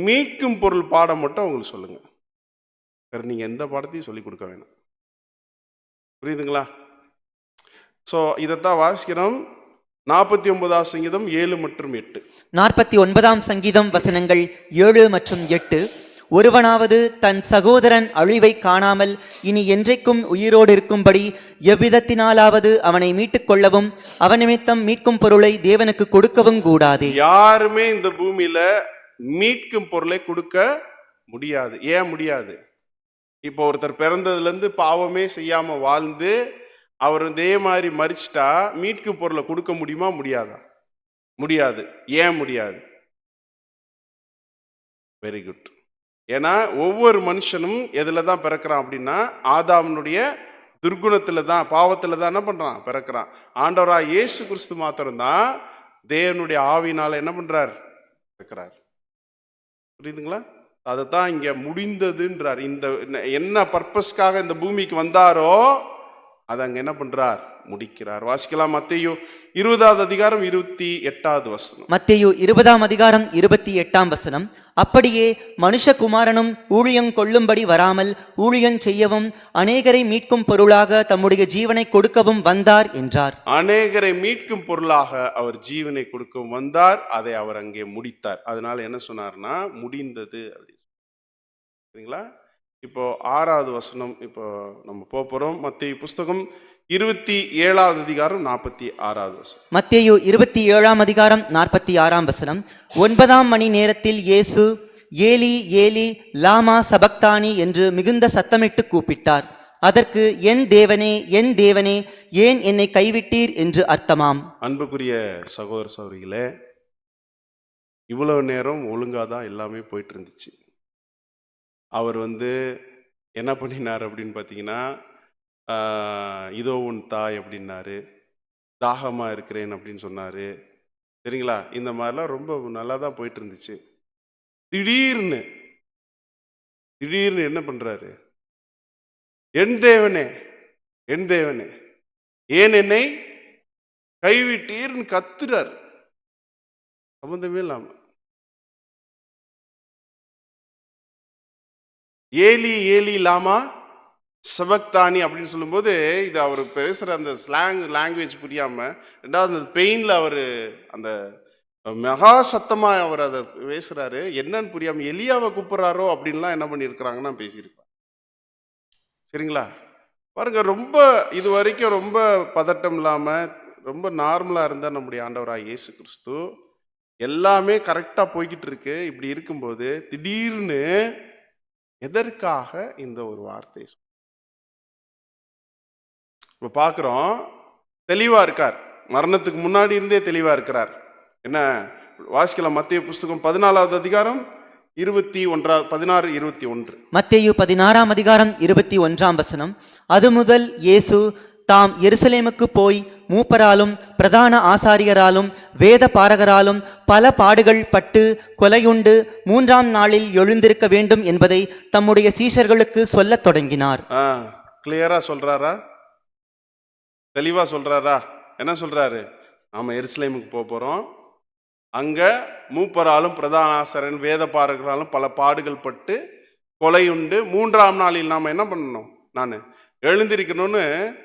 மீட்கும் பொருள் பாடம் மட்டும் அவங்களுக்கு சொல்லுங்க, வேறு நீங்கள் எந்த பாடத்தையும் சொல்லிக் கொடுக்க வேணாம். புரியுதுங்களா? ஸோ இதைத்தான் வாசிக்கிறோம். 49ஆம் சங்கீதம் 7 மற்றும் 8. 49ஆம் சங்கீதம் வசனங்கள் 7 மற்றும் 8. ஒருவனாவது தன் சகோதரன் அழிவை காணாமல் இனி என்றைக்கும் உயிரோடு இருக்கும்படி எவ்விதத்தினாலாவது அவனை மீட்டுக் கொள்ளவும் அவன் நிமித்தம் மீட்கும் பொருளை தேவனுக்கு கொடுக்கவும் கூடாது. யாருமே இந்த பூமியில மீட்கும் பொருளை கொடுக்க முடியாது. ஏன் முடியாது? இப்போ ஒருத்தர் பிறந்ததுலேருந்து பாவமே செய்யாம வாழ்ந்து அவர் இதே மாதிரி மறிச்சிட்டா மீட்கும் பொருளை கொடுக்க முடியுமா? முடியாதா? முடியாது. ஏன் முடியாது? Very good. ஏன்னா ஒவ்வொரு மனுஷனும் எதுல தான் பிறக்கிறான் அப்படின்னா ஆதாமனுடைய துர்குணத்துல தான், பாவத்துல தான் என்ன பண்றான், பிறக்கிறான். ஆண்டவராய் இயேசு கிறிஸ்து மாத்திரம்தான் தேவனுடைய ஆவியினால என்ன பண்றார், பிறக்கிறார். புரியுதுங்களா? அதைத்தான் இங்க முடிந்ததுன்றார். இந்த என்ன பர்பஸ்க்காக இந்த பூமிக்கு வந்தாரோ அதை அங்க என்ன பண்றார், முடிக்கிறார். வாசிக்கலாம். மத்தேயு 20வது அதிகாரம் 28வது வசனம். மத்தேயு 20ஆம் அதிகாரம் 28ஆம் வசனம். அப்படியே மனுஷகுமாரனும் ஊழியங் கொள்ளும்படி வராமல் ஊழியங் செய்யவும் அநேகரை மீட்கும் பொருளாக தம்முடைய ஜீவனை கொடுக்கவும் வந்தார் என்றார். அநேகரை மீட்கும் பொருளாக அவர் ஜீவனை கொடுக்கவும் வந்தார். அதை அவர் அங்கே முடித்தார். அதனால என்ன சொன்னார்னா முடிந்தது அப்படி. சரிங்களா? இப்போ 6வது வசனம் இப்போ நம்ம போறோம். மத்தேயு புஸ்தகம் 27வது அதிகாரம் 46வது வசனம். மத்தேயு 27ஆம் அதிகாரம் 46ஆம் வசனம். 9ஆம் மணி நேரத்தில் இயேசு ஏலி ஏலி லாமா சபக்தானி என்று மிகுந்த சத்தமிட்டு கூப்பிட்டார். அதற்கு என் தேவனே என் தேவனே ஏன் என்னை கைவிட்டீர் என்று அர்த்தமாம். அன்புக்குரிய சகோதர சகோதரிகளே, இவ்வளவு நேரம் ஒழுங்காதான் எல்லாமே போயிட்டு இருந்துச்சு. அவர் என்ன பண்ணினார் அப்படின்னு பார்த்தீங்கன்னா, இதோ உன் தாய் அப்படின்னாரு, தாகமா இருக்கிறேன் அப்படின்னு சொன்னாரு. சரிங்களா? இந்த மாதிரிலாம் ரொம்ப நல்லா தான் போயிட்டு இருந்துச்சு. திடீர்னு என்ன பண்றாரு, என் தேவனே என் தேவனே ஏன் என்னை கைவிட்டீர்னு கத்துறாரு. சம்பந்தமே இல்லாம ஏலி ஏலி லாமா சபக்தானி அப்படின்னு சொல்லும்போது இது அவர் பேசுற அந்த லாங்குவேஜ் புரியாம, ரெண்டாவது அந்த பெயின்ல அவர் அந்த மகா சத்தமா அவர் அதை பேசுறாரு. என்னன்னு புரியாம எலியாவை கூப்பிடுறாரோ அப்படின்லாம் என்ன பண்ணியிருக்கிறாங்கன்னா பேசியிருப்பார். சரிங்களா? பாருங்க, ரொம்ப இது வரைக்கும் ரொம்ப பதட்டம் இல்லாம ரொம்ப நார்மலா இருந்தா நம்முடைய ஆண்டவராக இயேசு கிறிஸ்து. எல்லாமே கரெக்டா போய்கிட்டு இருக்கு. இப்படி இருக்கும்போது திடீர்னு எதற்காக இந்த ஒரு வார்த்தை இப்ப பார்க்கிறோம். தெளிவா இருக்கார், மரணத்துக்கு முன்னாடி இருந்தே தெளிவா இருக்கிறார். என்ன வாசிக்கலாம்? மத்தேயு புஸ்தகம் 14வது அதிகாரம் 16, 21. மத்தேயு 16ஆம் அதிகாரம் 21ஆம் வசனம். அது முதல் இயேசு தாம் எருசலேமுக்கு போய் மூப்பராலும் பிரதான ஆசாரியராலும் வேத பாரகராலும் பல பாடுகள் பட்டு கொலையுண்டு 3ஆம் நாளில் எழுந்திருக்க வேண்டும் என்பதை தம்முடைய சீஷர்களுக்கு சொல்லத் தொடங்கினார். கிளியரா சொல்றாரா? தெளிவா சொல்றாரா? என்ன சொல்றாரு? நாம எருசலேமுக்கு போறோம், அங்க மூப்பராலும் பிரதான ஆசாரியன் வேத பாரகராலும் பல பாடுகள் பட்டு கொலையுண்டு 3ஆம் நாளில் நாம என்ன பண்ணணும், நான் எழுந்திருக்கணும்னு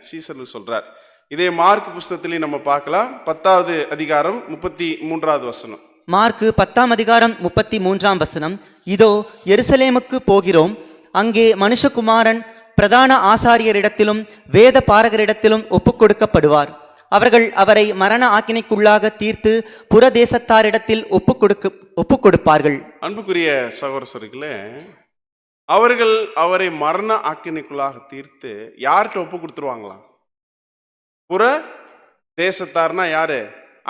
சீசர்கள் சொல்றார். இதே மார்க் புஸ்தகத்திலையும் நம்ம பார்க்கலாம். 10வது அதிகாரம் 33வது வசனம். மார்க்கு 10ஆம் அதிகாரம் 33ஆம் வசனம். இதோ எருசலேமுக்கு போகிறோம், அங்கே மனுஷகுமாரன் பிரதான ஆசாரியரிடத்திலும் வேத பாரகரிடத்திலும் ஒப்புக் கொடுக்கப்படுவார். அவர்கள் அவரை மரண ஆக்கினைக்குள்ளாக தீர்த்து புறதேசத்தாரிடத்தில் ஒப்புக் கொடுப்பார்கள். அன்புக்குரிய சகோதரர்களே, அவர்கள் அவரை மரண ஆக்கினைக்குள்ளாக தீர்த்து யார்கிட்ட ஒப்பு கொடுத்துருவாங்களாம்? புற தேசத்தார்னா யாரு?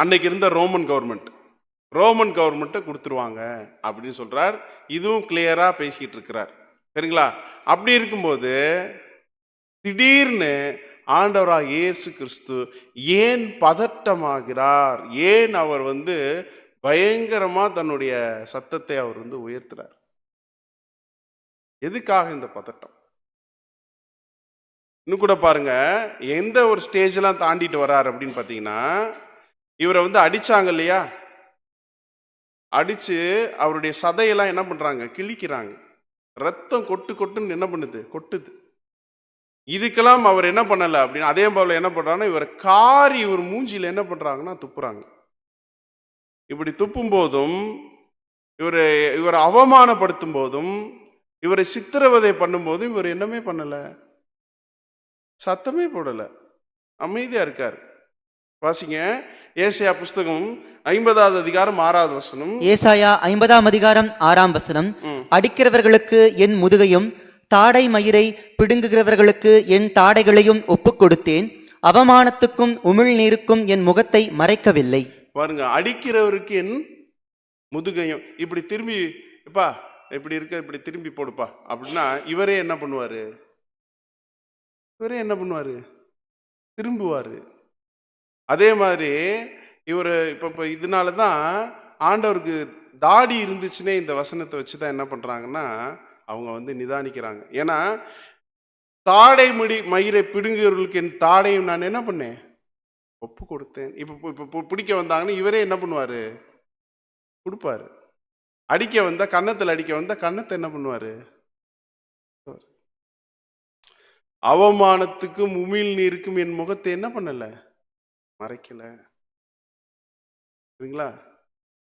அன்னைக்கு இருந்த ரோமன் கவர்மெண்ட் கொடுத்துருவாங்க அப்படின்னு சொல்றார். இதுவும் கிளியரா பேசிக்கிட்டு இருக்கிறார். சரிங்களா? அப்படி இருக்கும்போது திடீர்னு ஆண்டவராக இயேசு கிறிஸ்து ஏன் பதட்டமாகிறார்? ஏன் அவர் பயங்கரமா தன்னுடைய சத்தத்தை அவர் உயர்த்துறார்? எதுக்காக இந்த பதட்டம்? இன்னும் கூட பாருங்க, எந்த ஒரு ஸ்டேஜ் எல்லாம் தாண்டிட்டு வர்றாரு அப்படின்னு பாத்தீங்கன்னா, இவரை அடிச்சாங்க இல்லையா? அடிச்சு அவருடைய சதையெல்லாம் என்ன பண்றாங்க, கிழிக்கிறாங்க. ரத்தம் கொட்டுன்னு என்ன பண்ணுது, கொட்டுது. இதுக்கெல்லாம் அவர் என்ன பண்ணல அப்படின்னு அதே போல என்ன பண்றாங்கன்னா, இவரை காரி இவர் மூஞ்சியில என்ன பண்றாங்கன்னா துப்புறாங்க. இப்படி துப்பும் போதும் இவரை அவமானப்படுத்தும் போதும் இவரை சித்திரவதை பண்ணும் போதும் இவர் என்னமே பண்ணல, சத்தமே போடல, அமைதியா இருக்கார். வாசிங்க ஏசாயா புஸ்தகம் 50வது அதிகாரம் 6வது வசனம். ஏசாயா 50ஆம் அதிகாரம் 6ஆம் வசனம். அடிக்கிறவர்களுக்கு என் முதுகையும் தாடை மயிரை பிடுங்குகிறவர்களுக்கு என் தாடைகளையும் ஒப்புக் கொடுத்தேன், அவமானத்துக்கும் உமிழ்நீருக்கும் என் முகத்தை மறைக்கவில்லை. பாருங்க, அடிக்கிறவருக்கு என் முதுகையும். இப்படி திரும்பி எப்பா இப்படி இருக்க, இப்படி திரும்பி போடுப்பா அப்படின்னா இவரே என்ன பண்ணுவாரு? திரும்புவாரு. அதே மாதிரி இவர் இப்போ இதனால தான் ஆண்டவருக்கு தாடி இருந்துச்சுன்னே இந்த வசனத்தை வச்சு தான் என்ன பண்றாங்கன்னா அவங்க வந்து நிதானிக்கிறாங்க. ஏன்னா தாடை மயிரை பிடுங்குகிறவர்களுக்கு என் தாடையும் நான் என்ன பண்ணேன்? ஒப்பு கொடுத்தேன். இப்போ பிடிக்க வந்தாங்கன்னு இவரே என்ன பண்ணுவாரு? கொடுப்பாரு. அடிக்க வந்தா கன்னத்தில் அடிக்க வந்தா கன்னத்தை என்ன பண்ணுவாரு? அவமானத்துக்கும் உமிழ் நீருக்கும் என் முகத்தை என்ன பண்ணல? மறைக்கல. சரிங்களா?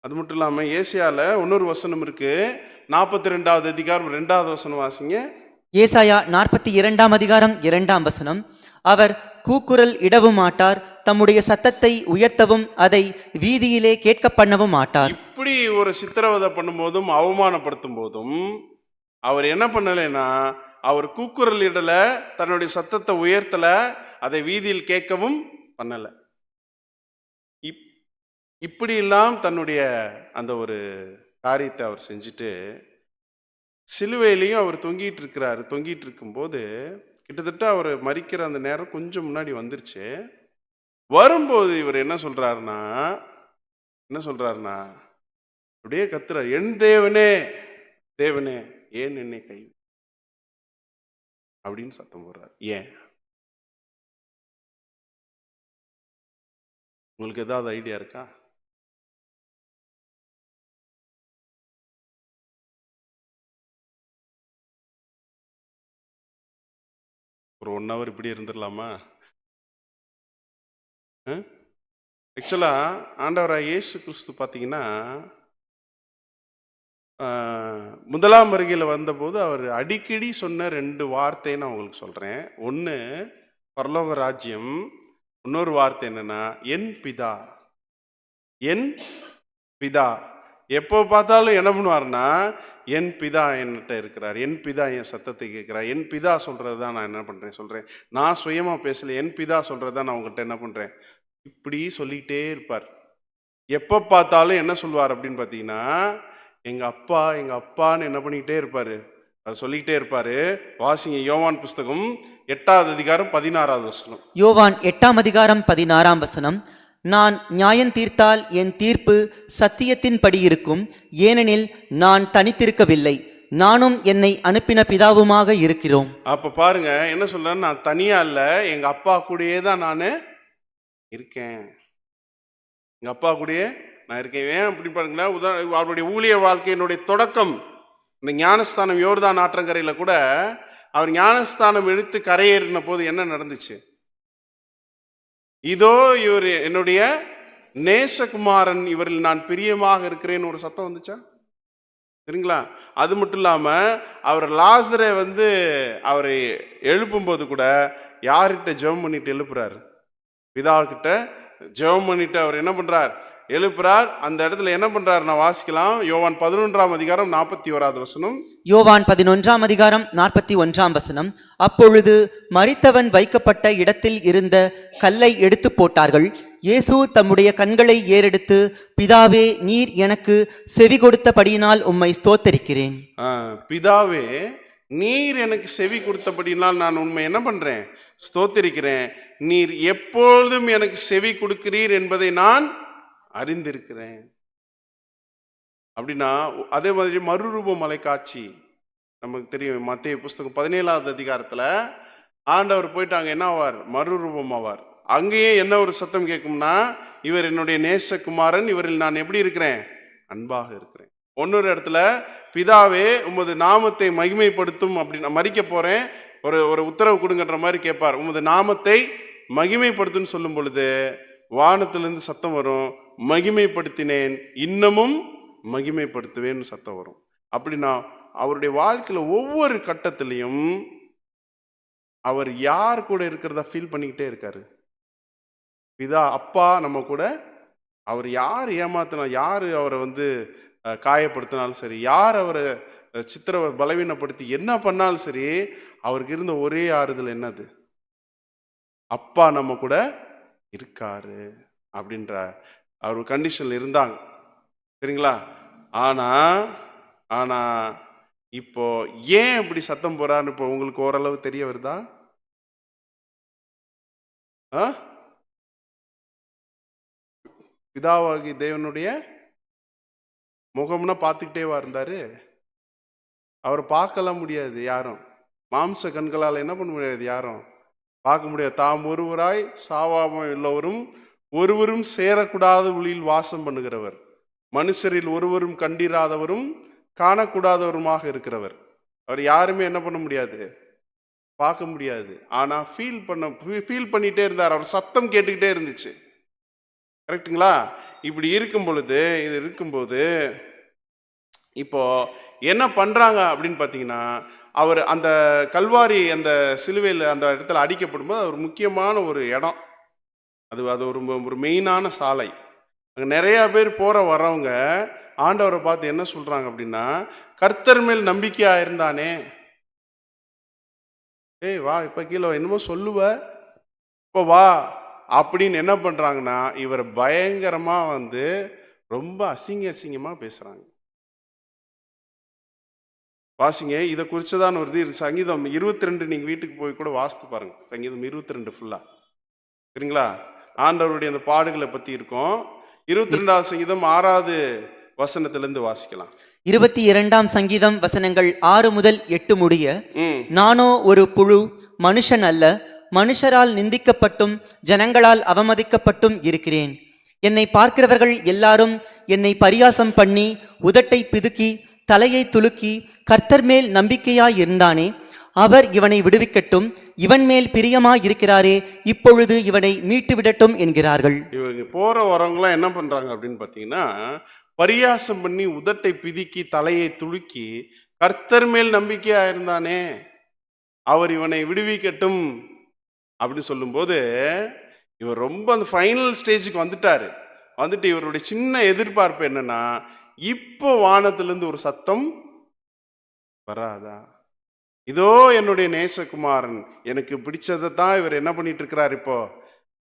அது மட்டும் இல்லாம ஏசியால இன்னொரு வசனம் இருக்கு. 42வது அதிகாரம் 2வது வசனம் வாசிங்க. ஏசாயா 42ஆம் அதிகாரம் 2ஆம் வசனம். அவர் கூக்குரல் இடவும் மாட்டார், தம்முடைய சத்தத்தை உயர்த்தவும் அதை வீதியிலே கேட்க பண்ணவும் மாட்டார். இப்படி ஒரு சித்திரவதை பண்ணும்போதும் அவமானப்படுத்தும் போதும் அவர் என்ன பண்ணலைன்னா அவர் கூக்குரல் இடல, தன்னுடைய சத்தத்தை உயர்த்தல, அதை வீதியில் கேட்கவும் பண்ணல. இப்படியெல்லாம் தன்னுடைய அந்த ஒரு காரியத்தை அவர் செஞ்சுட்டு சிலுவையிலையும் அவர் தொங்கிட்டு இருக்கிறாரு. தொங்கிட்டு இருக்கும்போது கிட்டத்தட்ட அவர் மரிக்கிற அந்த நேரம் கொஞ்சம் முன்னாடி வந்துருச்சு. வரும்போது இவர் என்ன சொல்றாருன்னா அப்படியே கத்துறார், என் தேவனே தேவனே ஏன் என்னை கை அப்படின்னு சத்தம் போடுறார். ஏன்? உங்களுக்கு ஏதாவது ஐடியா இருக்கா? ஒரு 1 hour இப்படி இருந்துடலாமா? ஆக்சுவலா ஆண்டவராக இயேசு கிறிஸ்து பார்த்தீங்கன்னா முதலாம் வருகையில் வந்தபோது அவர் அடிக்கடி சொன்ன 2 வார்த்தையை நான் உங்களுக்கு சொல்றேன். ஒன்று பரலோக ராஜ்யம், இன்னொரு வார்த்தை என்னன்னா என் பிதா. என் பிதா எப்போ பார்த்தாலும் என்ன பண்ணுவார்னா என் பிதா என்கிட்ட இருக்கிறார், என் பிதா என் சத்தத்தை கேட்கிறார், என் பிதா சொல்றது தான் நான் என்ன பண்றேன் சொல்றேன். நான் சுயமா பேசல, என் பிதா சொல்றது தான் நான் உங்ககிட்ட என்ன பண்றேன். இப்படி சொல்லிட்டே இருப்பார். எப்போ பார்த்தாலும் என்ன சொல்வார் அப்படின்னு பார்த்தீங்கன்னா எங்க அப்பான்னு என்ன பண்ணிக்கிட்டே இருப்பாரு, அது சொல்லிக்கிட்டே இருப்பாரு. வாசிங்க யோவான் புஸ்தகம் 8வது அதிகாரம் 16வது வசனம். யோவான் 8ஆம் அதிகாரம் 16ஆம் வசனம். நான் நியாயம் தீர்த்தால் என் தீர்ப்பு சத்தியத்தின்படி இருக்கும், ஏனெனில் நான் தனித்திருக்கவில்லை, நானும் என்னை அனுப்பின பிதாவுமாக இருக்கிறோம். அப்ப பாருங்க என்ன சொல்றேன், நான் தனியா இல்ல, எங்க அப்பா கூடயே தான் நான் இருக்கேன். எங்க அப்பா கூடயே நான் இருக்கேன். ஏன் அப்படி பாருங்களேன், அவருடைய ஊழிய வாழ்க்கையினுடைய தொடக்கம் இந்த ஞானஸ்தானம் யோர்தான் ஆற்றங்கரையில கூட அவர் ஞானஸ்தானம் எடுத்து கரையேறின போது என்ன நடந்துச்சு? இதோ இவர் என்னுடைய நேசகுமாரன், இவரில் நான் பிரியமாக இருக்கிறேன்னு ஒரு சத்தம் வந்துச்சா? சரிங்களா? அது மட்டும் இல்லாம அவர் லாசரை வந்து அவரை எழுப்பும் போது கூட யார்கிட்ட ஜெபம் பண்ணிட்டு எழுப்புறாரு? பிதாக்கிட்ட ஜெபம் பண்ணிட்டு அவர் என்ன பண்றார்? எழுப்புறார். அந்த இடத்துல என்ன பண்றாரு நான் வாசிக்கலாம். யோவான் 11ஆம் அதிகாரம் 41வது வசனம். யோவான் 11ஆம் அதிகாரம் 41ஆம் வசனம். அப்பொழுது மரித்தவன் வைக்கப்பட்ட இடத்தில் இருந்த கல்லை எடுத்து போட்டார்கள். இயேசு தம்முடைய கண்களை ஏறெடுத்து, பிதாவே, நீர் எனக்கு செவி கொடுத்தபடியினால் உம்மை ஸ்தோத்தரிக்கிறேன். பிதாவே, நீர் எனக்கு செவி கொடுத்தபடினால் நான் உண்மை என்ன பண்றேன்? ஸ்தோத்தரிக்கிறேன். நீர் எப்பொழுதும் எனக்கு செவி கொடுக்கிறீர் என்பதை நான் அறிந்திருக்கிறேன். அப்படின்னா அதே மாதிரி மறுரூப மலைக்காட்சி நமக்கு தெரியும். மத்தேயு புஸ்தகம் 17வது அதிகாரத்துல ஆண்டவர் போயிட்டாங்க, என்ன ஆவார்? மறுரூபம் ஆவார். அங்கேயே என்ன ஒரு சத்தம் கேட்கும்னா, இவர் என்னுடைய நேசகுமாரன், இவரில் நான் எப்படி இருக்கிறேன்? அன்பாக இருக்கிறேன். இன்னொரு இடத்துல பிதாவே உமது நாமத்தை மகிமைப்படுத்தும், அப்படி நான் மரிக்க போறேன், ஒரு உத்தரவு கொடுங்கன்ற மாதிரி கேட்பார். உமது நாமத்தை மகிமைப்படுத்துன்னு சொல்லும் பொழுது வானத்திலிருந்து சத்தம் வரும், மகிமைப்படுத்தினேன், இன்னமும் மகிமைப்படுத்துவேன்னு சத்தம் வரும். அப்படின்னா அவருடைய வாழ்க்கையில ஒவ்வொரு கட்டத்திலையும் அவர் யார் கூட இருக்கிறதா ஃபீல் பண்ணிக்கிட்டே இருக்காரு. பிதா அப்பா நம்ம கூட, அவர் யார் ஏமாத்தினா, யார் அவரை வந்து காயப்படுத்தினாலும் சரி, யார் அவரை சித்திர பலவீனப்படுத்தி என்ன பண்ணாலும் சரி, அவருக்கு இருந்த ஒரே ஆறுதல் என்னது? அப்பா நம்ம கூட இருக்காரு அப்படின்ற அவர் கண்டிஷன்ல இருந்தாங்க. சரிங்களா? ஆனா இப்போ ஏன் இப்படி சத்தம் போறான்னு இப்போ உங்களுக்கு ஓரளவு தெரிய வருதா? ஆ? பிதாவாகி தேவனுடைய முகம்னா பார்த்துக்கிட்டேவா இருந்தாரு? அவரை பார்க்கலாம் முடியாது யாரும். மாம்ச கண்களால் என்ன பண்ண முடியாது யாரும் பார்க்க முடியாது. தாம் ஒருவராய் சாவாம உள்ளவரும் ஒருவரும் சேரக்கூடாத ஒளியில் வாசம் பண்ணுகிறவர், மனுஷரில் ஒருவரும் கண்டிராதவரும் காணக்கூடாதவருமாக இருக்கிறவர். அவர் யாருமே என்ன பண்ண முடியாது, பார்க்க முடியாது. ஆனா ஃபீல் பண்ணிட்டே இருந்தார். அவர் சத்தம் கேட்டுக்கிட்டே இருந்துச்சு. கரெக்டுங்களா? இப்படி இருக்கும்போது இப்போ என்ன பண்றாங்க அப்படின்னு பார்த்தீங்கன்னா, அவர் அந்த கல்வாரி அந்த சிலுவையில் அந்த இடத்துல அடிக்கப்படும்போது அது ஒரு முக்கியமான ஒரு இடம். அது அது ஒரு மெயினான சாலை. அங்கே நிறைய பேர் வர்றவங்க ஆண்டவரை பார்த்து என்ன சொல்றாங்க அப்படின்னா, கர்த்தர் மேல் நம்பிக்கையா இருந்தானே, ஏய் வா இப்ப கீழே என்னமோ சொல்லுவ, இப்போ வா அப்படின்னு என்ன பண்றாங்கன்னா, இவர் பயங்கரமா ரொம்ப அசிங்கமா பேசுறாங்க. வாசிங்க, இதை குறிச்சதான் ஒரு சங்கீதம் 22 நீங்க வீட்டுக்கு போய் கூட வாசித்து பாருங்க. சங்கீதம் 22 ஃபுல்லா, சரிங்களா? ஆண்டவருடைய அந்த பாடுகளை பத்தி இருக்கும். 22ஆம் சங்கீதம் 6வது வசனத்திலிருந்து வாசிக்கலாம். 22ஆம் சங்கீதம் வசனங்கள் 6 முதல் 8 முடிய. நானோ ஒரு புழு, மனுஷன் அல்ல, மனுஷரால் நிந்திக்கப்பட்டும் ஜனங்களால் அவமதிக்கப்பட்டும் இருக்கிறேன். என்னை பார்க்கிறவர்கள் எல்லாரும் என்னை பரியாசம் பண்ணி உதட்டை பிதுக்கி தலையை துலுக்கி, கர்த்தர் மேல் நம்பிக்கையாய் இருந்தானே, அவர் இவனை விடுவிக்கட்டும், இவன் மேல் பிரியமாய் இருக்கிறாரே, இப்பொழுது இவனை மீட்டு விடட்டும் என்கிறார்கள். இவங்க வரவங்களாம் என்ன பண்றாங்க அப்படின்னு பார்த்தீங்கன்னா, பரியாசம் பண்ணி உதட்டை பிதுக்கி தலையை துலுக்கி, கர்த்தர் மேல் நம்பிக்கையா இருந்தானே, அவர் இவனை விடுவிக்கட்டும் அப்படி சொல்லும்போது, இவர் ரொம்ப அந்த ஃபைனல் ஸ்டேஜுக்கு வந்துட்டு இவருடைய சின்ன எதிர்பார்ப்பு என்னன்னா, இப்போ வானத்திலிருந்து ஒரு சத்தம் வராதா? இதோ என்னுடைய நேசகுமாரன், எனக்கு பிடிச்சதை தான் இவர் என்ன பண்ணிட்டு இருக்கிறார், இப்போ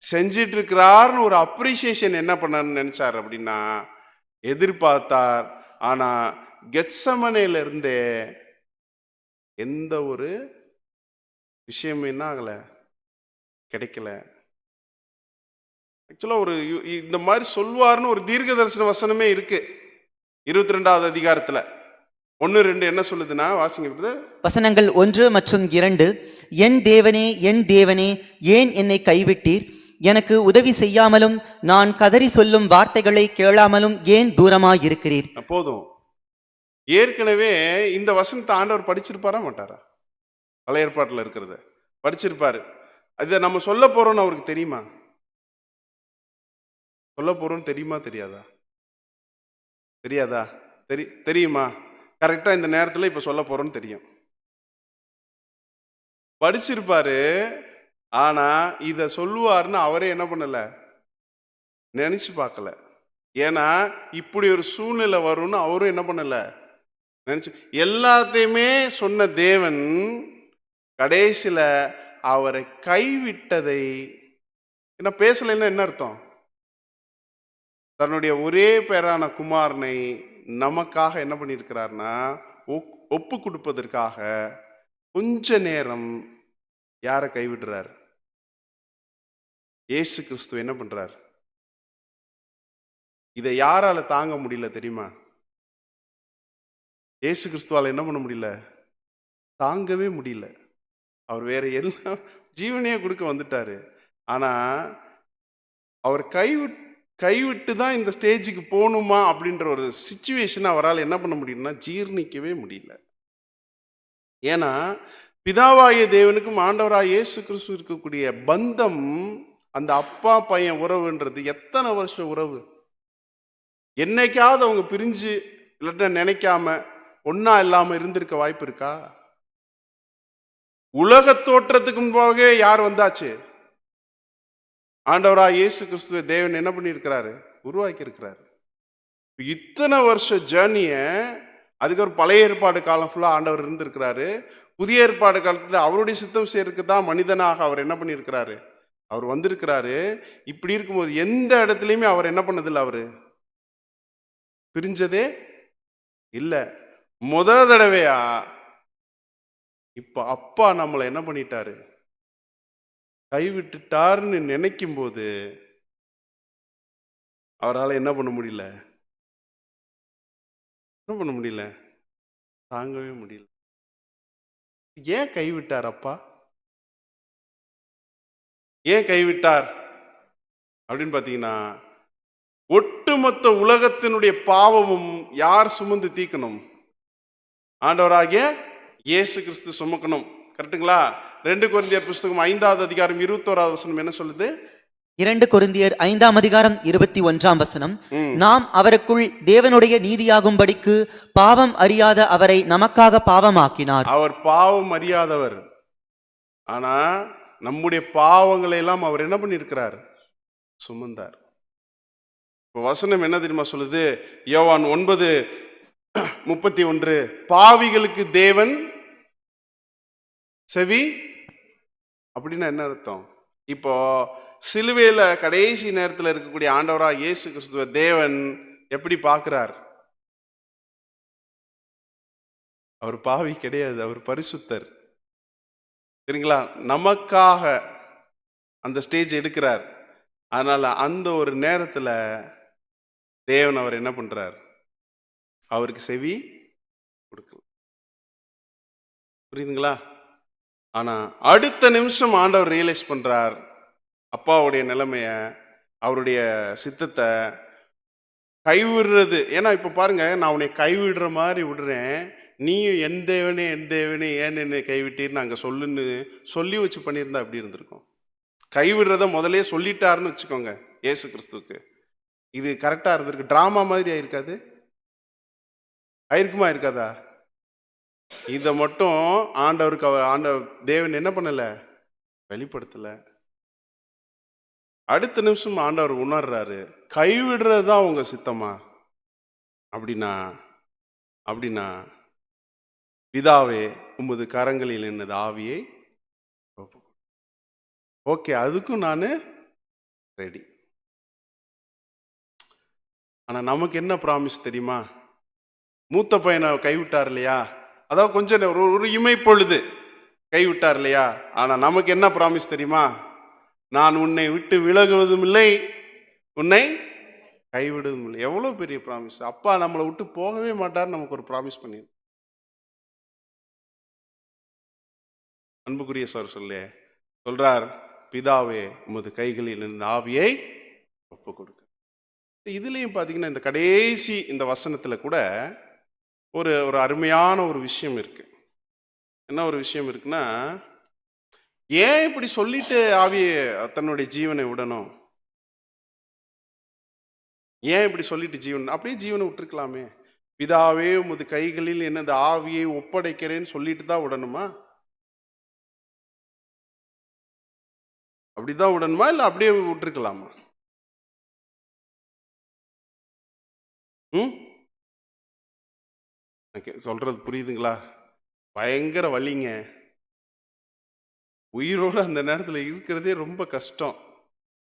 செஞ்சிட்டு இருக்கிறார்னு ஒரு அப்ரிசியேஷன் என்ன பண்ணணும்னு நினைச்சார் அப்படின்னா எதிர்பார்த்தார். ஆனா கெத்சமனேல இருந்தே எந்த ஒரு விஷயம் என்ன ஆகல, கிடைக்கல. ஆக்சுவலா இந்த மாதிரி சொல்வார்னு ஒரு தீர்க்க தரிசன வசனமே இருக்கு 22வது அதிகாரத்துல. 1-2 என்ன சொல்லுதுன்னா, வாசிங்க. வசனங்கள் 1 மற்றும் 2. என் தேவனே, என் தேவனே, ஏன் என்னை கைவிட்டீர்? எனக்கு உதவி செய்யாமலும் நான் கதறி சொல்லும் வார்த்தைகளை கேளாமலும் ஏன் தூரமாய் இருக்கிறீர்? போதும். ஏற்கனவே இந்த வசனத்தை ஆண்டவர் படிச்சிருப்பாரா மாட்டாரா? பழைய ஏற்பாட்டில் இருக்கிறத படிச்சிருப்பாரு. இதை நம்ம சொல்ல போறோம்னு அவருக்கு தெரியுமா? சொல்ல போறோம்னு தெரியுமா தெரியாதா? தெரியுமா? கரெக்டா இந்த நேரத்தில் இப்ப சொல்ல போறோம்னு தெரியும். படிச்சிருப்பாரு. ஆனா இத சொல்லுவாருன்னு அவரே என்ன பண்ணல, நினைச்சு பார்க்கல. ஏன்னா இப்படி ஒரு சூழ்நிலை வரும்னு அவரும் என்ன பண்ணல, நினைச்சு. எல்லாத்தையுமே சொன்ன தேவன் கடைசியில அவரை கைவிட்டதை என்ன பேசலைன்னா என்ன அர்த்தம்? தன்னுடைய ஒரே பேரான குமாரனை நமக்காக என்ன பண்ணியிருக்கிறார்னா ஒப்பு கொடுப்பதற்காக கொஞ்ச நேரம் யாரை கைவிடுறார்? இயேசு கிறிஸ்து என்ன பண்றார்? இதை யாரால தாங்க முடியல தெரியுமா? இயேசு கிறிஸ்துவால என்ன பண்ண முடியல, தாங்கவே முடியல. அவர் வேற எல்லாம் ஜீவனையே கொடுக்க வந்துட்டாரு. ஆனா அவர் கைவிட்டு தான் இந்த ஸ்டேஜுக்கு போகணுமா அப்படின்ற ஒரு சிச்சுவேஷன் அவரால் என்ன பண்ண முடியும்னா ஜீர்ணிக்கவே முடியல. ஏன்னா பிதாவாகிய தேவனுக்கும் ஆண்டவராகிய இயேசு கிறிஸ்து இருக்கக்கூடிய பந்தம், அந்த அப்பா பையன் உறவுன்றது எத்தனை வருஷம் உறவு? என்னைக்காவது அவங்க பிரிஞ்சு இல்லாட்ட நினைக்காம ஒன்னா இல்லாம இருந்திருக்க வாய்ப்பு இருக்கா? உலக தோற்றத்துக்கு முன்பாகவே யார் வந்தாச்சு? ஆண்டவராக இயேசு கிறிஸ்துவ தேவன் என்ன பண்ணியிருக்கிறாரு, உருவாக்கி இருக்கிறாரு. இத்தனை வருஷம் ஜேர்னிய, அதுக்கு ஒரு பழைய ஏற்பாடு காலம் ஃபுல்லா ஆண்டவர் இருந்திருக்கிறாரு. புதிய ஏற்பாடு காலத்துல அவருடைய சித்தம் செய்யறதுக்கு தான் மனிதனாக அவர் என்ன பண்ணியிருக்கிறாரு, அவர் வந்திருக்கிறாரு. இப்படி இருக்கும்போது எந்த இடத்துலையுமே அவர் என்ன பண்ணதில்லை, அவரு பிரிஞ்சதே இல்லை. தடவையா இப்ப அப்பா நம்மளை என்ன பண்ணிட்டாரு, கைவிட்டுட்டாருன்னு நினைக்கும் போது அவரால் என்ன பண்ண முடியல, தாங்கவே முடியல. ஏன் கைவிட்டார் அப்பா? ஏன் கைவிட்டார் அப்படின்னு பார்த்தீங்கன்னா, ஒட்டுமொத்த உலகத்தினுடைய பாவமும் யார் சுமந்து தீக்கணும்? ஆண்டவராகிய இயேசு கிறிஸ்து சுமக்கணும். கரெக்டுங்களா? 2 கொரிந்தியர் புஸ்தகம் 5வது அதிகாரம் 21வது வசனம் என்ன சொல்லுது? 2 கொரிந்தியர் 5ஆம் அதிகாரம் 21ஆம் வசனம், நாம் அவருக்குள் தேவனுடைய நீதியாகும்படிக்கு பாவம் அறியாத அவரை நமக்காக பாவமாக்கினார். அவர் பாவம் அறியாதவர், ஆனா நம்முடைய பாவங்களை எல்லாம் அவர் என்ன பண்ணியிருக்கிறார்? சுமந்தார். இப்போ வசனம் என்ன தெரியுமா சொல்லுது? யோவான் 9:31, பாவிகளுக்கு தேவன் செவி. அப்படின்னா என்ன அர்த்தம்? இப்போ சிலுவையில கடைசி நேரத்தில் இருக்கக்கூடிய ஆண்டவராக இயேசு கிறிஸ்துவ தேவன் எப்படி பார்க்கிறார்? அவர் பாவி கிடையாது, அவர் பரிசுத்தர். சரிங்களா? நமக்காக அந்த ஸ்டேஜ் எடுக்கிறார். அதனால அந்த ஒரு நேரத்துல தேவன் அவர் என்ன பண்றார்? அவருக்கு செவி கொடுக்கல. புரியுதுங்களா? ஆனா அடுத்த நிமிஷம் ஆண்டவர் ரியலைஸ் பண்றார் அப்பாவுடைய நிலைமைய, அவருடைய சித்தத்தை. கைவிடுறது, ஏன்னா இப்ப பாருங்க, நான் உன்னை கைவிடுற மாதிரி விடுறேன், நீயும் என் தேவனே ஏன் என்னை கைவிட்டீர்னு அங்க சொல்லுன்னு சொல்லி வச்சு பண்ணியிருந்தா எப்படி இருந்திருக்கும்? கைவிடுறத முதலே சொல்லிட்டாருன்னு வச்சுக்கோங்க இயேசு கிறிஸ்துவுக்கு, இது கரெக்டா இருந்திருக்கு. டிராமா மாதிரி ஆயிருக்காது? ஆயிருக்குமா இருக்காதா? இதை மட்டும் ஆண்டவருக்கு தேவன் என்ன பண்ணல, வெளிப்படுத்தல. அடுத்த நிமிஷம் ஆண்டவர் உணர்றாரு, கைவிடுறது தான் உங்க சித்தமா? அப்படின்னா பிதாவே உமது கரங்களில் என்னது ஆவியை. ஓகே, அதுக்கும் நான் ரெடி. ஆனா நமக்கு என்ன ப்ராமிஸ் தெரியுமா? மூத்த பையனை கைவிட்டார் இல்லையா, அதாவது கொஞ்சம் ஒரு இமை பொழுது கைவிட்டார் இல்லையா, ஆனா நமக்கு என்ன ப்ராமிஸ் தெரியுமா? நான் உன்னை விட்டு விலகுவதும் இல்லை, உன்னை கைவிடுவதும் இல்லை. எவ்வளவு பெரிய ப்ராமிஸ்! அப்பா நம்மளை விட்டு போகவே மாட்டார், நமக்கு ஒரு ப்ராமிஸ் பண்ணி. அன்புக்குரிய சார் சொல்றார், பிதாவே உமது கைகளில் இருந்த ஆவியை ஒப்பு கொடுக்க. இதுலயும் பாத்தீங்கன்னா இந்த கடைசி இந்த வசனத்துல கூட ஒரு அருமையான ஒரு விஷயம் இருக்கு. என்ன ஒரு விஷயம் இருக்குன்னா, ஏன் இப்படி சொல்லிட்டு ஆவியை தன்னுடைய ஜீவனை விடணும்? ஏன் இப்படி சொல்லிட்டு ஜீவன் அப்படியே ஜீவனை விட்டுருக்கலாமே. பிதாவே உமது கைகளில் என்னது ஆவியை ஒப்படைக்கிறேன்னு சொல்லிட்டு தான் விடணுமா? அப்படிதான் விடணுமா, இல்ல அப்படியே விட்டுருக்கலாமா? சொல்றது புரியுதுங்களா? பயங்கர வலிங்க. உயிரோடு அந்த நேரத்தில் இருக்கிறதே ரொம்ப கஷ்டம்.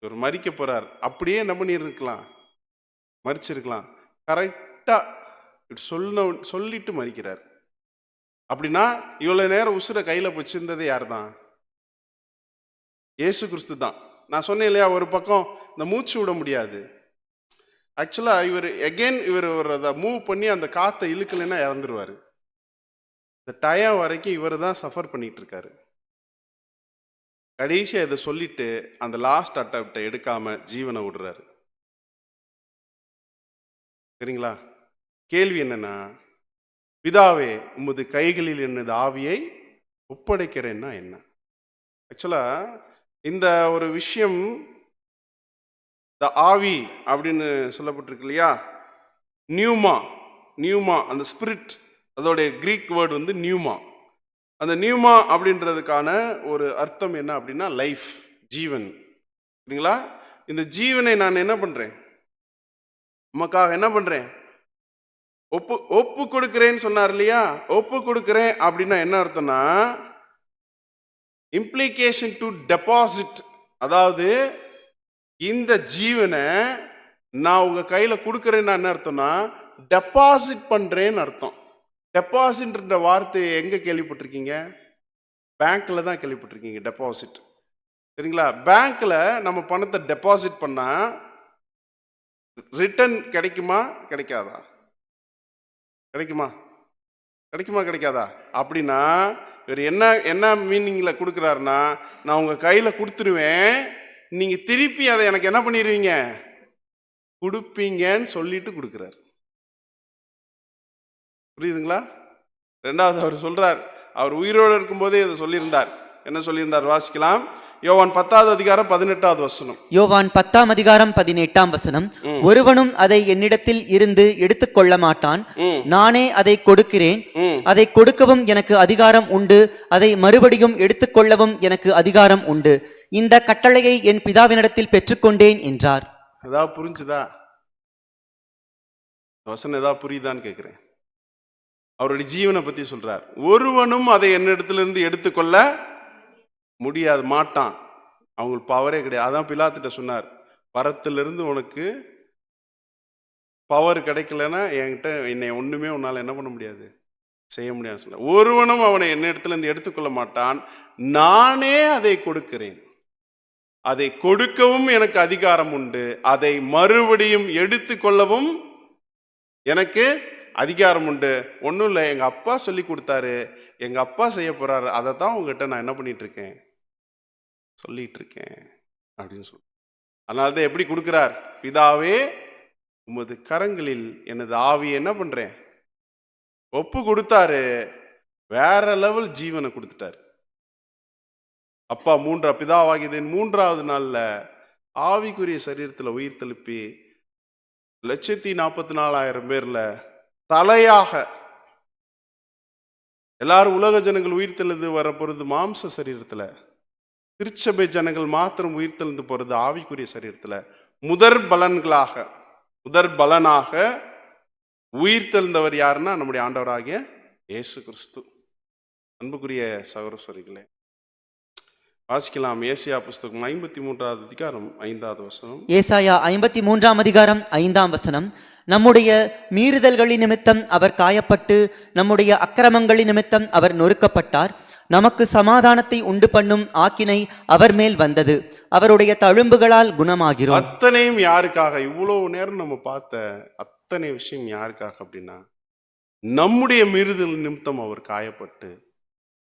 இவர் மறிக்க போறார், அப்படியே என்ன பண்ணிருக்கலாம், மறிச்சிருக்கலாம். கரெக்டா சொல்லிட்டு மறிக்கிறார். அப்படின்னா இவ்வளவு நேரம் உசுரை கையில வச்சிருந்ததே யார் தான்? இயேசு கிறிஸ்து தான். நான் சொன்னேன் இல்லையா, ஒரு பக்கம் இந்த மூச்சு விட முடியாது. ஆக்சுவலா இவர் அதை மூவ் பண்ணி அந்த காத்தை இழுக்கலைன்னா இறந்துருவாரு. இந்த டயம் வரைக்கும் இவர் தான் சஃபர் பண்ணிட்டு இருக்காரு. கடைசியா இதை சொல்லிட்டு அந்த லாஸ்ட் அட்டெம்ப்டை எடுக்காம ஜீவனை விடுறாரு. சரிங்களா? கேள்வி என்னன்னா, பிதாவே உமது கைகளில் என்னது ஆவியை ஒப்படைக்கிறேன்னா என்ன? ஆக்சுவலா இந்த ஒரு விஷயம், இந்த ஆவி அப்படின்னு சொல்லப்பட்டிருக்கு இல்லையா, நியூமா அந்த ஸ்பிரிட், அதோடைய கிரீக் வேர்டு வந்து நியூமா. அந்த நியூமா அப்படின்றதுக்கான ஒரு அர்த்தம் என்ன அப்படின்னா லைஃப், ஜீவன். சரிங்களா? இந்த ஜீவனை நான் என்ன பண்றேன், உமக்காக என்ன பண்றேன், ஒப்பு கொடுக்கிறேன்னு சொன்னார் இல்லையா. ஒப்பு கொடுக்கிறேன் அப்படின்னா என்ன அர்த்தம்னா, இம்ப்ளிகேஷன் டு டெபாசிட். அதாவது இந்த ஜீவனை நான் உங்க கையில கொடுக்கறேன்னு என்ன அர்த்தம்னா, டெபாசிட் பண்றேன்னு அர்த்தம். டெபாசிட்ன்ற வார்த்தையை எங்க கேள்விப்பட்டிருக்கீங்க? பேங்க்ல தான் கேள்விப்பட்டிருக்கீங்க டெபாசிட். சரிங்களா? பேங்க்ல நம்ம பணத்தை டெபாசிட் பண்ணா ரிட்டர்ன் கிடைக்குமா கிடைக்காதா? கிடைக்குமா கிடைக்குமா கிடைக்காதா? அப்படின்னா இவர் என்ன என்ன மீனிங்ல கொடுக்குறாருன்னா, நான் உங்க கையில கொடுத்துருவேன், நீங்க திருப்பி அதை எனக்கு என்ன பண்ணிடுவீங்க? கொடுப்பீங்கன்னு சொல்லிட்டு கொடுக்குறாரு. புரியுதுங்களா? ரெண்டாவது அவர் சொல்றார், அவர் உயிரோடு இருக்கும்போதே இதை சொல்லியிருந்தார். என்ன சொல்லியிருந்தார்? வாசிக்கலாம். யோவான் 10வது அதிகாரம் 18வது வசனம். யோவான் 10ஆம் அதிகாரம் 18ஆம் வசனம். ஒருவனும் அதை என்னிடத்தில் இருந்து எடுத்துக்கொள்ள மாட்டான், நானே அதை கொடுக்கிறேன். அதை கொடுக்கவும் எனக்கு அதிகாரம் உண்டு, அதை மறுபடியும் எடுத்துக்கொள்ளவும் எனக்கு அதிகாரம் உண்டு. இந்த கட்டளையை என் பிதாவினிடத்தில் பெற்றுக்கொண்டேன் என்றார். ஏதாவது புரிஞ்சுதா? வசனம் ஏதாவது புரியுதான்னு கேட்கிறேன். அவருடைய ஜீவனை பத்தி சொல்றார். ஒருவனும் அதை என்னிடத்திலிருந்து எடுத்துக்கொள்ள முடியாது, மாட்டான். அவங்களுக்கு பவரே கிடையாது. அதான் பிலாத்துட்ட சொன்னார், பரத்திலிருந்து உனக்கு பவர் கிடைக்கலன்னா என்கிட்ட என்னை ஒண்ணுமே உன்னால என்ன பண்ண முடியாது, செய்ய முடியாது சொல்ல. ஒருவனும் அவனை என்னிடத்திலிருந்து எடுத்துக்கொள்ள மாட்டான், நானே அதை கொடுக்கிறேன். அதை கொடுக்கவும் எனக்கு அதிகாரம் உண்டு, அதை மறுபடியும் எடுத்துக்கொள்ளவும் எனக்கு அதிகாரம் உண்டு. ஒன்றும் இல்லை, எங்க அப்பா சொல்லி கொடுத்தாரு, எங்க அப்பா செய்ய போறாரு, அதை தான் உங்ககிட்ட நான் என்ன பண்ணிட்டு இருக்கேன், சொல்லிட்டு இருக்கேன் அப்படின்னு சொல்லி. அதனால தான் எப்படி கொடுக்கிறார்? பிதாவே, உமது கரங்களில் எனது ஆவியை என்ன பண்றேன், ஒப்பு கொடுத்தாரு. வேற லெவல் ஜீவனை கொடுத்துட்டாரு. அப்பா பிதாவாகியது 3வது நாள்ல ஆவிக்குரிய சரீரத்துல உயிர் தெழுப்பி 144,000 பேர்ல தலையாக எல்லாரும் உலக ஜனங்கள் உயிர் தெழுந்து வர போறது மாம்ச சரீரத்துல, திருச்சபை ஜனங்கள் மாத்திரம் உயிர் தெழுந்து போறது ஆவிக்குரிய சரீரத்துல. முதற் பலனாக உயிர் தெழுந்தவர் யாருன்னா நம்முடைய ஆண்டவராகிய இயேசு கிறிஸ்து. அன்புக்குரிய சகோதரர்களே, வாசிக்கலாம். ஏசாயா புஸ்தகம் 53வது அதிகாரம் 5வது வசனம். ஏசாயா 53ஆம் அதிகாரம் 5ஆம் வசனம். நம்முடைய மீறுதல்களின் நிமித்தம் அவர் காயப்பட்டு, நம்முடைய அக்கிரமங்களின் நிமித்தம் அவர் நொறுக்கப்பட்டார். நமக்கு சமாதானத்தை உண்டு பண்ணும் ஆக்கினை அவர் மேல் வந்தது, அவருடைய தழும்புகளால் குணமாகிறோம். அத்தனையும் யாருக்காக? இவ்வளவு நேரம் நம்ம பார்த்த அத்தனை விஷயம் யாருக்காக அப்படின்னா, நம்முடைய மீறுதல் நிமித்தம் அவர் காயப்பட்டு,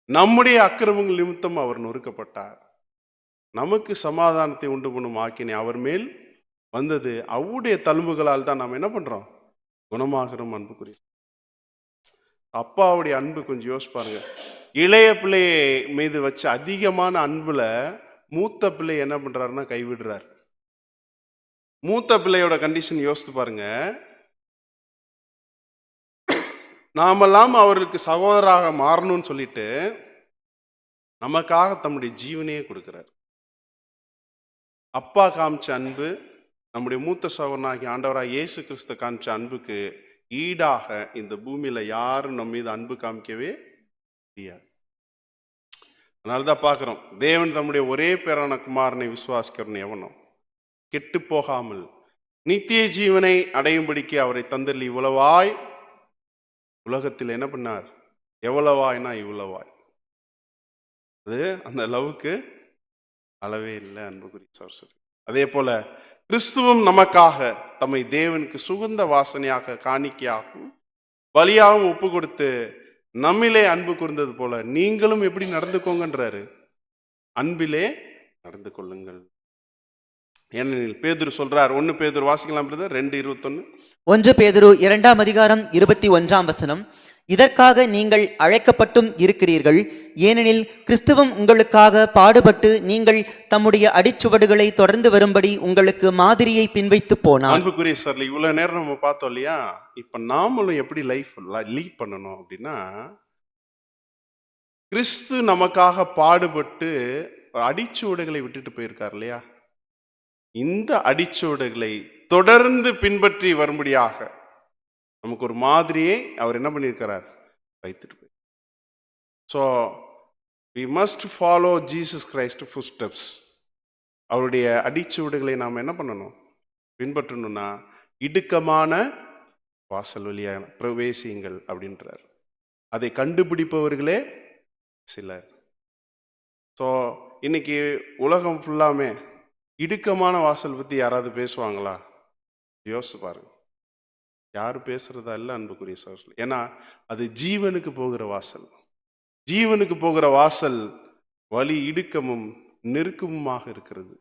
நம்முடைய அக்கிரமங்கள் நிமித்தம் அவர் நொறுக்கப்பட்டார். நமக்கு சமாதானத்தை உண்டு பண்ணும் ஆக்கினை அவர் மேல் வந்தது, அவருடைய தழும்புகளால் தான் நாம் என்ன பண்றோம், குணமாகிறோம். அன்புக்குரிய அப்பாவுடைய அன்பு கொஞ்சம் யோசிச்சு பாருங்க. இளைய பிள்ளையை மீது வச்ச அதிகமான அன்புல மூத்த பிள்ளை என்ன பண்றாருன்னா கைவிடுறார். மூத்த பிள்ளையோட கண்டிஷன் யோசித்து பாருங்க. நாமெல்லாம் அவர்களுக்கு சகோதராக மாறணும்னு சொல்லிட்டு நமக்காக தம்முடைய ஜீவனையே கொடுக்கிறார். அப்பா காமிச்ச அன்பு, நம்முடைய மூத்த சகோதரனாகிய ஆண்டவராக இயேசு கிறிஸ்து காமிச்ச அன்புக்கு ஈடாக இந்த பூமியில யாரும் நம்ம மீது அன்பு காமிக்கவே முடியாது. அதனாலதான் பார்க்கிறோம், தேவன் தம்முடைய ஒரே பேரான குமாரனை விசுவாசிக்கிறவன் எவனோ கெட்டு போகாமல் நித்திய ஜீவனை அடையும்படிக்கு அவரை தந்தள்ளி இவ்வளவாய் உலகத்தில் என்ன பண்ணார். எவ்வளவாய்னா இவ்வளவாய். அது அந்த லவ்வுக்கு அளவே இல்லை. அன்புக்குரிய சகோதரர்களே, அதே போல கிறிஸ்துவும் நமக்காக தம்மை தேவனுக்கு சுகந்த வாசனையாக காணிக்கையாகவும் பலியாகவும் ஒப்பு கொடுத்து நம்மிலே அன்பு கூர்ந்தது போல நீங்களும் எப்படி நடந்துக்கோங்கன்றாரு, அன்பிலே நடந்து கொள்ளுங்கள். ஏனெனில் பேதுரு சொல்றார், 1 பேதுரு வாசிக்கலாம் பிரதர், 2:21. 1 பேதுரு 2ஆம் அதிகாரம் 21ஆம் வசனம். இதற்காக நீங்கள் அழைக்கப்பட்டும் இருக்கிறீர்கள், ஏனெனில் கிறிஸ்துவும் உங்களுக்காக பாடுபட்டு நீங்கள் தம்முடைய அடிச்சுவடுகளை தொடர்ந்து வரும்படி உங்களுக்கு மாதிரியை பின்வைத்து போனார். அன்புக்குரிய சார், இவ்வளவு நேரம் நம்ம பார்த்தோம் இல்லையா? இப்ப நாமளும் எப்படி லைஃப் லீட் பண்ணணும் அப்படின்னா, கிறிஸ்து நமக்காக பாடுபட்டு அடிச்சுவடுகளை விட்டுட்டு போயிருக்கார் இல்லையா? இந்த அடிச்சுவடுகளை தொடர்ந்து பின்பற்றி வரும்படியாக நமக்கு ஒரு மாதிரியை அவர் என்ன பண்ணியிருக்கிறார், வைத்துட்டு போய். So we must follow Jesus Christ footsteps. அவருடைய அடிச்சுவடுகளை நாம் என்ன பண்ணணும், பின்பற்றணும்னா இடுக்கமான வாசல் வழியாக பிரவேசியுங்கள் அப்படின்றார். அதை கண்டுபிடிப்பவர்களே சிலர். ஸோ இன்னைக்கு உலகம் ஃபுல்லாமே இடுக்கமான வாசல் பற்றி யாராவது பேசுவாங்களா? யோசிச்சு பாருங்க. யாரும் பேசுறதா இல்லை அன்புக்குரிய சகோதரர்களே. ஏன்னா அது ஜீவனுக்கு போகிற வாசல். ஜீவனுக்கு போகிற வாசல் வழி இடுக்கமும் நெருக்கமுமாக இருக்கிறது.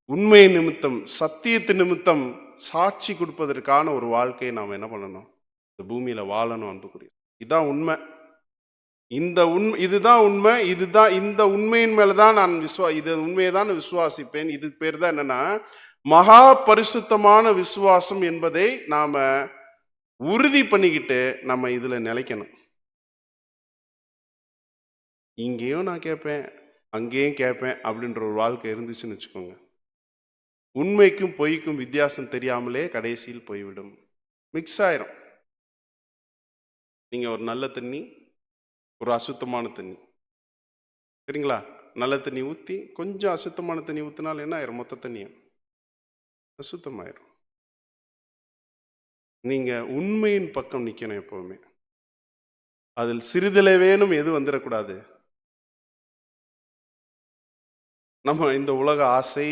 உண்மை நிமித்தம், சத்தியத்து நிமித்தம் சாட்சி கொடுப்பதற்கான ஒரு வாழ்க்கையை நாம் என்ன பண்ணணும்? இந்த பூமியில வாழணும் அன்புக்குரிய. இதுதான் உண்மை. இதுதான் உண்மை. இந்த உண்மையின் மேலதான் நான் இது உண்மையை தான் விசுவாசிப்பேன். இது பேர் தான் என்னன்னா மகா பரிசுத்தமான விசுவாசம் என்பதை நாம உறுதி பண்ணிக்கிட்டு நம்ம இதுல நிலைக்கணும். இங்கேயும் நான் கேட்பேன், அங்கேயும் கேட்பேன் அப்படின்ற ஒரு வாழ்க்கை இருந்துச்சுன்னு வச்சுக்கோங்க, உண்மைக்கும் பொய்க்கும் வித்தியாசம் தெரியாமலே கடைசியில் போய்விடும். மிக்ஸ் ஆயிரும். நீங்க ஒரு நல்ல தண்ணி, ஒரு அசுத்தமான தண்ணி, சரிங்களா? நல்ல தண்ணி ஊற்றி கொஞ்சம் அசுத்தமான தண்ணி ஊற்றினாலும் என்ன ஆயிரும்? மொத்த தண்ணியும் அசுத்தமாயிரும். நீங்க உண்மையின் பக்கம் நிற்கணும் எப்பவுமே. அதில் சிறிதளவேனும் எது வந்துடக்கூடாது. நம்ம இந்த உலக ஆசை,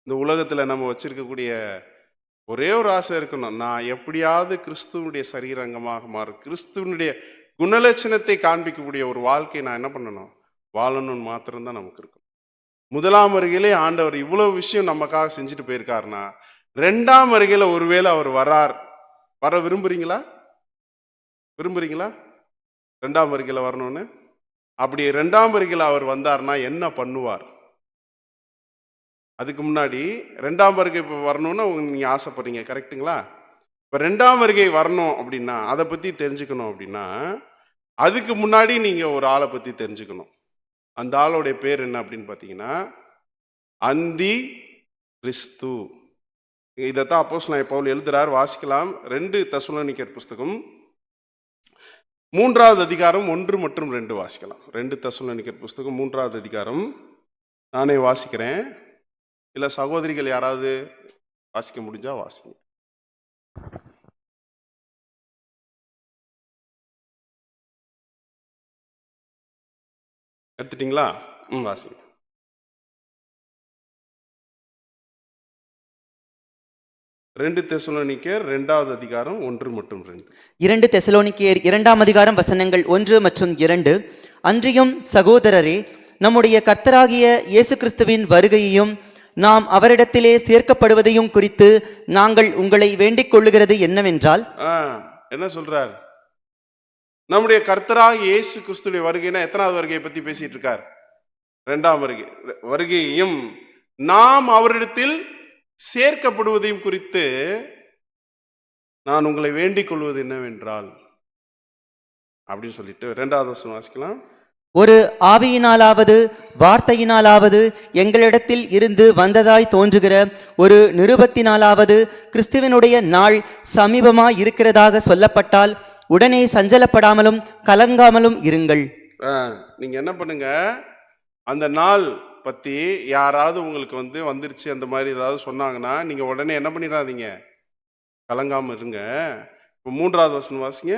இந்த உலகத்தில் நம்ம வச்சிருக்கக்கூடிய ஒரே ஒரு ஆசை இருக்கணும், நான் எப்படியாவது கிறிஸ்துவனுடைய சரீரங்கமாக மாறும், கிறிஸ்துவனுடைய குணலட்சணத்தை காண்பிக்கக்கூடிய ஒரு வாழ்க்கையை நான் என்ன பண்ணணும்? வாழணும்னு மாத்திரம்தான் நமக்கு இருக்கும். முதலாம் வருகையிலே ஆண்டவர் இவ்வளவு விஷயம் நமக்காக செஞ்சுட்டு போயிருக்காருன்னா, ரெண்டாம் வருகையில ஒருவேளை அவர் வர விரும்புறீங்களா? ரெண்டாம் வருகையில வரணும்னு? அப்படி ரெண்டாம் வருகையில அவர் வந்தார்னா என்ன பண்ணுவார்? அதுக்கு முன்னாடி ரெண்டாம் வருகை வரணும்னு நீங்க ஆசைப்படுறீங்க, கரெக்டுங்களா? இப்ப ரெண்டாம் வருகை வரணும் அப்படின்னா, அதை பத்தி தெரிஞ்சுக்கணும் அப்படின்னா, அதுக்கு முன்னாடி நீங்க ஒரு ஆளை பத்தி தெரிஞ்சுக்கணும். அந்த ஆளுடைய பேர் என்ன அப்படின்னு பார்த்தீங்கன்னா அந்தி கிறிஸ்து. இதைத்தான் அப்போஸ்தலனாகிய பவுல் எழுதுறார். வாசிக்கலாம். 2 தெசலோனிக்கர் புஸ்தகம் 3வது அதிகாரம் 1 மற்றும் 2 வாசிக்கலாம். 2 தெசலோனிக்கர் புஸ்தகம் 3வது அதிகாரம். நானே வாசிக்கிறேன். இல்லை சகோதரிகள் யாராவது வாசிக்க முடிஞ்சா வாசிங்க. எடுத்துட்டீங்களா? வாசிங்க. 2 தெசலோனிக்கேயர் 2வது அதிகாரம் 1 மற்றும் 2. 2 தெசலோனிக்கேயர் 2ஆம் அதிகாரம் வசனங்கள் 1 மற்றும் 2. அன்றியும் சகோதரரே, நம்முடைய கர்த்தராகிய இயேசு கிறிஸ்துவின் வருகையையும் நாம் அவரிடத்திலே சேர்க்கப்படுவதையும் குறித்து நாங்கள் உங்களை வேண்டிக் கொள்ளுகிறது என்னவென்றால், என்ன சொல்றார்? நம்முடைய கர்த்தராகிய இயேசு கிறிஸ்துடைய வருகைனா எத்தனாவது வருகையை பத்தி பேசிட்டு இருக்கார்? 2ஆம் வருகையையும் நாம் அவரிடத்தில் சேர்க்கப்படுவதையும் குறித்து நான் உங்களை வேண்டிக் கொள்வது என்னவென்றால் அப்படின்னு சொல்லிட்டு 2வது வசனம் வாசிக்கலாம். ஒரு ஆவியினாலாவது வார்த்தையினாலாவது எங்களிடத்தில் இருந்து வந்ததாய் தோன்றுகிற ஒரு நிருபத்தினாலாவது கிறிஸ்துவனுடைய நாள் சமீபமாய் இருக்கிறதாக சொல்லப்பட்டால் உடனே சஞ்சலப்படாமலும் கலங்காமலும் இருங்கள். நீங்க என்ன பண்ணுங்க, அந்த நாள் பத்தி யாராவது உங்களுக்கு வந்துருச்சு அந்த மாதிரி ஏதாவது சொன்னாங்கன்னா நீங்க உடனே என்ன பண்ணிடாதீங்க, கலங்காம இருங்க. இப்போ 3வது வசனம் வாசிங்க.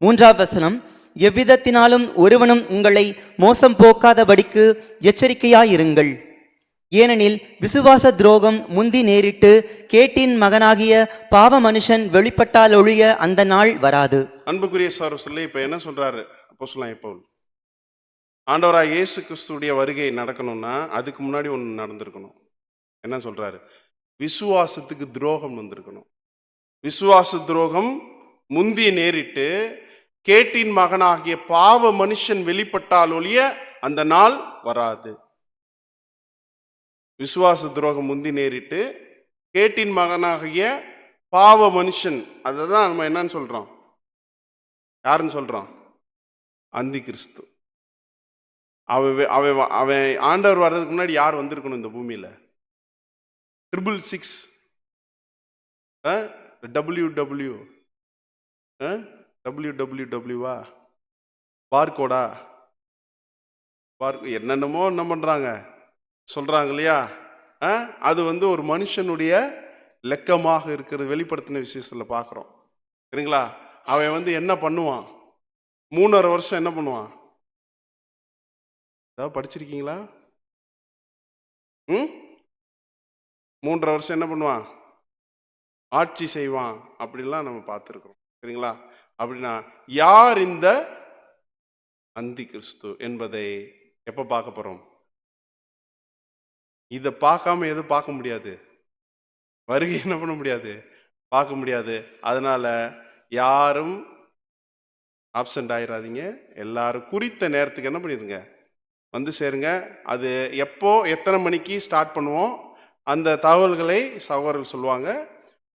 3வது வசனம். எவ்விதத்தினாலும் ஒருவனும் உங்களை மோசம் போக்காதபடிக்கு எச்சரிக்கையாயிருங்கள். ஏனெனில் விசுவாச துரோகம் முந்தி நேரிட்டு கேட்டின் மகனாகிய பாவ மனுஷன் வெளிப்பட்டால் ஒழிய அந்த நாள் வராது. அன்புக்குரிய சார் சொல்லி இப்ப என்ன சொல்றாரு அப்போஸ்தலனாகிய பவுல்? ஆண்டவராகிய இயேசு கிறிஸ்துடைய வருகை நடக்கணும்னா அதுக்கு முன்னாடி ஒன்று நடந்திருக்கணும். என்ன சொல்றாரு? விசுவாசத்துக்கு துரோகம் வந்திருக்கணும். விசுவாச துரோகம் முந்தி நேரிட்டு கேட்டின் மகனாகிய பாவ மனுஷன் வெளிப்பட்டால் ஒழிய அந்த நாள் வராது. விசுவாச துரோகம் முந்தி நேரிட்டு கேட்டின் மகனாகிய பாவ மனுஷன், அதுதான் நம்ம என்னன்னு சொல்றோம், யாருன்னு சொல்றோம்? அந்தி கிறிஸ்து. அவன் ஆண்டவர் வர்றதுக்கு முன்னாடி யார் வந்திருக்கணும் இந்த பூமியில? 666 WWWவா, பார்கோடா, என்னென்னமோ என்ன பண்றாங்க சொல்றாங்க இல்லையா? அது ஒரு மனுஷனுடைய லெக்கமாக இருக்கிறது வெளிப்படுத்தின விசேஷத்துல பார்க்குறோம், சரிங்களா? அவன் வந்து என்ன பண்ணுவான்? 3.5 வருஷம் என்ன பண்ணுவான்? ஏதாவது படிச்சிருக்கீங்களா? ம் 3.5 வருஷம் என்ன பண்ணுவான்? ஆட்சி செய்வான். அப்படிலாம் நம்ம பார்த்துருக்கோம். சரிங்களா? அப்படின்னா யார் இந்த அந்தி கிறிஸ்து என்பதை எப்போ பார்க்க போறோம்? இதை பார்க்காம எதுவும் பார்க்க முடியாது. வருகை என்ன பண்ண முடியாது? பார்க்க முடியாது. அதனால யாரும் ஆப்சண்ட் ஆயிடாதீங்க. எல்லாரும் குறித்த நேரத்துக்கு என்ன பண்ணிடுங்க, வந்து சேருங்க. அது எப்போ எத்தனை மணிக்கு ஸ்டார்ட் பண்ணுவோம் அந்த தகவல்களை சகோதரர்கள் சொல்லுவாங்க.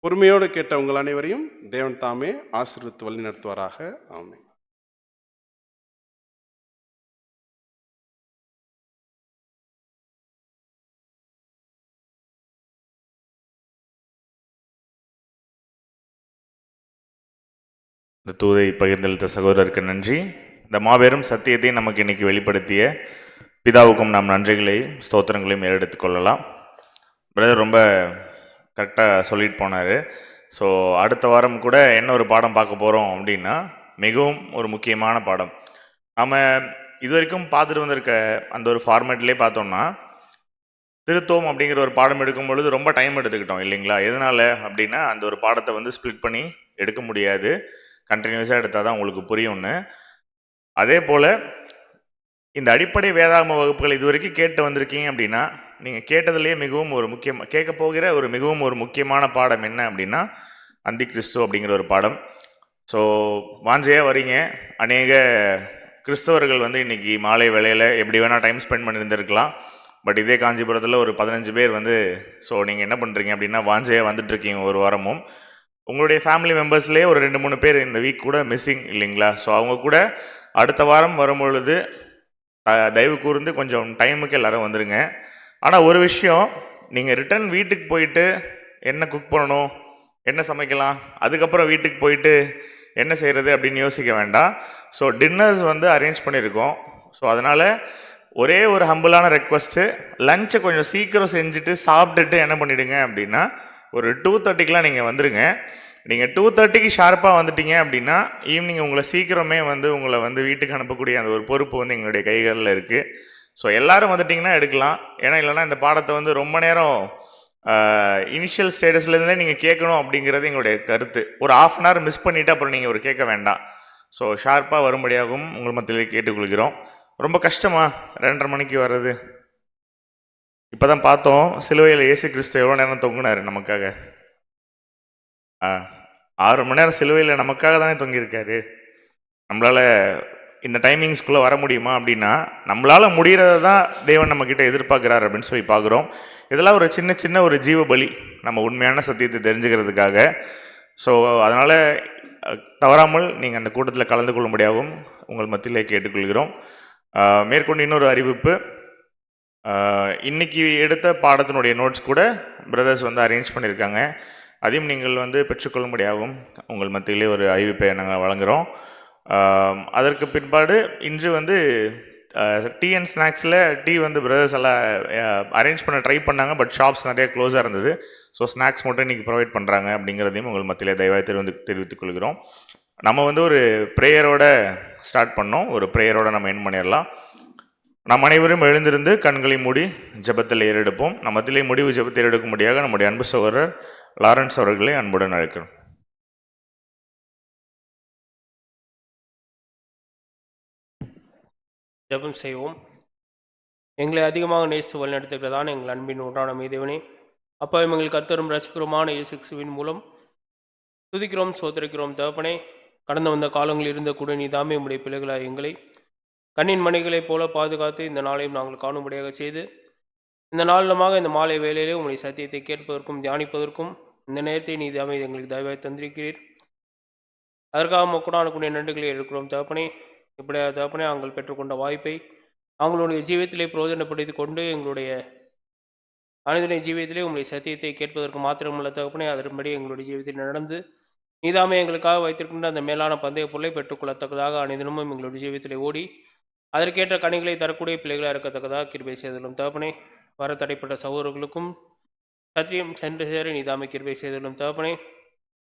பொறுமையோடு கேட்ட உங்கள் அனைவரையும் தேவன் தாமே ஆசீர்வதித்து வழி நடத்துவாராக. ஆமென். இந்த தூதை பகிர்ந்தளித்த சகோதரருக்கு நன்றி. இந்த மாபெரும் சத்தியத்தை நமக்கு இன்னைக்கு வெளிப்படுத்திய பிதாவுக்கும் நாம் நன்றிகளையும் ஸ்தோத்திரங்களையும் ஏறெடுத்துக் கொள்ளலாம். பிரதர் ரொம்ப கரெக்டாக சொல்லிட்டு போனார். ஸோ அடுத்த வாரம் கூட என்ன ஒரு பாடம் பார்க்க போகிறோம் அப்படின்னா, மிகவும் ஒரு முக்கியமான பாடம். நம்ம இது வரைக்கும் பார்த்துட்டு வந்திருக்க அந்த ஒரு ஃபார்மேட்லேயே பார்த்தோம்னா, திருத்துவம் அப்படிங்கிற ஒரு பாடம் எடுக்கும் பொழுது ரொம்ப டைம் எடுத்துக்கிட்டோம் இல்லைங்களா? எதனால் அப்படின்னா, அந்த ஒரு பாடத்தை வந்து ஸ்ப்ளிட் பண்ணி எடுக்க முடியாது. கண்டினியூஸாக எடுத்தால் தான் உங்களுக்கு புரியும்னு. அதே போல் இந்த அடிப்படை வேதாகம வகுப்புகள் இது வரைக்கும் கேட்டு வந்திருக்கீங்க அப்படின்னா, நீங்கள் கேட்டதுலேயே மிகவும் ஒரு கேட்க போகிற ஒரு மிகவும் ஒரு முக்கியமான பாடம் என்ன அப்படின்னா, அந்தி கிறிஸ்து அப்படிங்கிற ஒரு பாடம். ஸோ வாஞ்சையாக வரீங்க. அநேக கிறிஸ்தவர்கள் வந்து இன்றைக்கி மாலை வேளையில் எப்படி வேணால் டைம் ஸ்பெண்ட் பண்ணியிருந்திருக்கலாம். பட் இதே காஞ்சிபுரத்தில் ஒரு 15 பேர் வந்து, ஸோ நீங்கள் என்ன பண்ணுறீங்க அப்படின்னா, வாஞ்சையாக வந்துட்டுருக்கீங்க ஒரு வாரமும். உங்களுடைய ஃபேமிலி மெம்பர்ஸ்லேயே ஒரு 2-3 பேர் இந்த வீக் கூட மிஸ்ஸிங் இல்லைங்களா? ஸோ அவங்க கூட அடுத்த வாரம் வரும்பொழுது தயவு கூர்ந்து கொஞ்சம் டைமுக்கு எல்லாரும் வந்துடுங்க. ஆனால் ஒரு விஷயம், நீங்கள் ரிட்டர்ன் வீட்டுக்கு போயிட்டு என்ன குக் பண்ணணும், என்ன சமைக்கலாம், அதுக்கப்புறம் வீட்டுக்கு போயிட்டு என்ன செய்கிறது அப்படின்னு யோசிக்க வேண்டாம். ஸோ டின்னர்ஸ் வந்து அரேஞ்ச் பண்ணியிருக்கோம். ஸோ அதனால் ஒரே ஒரு ஹம்பிளான ரெக்வஸ்ட்டு, லஞ்சை கொஞ்சம் சீக்கிரம் செஞ்சுட்டு சாப்பிட்டுட்டு என்ன பண்ணிவிடுங்க அப்படின்னா, ஒரு 2:30க்கெலாம் நீங்கள் வந்துடுங்க. நீங்கள் 2:30க்கு ஷார்ப்பாக வந்துட்டீங்க அப்படின்னா, ஈவினிங் உங்களை சீக்கிரமே வந்து உங்களை வந்து வீட்டுக்கு அனுப்பக்கூடிய அந்த ஒரு பொறுப்பு வந்து எங்களுடைய கைகளில் இருக்குது. ஸோ எல்லோரும் வந்துட்டிங்கன்னா எடுக்கலாம். ஏன்னா இல்லைனா இந்த பாடத்தை வந்து ரொம்ப நேரம் இனிஷியல் ஸ்டேட்டஸ்லேருந்தே நீங்கள் கேட்கணும் அப்படிங்கிறது எங்களுடைய கருத்து. ஒரு 1/2 அன் ஹவர் மிஸ் பண்ணிவிட்டு அப்புறம் நீங்கள் ஒரு கேட்க வேண்டாம். ஸோ ஷார்ப்பாக வரும்படியாகவும் உங்கள் மத்தியிலே கேட்டுக்கொள்கிறோம். ரொம்ப கஷ்டமா 2:30 மணிக்கு வர்றது? இப்போ தான் பார்த்தோம், சிலுவையில் இயேசு கிறிஸ்து எவ்வளோ நேரம் தொங்குனார் நமக்காக. 6 மணி நேரம் சிலுவையில் நமக்காக தானே தொங்கியிருக்காரு. நம்மளால் இந்த டைமிங்ஸ்குள்ளே வர முடியுமா அப்படின்னா, நம்மளால் முடிகிறத தான் தேவன் நம்மக்கிட்ட எதிர்பார்க்குறாரு அப்படின்னு சொல்லி பார்க்குறோம். இதெல்லாம் ஒரு சின்ன ஒரு ஜீவ பலி, நம்ம உண்மையான சத்தியத்தை தெரிஞ்சுக்கிறதுக்காக. ஸோ அதனால் தவறாமல் நீங்கள் அந்த கூட்டத்தில் கலந்து கொள்ளும்படியாகவும் உங்கள் மத்தியிலே கேட்டுக்கொள்கிறோம். மேற்கொண்டு இன்னொரு அறிவிப்பு, இன்னைக்கு எடுத்த பாடத்தினுடைய நோட்ஸ் கூட பிரதர்ஸ் வந்து அரேஞ்ச் பண்ணியிருக்காங்க. அதையும் நீங்கள் வந்து பெற்றுக்கொள்ளும்படியாகவும் உங்கள் மத்தியிலே ஒரு அறிவிப்பை நாங்கள் வழங்குகிறோம். அதற்கு பிற்பாடு இன்று வந்து டீ அண்ட் ஸ்நாக்ஸில் டீ வந்து பிரதர்ஸ் எல்லாம் அரேஞ்ச் பண்ண ட்ரை பண்ணாங்க. பட் ஷாப்ஸ் நிறைய க்ளோஸாக இருந்தது. ஸோ ஸ்நாக்ஸ் மட்டும் இன்றைக்கி ப்ரொவைட் பண்ணுறாங்க அப்படிங்கிறதையும் உங்கள் மத்தியிலே தயவாக தெரிவித்துக் கொள்கிறோம். நம்ம வந்து ஒரு ப்ரேயரோட ஸ்டார்ட் பண்ணோம். ஒரு ப்ரேயரோட நம்ம என் பண்ணிடலாம். நாம் அனைவரும் எழுந்திருந்து கண்களை மூடி ஜெபத்தில் ஏறெடுப்போம். நம்ம மத்தியிலே முடிவு ஜெபத்தில் ஏறெடுக்கும்படியாக நம்முடைய அன்பு சகோதரர் லாரன்ஸ் அவர்களை அன்புடன் அழைக்கிறோம். ஜெபம் செய்வோம். எங்களை அதிகமாக நேசித்து வழிநடத்துகிறதான எங்கள் அன்பின் ஒன்றான மீதேவனே, அப்பா, எங்கள் கர்த்தரும் ரசிகருமான இயேசு கிறிஸ்துவின் மூலம் துதிக்கிறோம், சோதரிக்கிறோம். தகப்பனே, கடந்து வந்த காலங்களில் இருந்த கூட நீதாமே உம்முடைய பிள்ளைகளாய் எங்களை கண்ணின் மணிகளைப் போல பாதுகாத்து இந்த நாளையும் நாங்கள் காணும்படியாக செய்து, இந்த நாளிலமாக இந்த மாலை வேளையிலே உம்முடைய சத்தியத்தை கேட்பதற்கும் தியானிப்பதற்கும் இந்த நேரத்தை நீதாமே எங்களுக்கு தயவாய் தந்திருக்கிறீர். அதற்காக மக்களான கூடிய நன்றிகளை எடுக்கிறோம். தகப்பனே, இப்படியா தகப்பனே, நாங்கள் பெற்றுக்கொண்ட வாய்ப்பை அவங்களுடைய ஜீவியத்திலே பிரயோஜனப்படுத்தி கொண்டு எங்களுடைய அனைத்துடைய ஜீவியத்திலே உங்களுடைய சத்தியத்தை கேட்பதற்கு மாத்திரமுள்ள தகப்பனே, அதன்படி எங்களுடைய ஜீவியத்தில் நடந்து நீதாமே எங்களுக்காக வைத்திருக்கின்ற அந்த மேலான பந்தய பொருளை பெற்றுக்கொள்ளத்தக்கதாக அனைதினமும் எங்களுடைய ஜீவியத்திலே ஓடி அதற்கேற்ற கனிகளை தரக்கூடிய பிள்ளைகளாக இருக்கத்தக்கதாக கிருபை செய்தலும். தகப்பனே, வர தடைப்பட்ட சகோதரர்களுக்கும் சத்தியம் சென்று சேர நீதாமே கிருபை செய்தலும். தகப்பனே,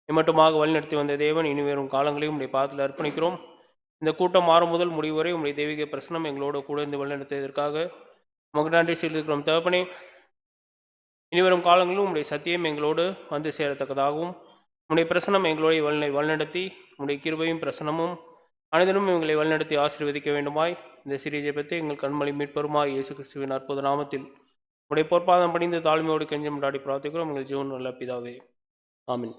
இம்மட்டுமாக வழிநடத்தி வந்த தேவன் இனி வரும் காலங்களையும் உடைய பாதத்தில் அர்ப்பணிக்கிறோம். இந்த கூட்டம் மாறும் முதல் முடிவு வரை உடைய தெய்வீக பிரசனம் எங்களோடு கூட இருந்து வழிநடத்தியதற்காக உமக்கு நன்றி செலுத்துகிறோம் தகப்பனே. இனிவரும் காலங்களிலும் உடைய சத்தியம் எங்களோடு வந்து சேரத்தக்கதாகவும் உடைய பிரசனம் எங்களோட வழிநடத்தி உடைய கிருபையும் பிரசனமும் அனைதனும் எங்களை வழிநடத்தி ஆசீர்வதிக்க வேண்டுமாய் இந்த சிறிய ஜெபத்தை எங்கள் கண்மொழி மீட்பருமாய் இயேசு கிறிஸ்துவின் அற்புத நாமத்தில் உடைய பொற்பாதம் பணிந்து தாழ்மையோடு கெஞ்சம் கொண்டாடி பிரார்த்திக்கிறோம் எங்கள் ஜீவன் நல்ல பிதாவே. ஆமென்.